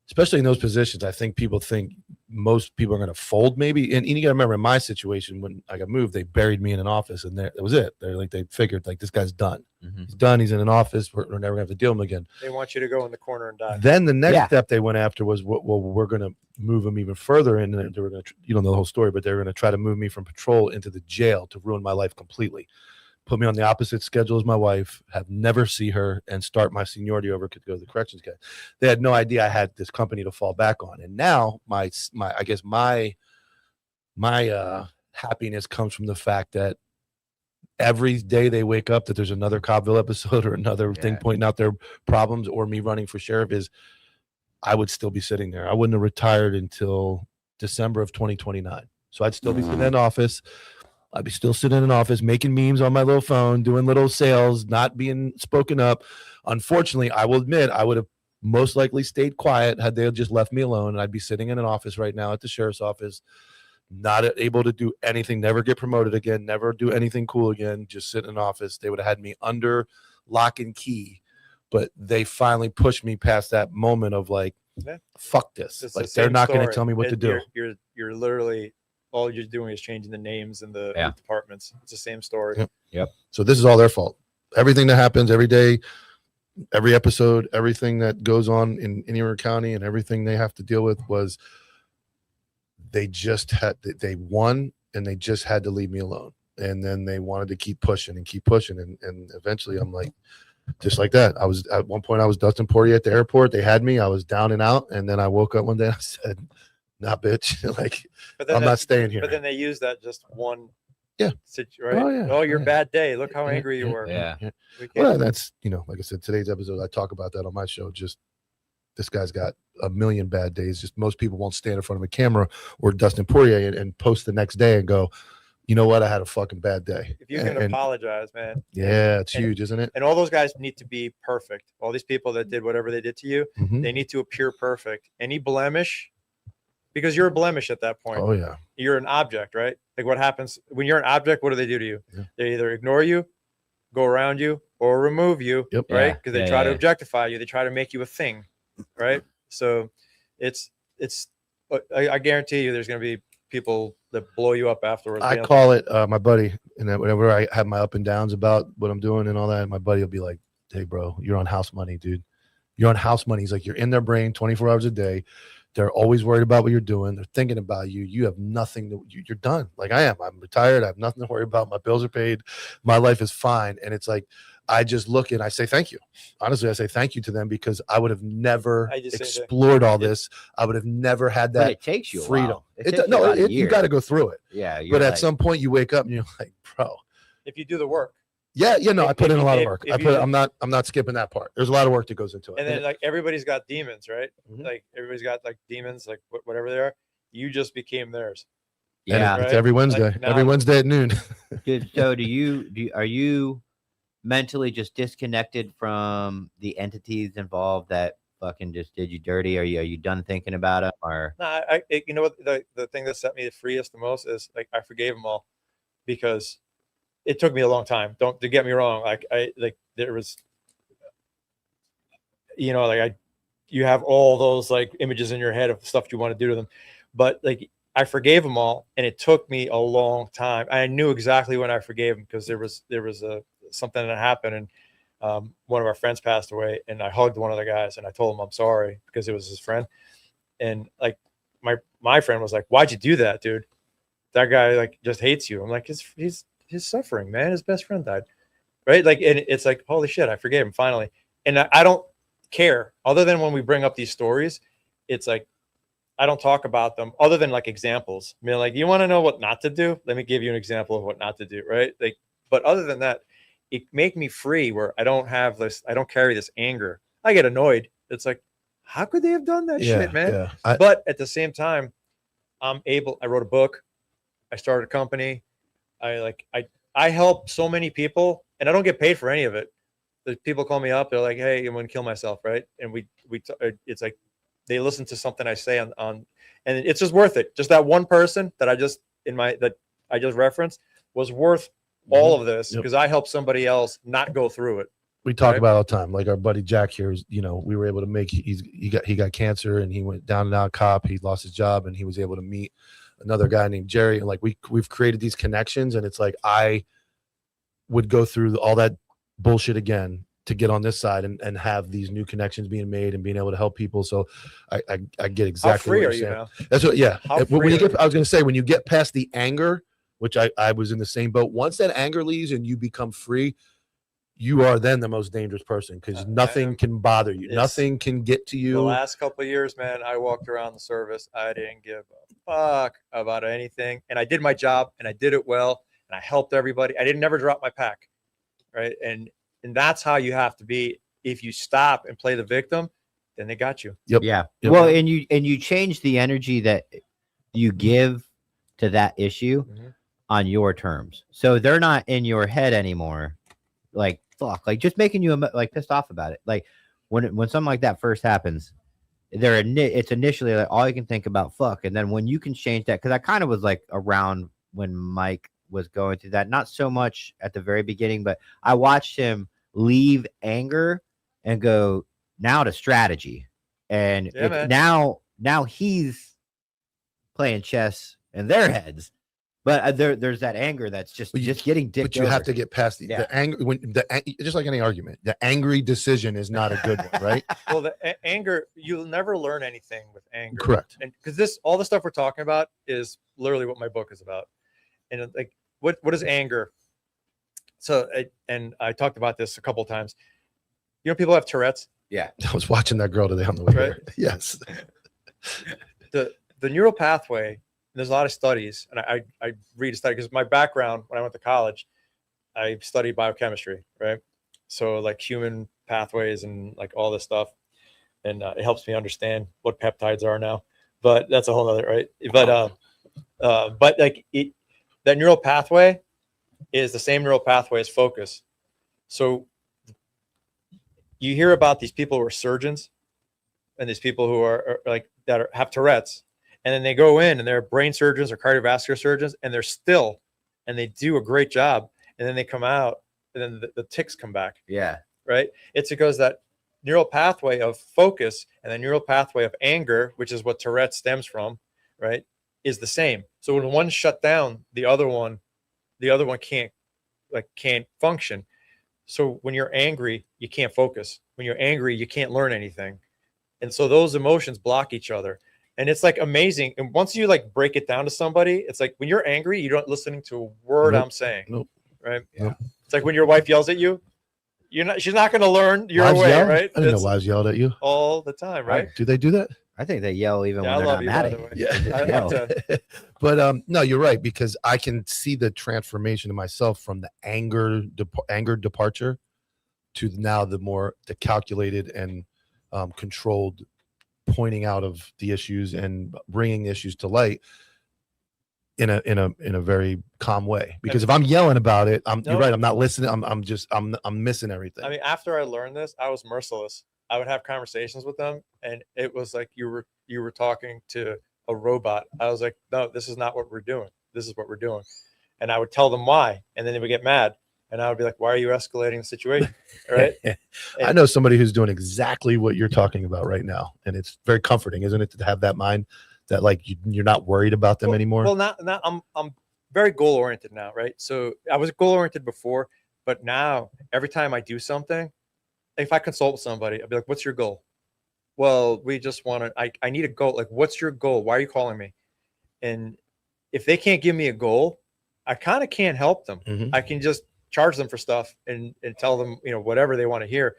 especially in those positions, I think people think most people are going to fold maybe. And you got to remember, in my situation, when I got moved, they buried me in an office, and that was it. They're like, they figured like, this guy's done. Mm-hmm. He's done. He's in an office. We're never going to have to deal with him again. They want you to go in the corner and die. Then the next step they went after was, well, we're going to move him even further. And they were going to, you don't know the whole story, but they were going to try to move me from patrol into the jail to ruin my life completely. Put me on the opposite schedule as my wife, have never see her, and start my seniority over, could go to the corrections guy. They had no idea I had this company to fall back on. And now my happiness comes from the fact that every day they wake up that there's another Cobbville episode or another thing Yeah. pointing out their problems or me running for sheriff is I would still be sitting there. I wouldn't have retired until December of 2029. So I'd still be sitting in office. I'd be still sitting in office, making memes on my little phone, doing little sales, not being spoken up. Unfortunately, I will admit I would have most likely stayed quiet had they just left me alone. And I'd be sitting in an office right now at the sheriff's office, not able to do anything, never get promoted again, never do anything cool again, just sit in an office. They would have had me under lock and key, but they finally pushed me past that moment of like, fuck this. It's Like the they're same not going to story. tell me what to do. You're literally all you're doing is changing the names and the departments. It's the same story. Yep. So this is all their fault. Everything that happens every day, every episode, everything that goes on in Indian County and everything they have to deal with was they won and they just had to leave me alone. And then they wanted to keep pushing. And eventually I'm like, just like that. I was at one point, I was Dustin Poirier at the airport. They had me, I was down and out. And then I woke up one day and I said, nah, bitch, like I'm not staying here. But then they use that just one. Yeah. Right. Oh, yeah. Oh, your Yeah. bad day. Look how angry you were. Yeah. Well, that's, like I said, today's episode, I talk about that on my show. Just this guy's got a million bad days. Just most people won't stand in front of a camera or Dustin Poirier and post the next day and go, you know what? I had a fucking bad day. If you can apologize, man. Yeah, it's huge, isn't it? And all those guys need to be perfect. All these people that did whatever they did to you, Mhm. they need to appear perfect. Any blemish, because you're a blemish at that point. Oh, yeah. You're an object, right? Like what happens when you're an object, what do they do to you? Yeah. They either ignore you, go around you, or remove you, Yep. right? Yeah. Because they try to objectify you. They try to make you a thing, right? So it's I guarantee you there's going to be people that blow you up afterwards. I call it my buddy, and whenever I have my up and downs about what I'm doing and all that, my buddy will be like, hey, bro, you're on house money, dude. You're on house money. He's like, you're in their brain 24 hours a day. They're always worried about what you're doing. They're thinking about you. You have nothing to, you're done. Like I am. I'm retired. I have nothing to worry about. My bills are paid. My life is fine. And it's like, I just look and I say thank you. Honestly, I say thank you to them because I would have never explored all this. I would have never had that. But it takes you freedom. You You got to go through it. Yeah. But at some point you wake up and you're like, bro. If you do the work. Yeah, I put in a lot of work. I'm not skipping that part. There's a lot of work that goes into it. And then like everybody's got demons, right? Mhm. Like everybody's got like demons, like whatever they are. You just became theirs. Yeah. It's every Wednesday. Like, every Wednesday at noon. Dude, so are you mentally just disconnected from the entities involved that fucking just did you dirty? Are you done thinking about them? Or No, you know what the thing that set me the freest the most is like I forgave them all because it took me a long time. Don't get me wrong. There was, you have all those like images in your head of stuff you want to do to them, but like I forgave them all, and it took me a long time. I knew exactly when I forgave them because there was something that happened, and one of our friends passed away, and I hugged one of the guys, and I told him I'm sorry because it was his friend, and like my friend was like, "Why'd you do that, dude? That guy like just hates you." I'm like, he's suffering, man. His best friend died, right? Like, and it's like, holy shit, I forgave him finally. And I don't care other than when we bring up these stories. It's like I don't talk about them other than like examples. I mean, like, you want to know what not to do? Let me give you an example of what not to do, right? Like, but other than that, it make me free where I don't have this. I don't carry this anger. I get annoyed. It's like, how could they have done that shit, man? Yeah. But at the same time, I wrote a book. I started a company. I help so many people, and I don't get paid for any of it. The people call me up. They're like, "Hey, I'm going to kill myself," right? And it's like they listen to something I say on, and it's just worth it. Just that one person that I just referenced was worth all of this because I helped somebody else not go through it. We talk about it all the time. Like our buddy Jack here is, we were able to make. He got cancer and he went down and out cop. He lost his job and he was able to meet another guy named Jerry, and like we've created these connections, and it's like I would go through all that bullshit again to get on this side and have these new connections being made and being able to help people. So I get exactly How free what are you're you saying. now? That's what, yeah. How When free you are get, I was going to say, when you get past the anger, which I was in the same boat, once that anger leaves and you become free, you are then the most dangerous person because nothing can bother you. Nothing can get to you. The last couple of years, man, I walked around the service. I didn't give a fuck about anything. And I did my job and I did it well. and I helped everybody. I didn't never drop my pack, right? And that's how you have to be. If you stop and play the victim, then they got you. Yep. Yeah. Yep. Well, and you change the energy that you give to that issue on your terms. So they're not in your head anymore. Like, fuck, like just making you like pissed off about it. Like when something like that first happens, it's initially like all you can think about, fuck. And then when you can change that, because I kind of was like around when Mike was going through that, not so much at the very beginning, but I watched him leave anger and go now to strategy. And now he's playing chess in their heads. But there's that anger that's just getting dicked. But you have to get past the anger. Just like any argument, the angry decision is not a good one, right? Well, the anger, you'll never learn anything with anger. Correct. And because all the stuff we're talking about is literally what my book is about. And like, what is anger? So, I talked about this a couple of times. You know, people have Tourette's. Yeah. I was watching that girl today on the way there. Yes. The neural pathway, there's a lot of studies, and I read a study because my background when I went to college, I studied biochemistry, right? So like human pathways and like all this stuff, and it helps me understand what peptides are now. But that's a whole other, right? But like that neural pathway is the same neural pathway as focus. So you hear about these people who are surgeons and these people who are like that have Tourette's, and then they go in and they're brain surgeons or cardiovascular surgeons, and they're still, and they do a great job, and then they come out and then the tics come back. Yeah. Right. It's because that neural pathway of focus and the neural pathway of anger, which is what Tourette stems from, right, is the same. So when one shut down, the other one can't function. So when you're angry, you can't focus. When you're angry, you can't learn anything. And so those emotions block each other. And it's like amazing. And once you like break it down to somebody, it's like when you're angry, you're not listening to a word I'm saying. Nope. Right. Nope. It's like when your wife yells at you, she's not going to learn your way, right? I didn't know wives yelled at you all the time, right? Do they do that? I think they yell even when they're not mad at you. Yeah. But no, you're right, because I can see the transformation in myself from the anger departure to now the calculated and controlled pointing out of the issues and bringing issues to light in a very calm way. Because if I'm yelling about it, you're right, I'm not listening. I'm missing everything. I mean, after I learned this, I was merciless. I would have conversations with them, and it was like you were talking to a robot. I was like, no, this is not what we're doing. This is what we're doing. And I would tell them why, and then they would get mad, and I would be like, why are you escalating the situation? Right? I know somebody who's doing exactly what you're talking about right now, and it's very comforting, isn't it, to have that mind that like you're not worried about them anymore? Well, not I'm very goal oriented now, right? So I was goal oriented before, but now every time I do something, if I consult with somebody, I'll be like, what's your goal? Well, we just want to, I need a goal. Like, what's your goal? Why are you calling me? And if they can't give me a goal, I kind of can't help them. Mm-hmm. I can just charge them for stuff and tell them, whatever they want to hear.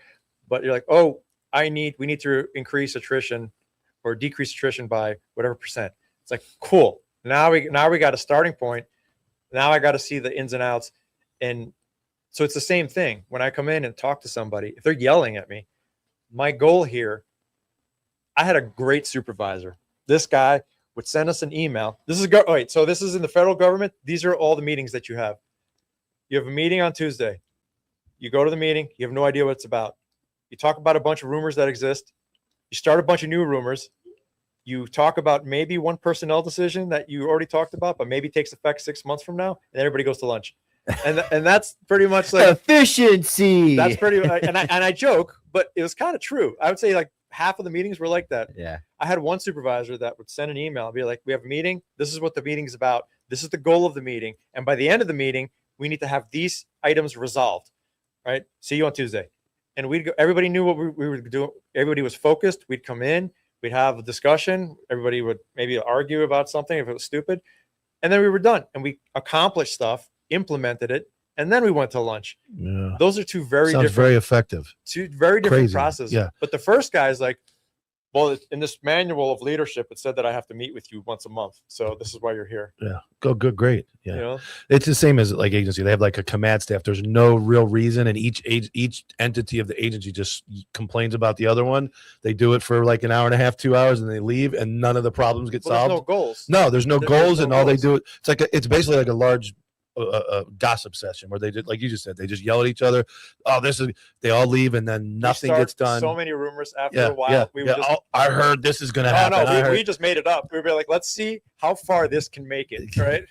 But you're like, oh, we need to increase attrition or decrease attrition by whatever percent. It's like, cool. Now we got a starting point. Now I got to see the ins and outs. And so it's the same thing when I come in and talk to somebody. If they're yelling at me, my goal here, I had a great supervisor. This guy would send us an email. So this is in the federal government. These are all the meetings that you have. You have a meeting on Tuesday. You go to the meeting. You have no idea what it's about. You talk about a bunch of rumors that exist. You start a bunch of new rumors. You talk about maybe one personnel decision that you already talked about, but maybe takes effect 6 months from now, and everybody goes to lunch. And that's pretty much like efficiency. That's pretty, and I joke, but it was kind of true. I would say like half of the meetings were like that. Yeah. I had one supervisor that would send an email and be like, we have a meeting. This is what the meeting's about. This is the goal of the meeting. And by the end of the meeting, we need to have these items resolved. Right. See you on Tuesday. And we'd go, everybody knew what we were doing. Everybody was focused. We'd come in, we'd have a discussion. Everybody would maybe argue about something if it was stupid. And then we were done and we accomplished stuff, implemented it, and then we went to lunch. Yeah. Those are two very Sounds different, very effective. two very different Crazy. processes. Yeah. But the first guy is like, Well, in this manual of leadership, it said that I have to meet with you once a month. So this is why you're here. Yeah. Go good. Great. Yeah. You know? It's the same as like agency. They have like a command staff. There's no real reason. And each entity of the agency just complains about the other one. They do it for like an hour and a half, 2 hours, and they leave and none of the problems get Well, there's solved. no goals. No, there's no There's goals. no And all they goals. do, it's basically like a large gossip session where they did, like you just said, they just yell at each other. Oh, they all leave and then nothing We start gets done. So many rumors after Yeah, a while. yeah, We would yeah. just, Oh, I heard this is going to happen. no, we just made it up. We were like, let's see how far this can make it, right?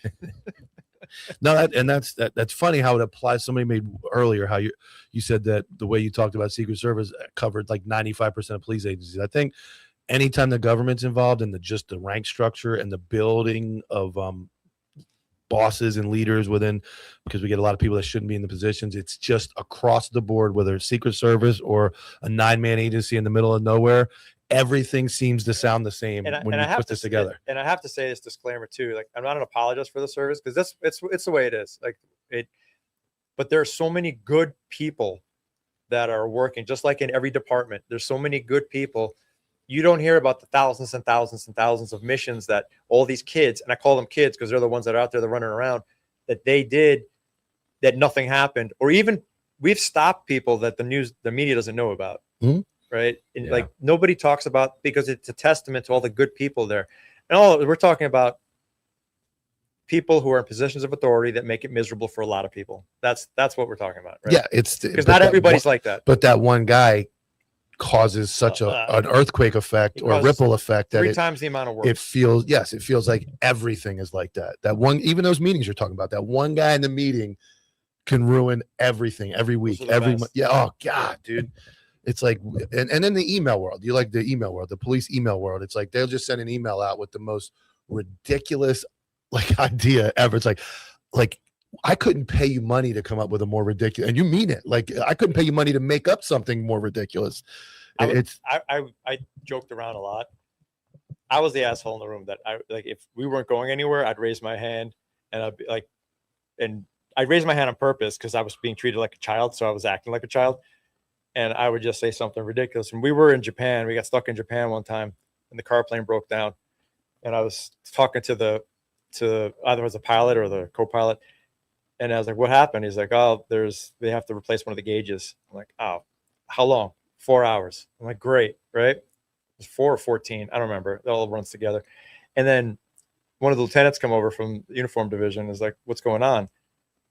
No, that's funny how it applies. Somebody made earlier how you said that the way you talked about Secret Service covered like 95% of police agencies. I think anytime the government's involved in just the rank structure and the building of bosses and leaders within, because we get a lot of people that shouldn't be in the positions, it's just across the board, whether it's Secret Service or a 9-man agency in the middle of nowhere. Everything seems to sound the same when you put this together. And I have to say this disclaimer too. Like, I'm not an apologist for the service because it's the way it is. Like but there are so many good people that are working, just like in every department. There's so many good people. You don't hear about the thousands and thousands and thousands of missions that all these kids, and I call them kids because they're the ones that are out there, they're running around, that they did, that nothing happened, or even we've stopped people that the media doesn't know about. Mm-hmm. Right. And like nobody talks about, because it's a testament to all the good people there. And we're talking about people who are in positions of authority that make it miserable for a lot of people. That's what we're talking about. Right? Yeah. It's because not everybody's like that. But that one guy causes such an earthquake effect or ripple effect that 3 times the amount of work. It feels like everything is like that. That one, even those meetings you're talking about, that one guy in the meeting can ruin everything every week, every month. Yeah. Oh God, dude. It's like, and in the email world, you like the email world, the police email world. It's like, they'll just send an email out with the most ridiculous like idea ever. It's like I couldn't pay you money to come up with a more ridiculous, and you mean it. Like I couldn't pay you money to make up something more ridiculous. I joked around a lot. I was the asshole in the room that if we weren't going anywhere, I'd raise my hand and I'd be like, and I'd raise my hand on purpose because I was being treated like a child. So I was acting like a child. And I would just say something ridiculous. And we were in Japan. We got stuck in Japan one time and the car plane broke down. And I was talking to either it was the pilot or the co-pilot. And I was like, what happened? He's like, oh, they have to replace one of the gauges. I'm like, oh, how long? 4 hours. I'm like, great, right? It was 4 or 14. I don't remember. It all runs together. And then one of the lieutenants come over from the uniform division is like, what's going on?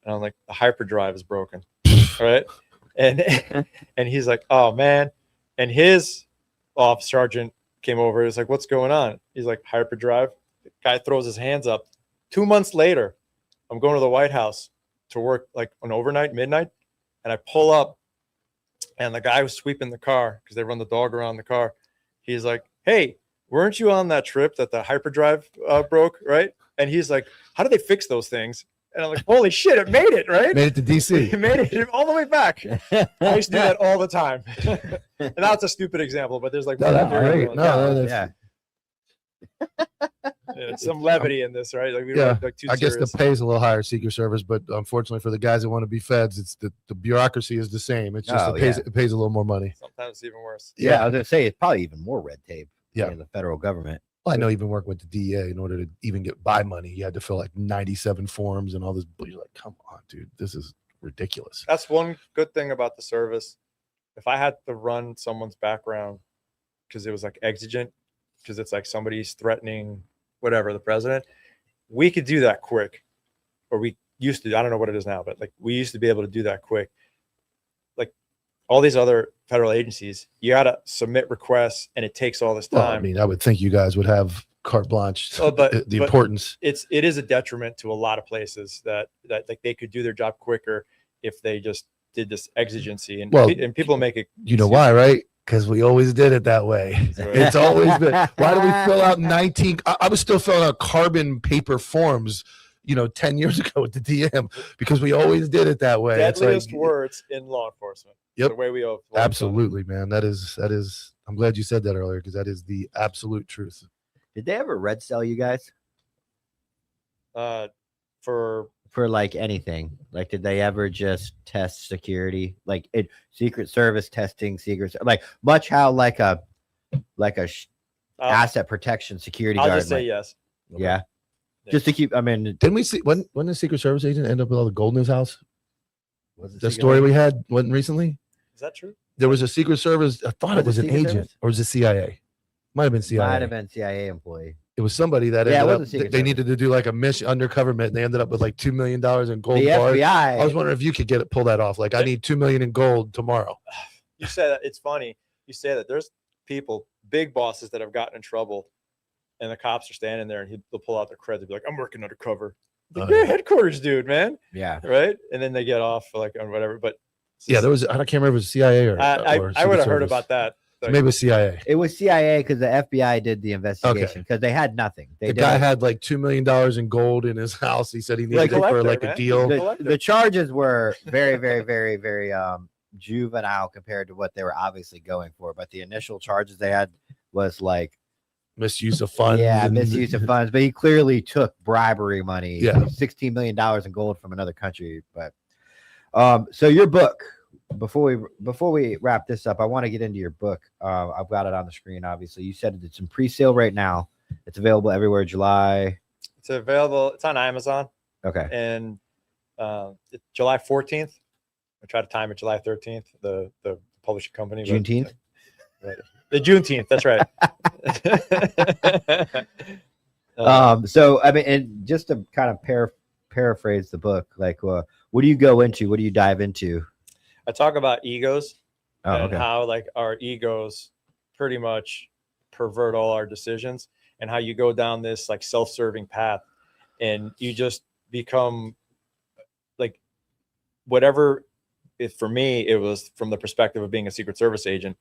And I'm like, the hyperdrive is broken. All right. And he's like, oh man. And his off sergeant came over. He's like, what's going on? He's like, hyperdrive. The guy throws his hands up. 2 months later, I'm going to the White House to work like an overnight, midnight. And I pull up and the guy was sweeping the car because they run the dog around the car. He's like, hey, weren't you on that trip that the hyperdrive broke? Right. And he's like, how do they fix those things? And I'm like, holy shit, it made it, right? Made it to DC. It made it all the way back. I used to do that all the time. And that's a stupid example, but there's like some levity in this, right? Like we were like too I guess serious. the pay's a little higher, Secret Service, but unfortunately for the guys that want to be feds, it's the bureaucracy is the same. It's just it pays a little more money. Sometimes it's even worse. Yeah, I was gonna say it's probably even more red tape. Yeah, in the federal government. Well, I know even working with the DA, in order to even get buy money, you had to fill like 97 forms and all this. You're like, come on, dude, this is ridiculous. That's one good thing about the service. If I had to run someone's background because it was like exigent, because it's like somebody's threatening whatever the president, we could do that quick. Or we used to. I don't know what it is now, but like we used to be able to do that quick. Like all these other federal agencies, you got to submit requests and it takes all this time. Well, I mean, I would think you guys would have carte blanche. But importance. It is a detriment to a lot of places that like they could do their job quicker if they just did this exigency. And people make it. You know why, right? Because we always did it that way. Right. It's always been. Why do we fill out 19? I was still filling out carbon paper forms, 10 years ago at the DM because we always did it that way. Deadliest words in law enforcement. Yep. The way we absolutely, man. That is. I'm glad you said that earlier because that is the absolute truth. Did they ever red cell you guys? For like anything? Like, did they ever just test security? Like Secret Service testing secrets, like much how like a like a I'll, asset protection security I'll guard. just say like- yes. Yeah. Yeah. Just to keep. I mean, Didn't we see when the Secret Service agent ended up with all the gold in his house? was it The Secret story Service? we had wasn't recently. Is that true? There was a Secret Service. I thought Was it was it an Secret agent Service? or was it CIA? Might have been CIA. Might have been CIA employee. It was somebody that Yeah, it ended was up. a Secret They Service. needed to do like a mission undercover. They ended up with like $2 million in gold The bars. FBI. I was wondering if you could pull that off. Like, I need $2 million in gold tomorrow. You say that. It's funny. You say that. There's people, big bosses that have gotten in trouble, and the cops are standing there, and they'll pull out their credit. They'll be like, "I'm working undercover." Like, you're a headquarters dude, man. Yeah. Right. And then they get off like on whatever. But Yeah, there was. I can't remember if it was CIA or. I or would Secret have heard Service. about that. Like, Maybe it was CIA. It was CIA because the FBI did the investigation because they had nothing. They The did guy had like $2 million in gold in his house. He said he needed Like it for collector, like man. a deal. the charges were very, very, very, very juvenile compared to what they were obviously going for. But the initial charges they had was like Misuse of funds. yeah, and- misuse of funds. But he clearly took bribery money. Yeah. $16 million in gold from another country. But so your book. Before we wrap this up, I want to get into your book. I've got it on the screen. Obviously, you said it's in pre-sale right now. It's available everywhere. July. it's available. It's on Amazon, Okay. and it's July 14th. I try to time it July 13th. The publishing company. but- Juneteenth. Right. The Juneteenth. That's right. So I mean, and just to kind of paraphrase the book, like, what do you go into? What do you dive into? I talk about egos Oh, and okay. how like our egos pretty much pervert all our decisions, and how you go down this like self-serving path, and you just become like whatever. If for me, it was from the perspective of being a Secret Service agent,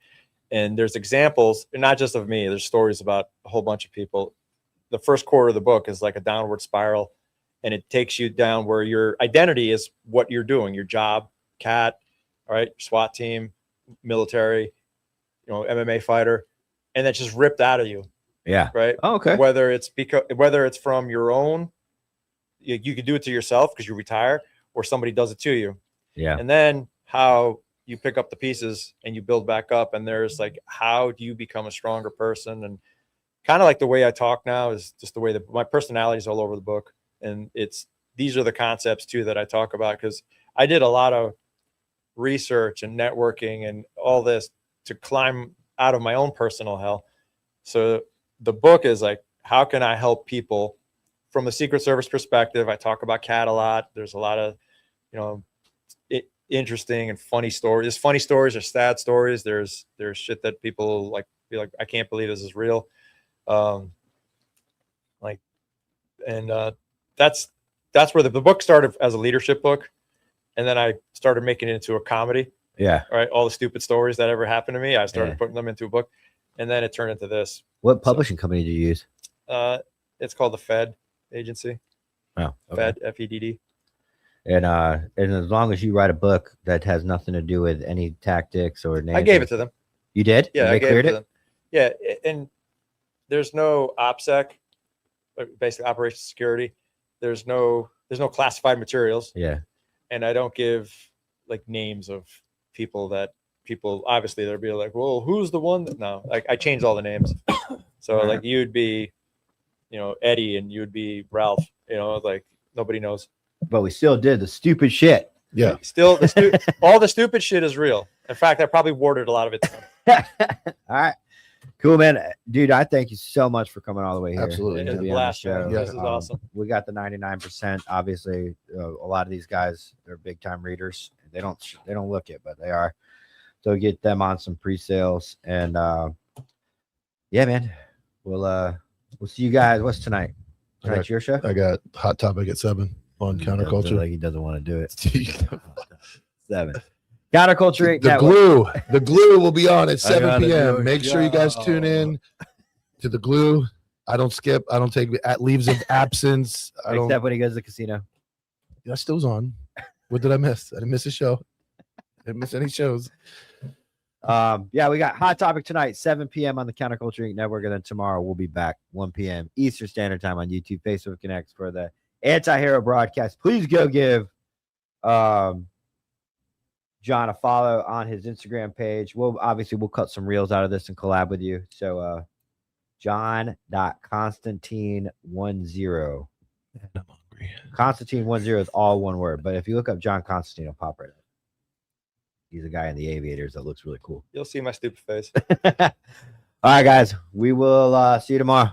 and there's examples, not just of me. There's stories about a whole bunch of people. The first quarter of the book is like a downward spiral, and it takes you down where your identity is what you're doing, your job, cat, all right, SWAT team, military, MMA fighter, and that's just ripped out of you, Yeah. right? Oh, okay. Whether it's from your own, you can do it to yourself because you retire, or somebody does it to you, Yeah. and then how you pick up the pieces and you build back up. And there's like, how do you become a stronger person? And kind of like the way I talk now is just the way that my personality is all over the book, and these are the concepts too that I talk about, because I did a lot of research and networking and all this to climb out of my own personal hell. So the book is like, how can I help people from the Secret Service perspective? I talk about CAT a lot. There's a lot of, interesting and funny stories. There's funny stories, there's sad stories. There's shit that people like be like, I can't believe this is real. That's where the book started as a leadership book. And then I started making it into a comedy. Yeah. Right. All the stupid stories that ever happened to me, I started Yeah. putting them into a book, and then it turned into this. What publishing company do you use? It's called the Fed Agency. Oh, okay. Fed, FEDD. And as long as you write a book that has nothing to do with any tactics or I gave it to them. You did? Yeah, And I they gave cleared it it. to them. Yeah, and there's no OPSEC, basically Operation Security. There's no classified materials, Yeah. and I don't give like names of people obviously they'll be like, well, who's the one that no, like I changed all the names. So like you'd be, Eddie, and you'd be Ralph, like nobody knows. But we still did the stupid shit. Yeah. Still, all the stupid shit is real. In fact, I probably warded a lot of it down. All right. Cool, man. Dude, I thank you so much for coming all the way here. Absolutely. It's to a be on the blast, show. man. This is awesome. We got the 99%. Obviously, a lot of these guys, they're big time readers. They don't look it, but they are. So get them on some pre-sales. And yeah, man. We'll see you guys. What's tonight? Tonight's your show? I got Hot Topic at 7 on Counterculture. Like he doesn't want to do it. 7. Counterculture Inc. The Network. the glue will be on at I 7 gotta do p.m. it. Make sure you guys tune in to the glue. I don't skip. I don't take leaves of absence. I don't. Except when he goes to the casino. That still's on. What did I miss? I didn't miss a show. I didn't miss any shows. Yeah, we got Hot Topic tonight, 7 p.m. on the Counterculture Inc. Network, and then tomorrow we'll be back 1 p.m. Eastern Standard Time on YouTube, Facebook, and X for the Anti-Hero broadcast. Please go give John a follow on his Instagram page. We'll cut some reels out of this and collab with you. So John.Constantine10. Man, I'm hungry. Constantine10 is all one word, but if you look up John Constantine, it'll pop right up. He's a guy in the aviators that looks really cool. You'll see my stupid face. All right, guys. We will see you tomorrow.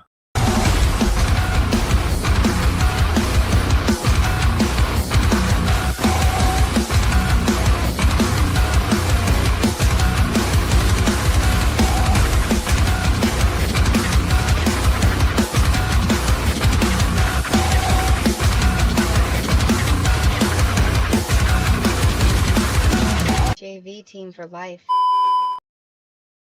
JV team for life.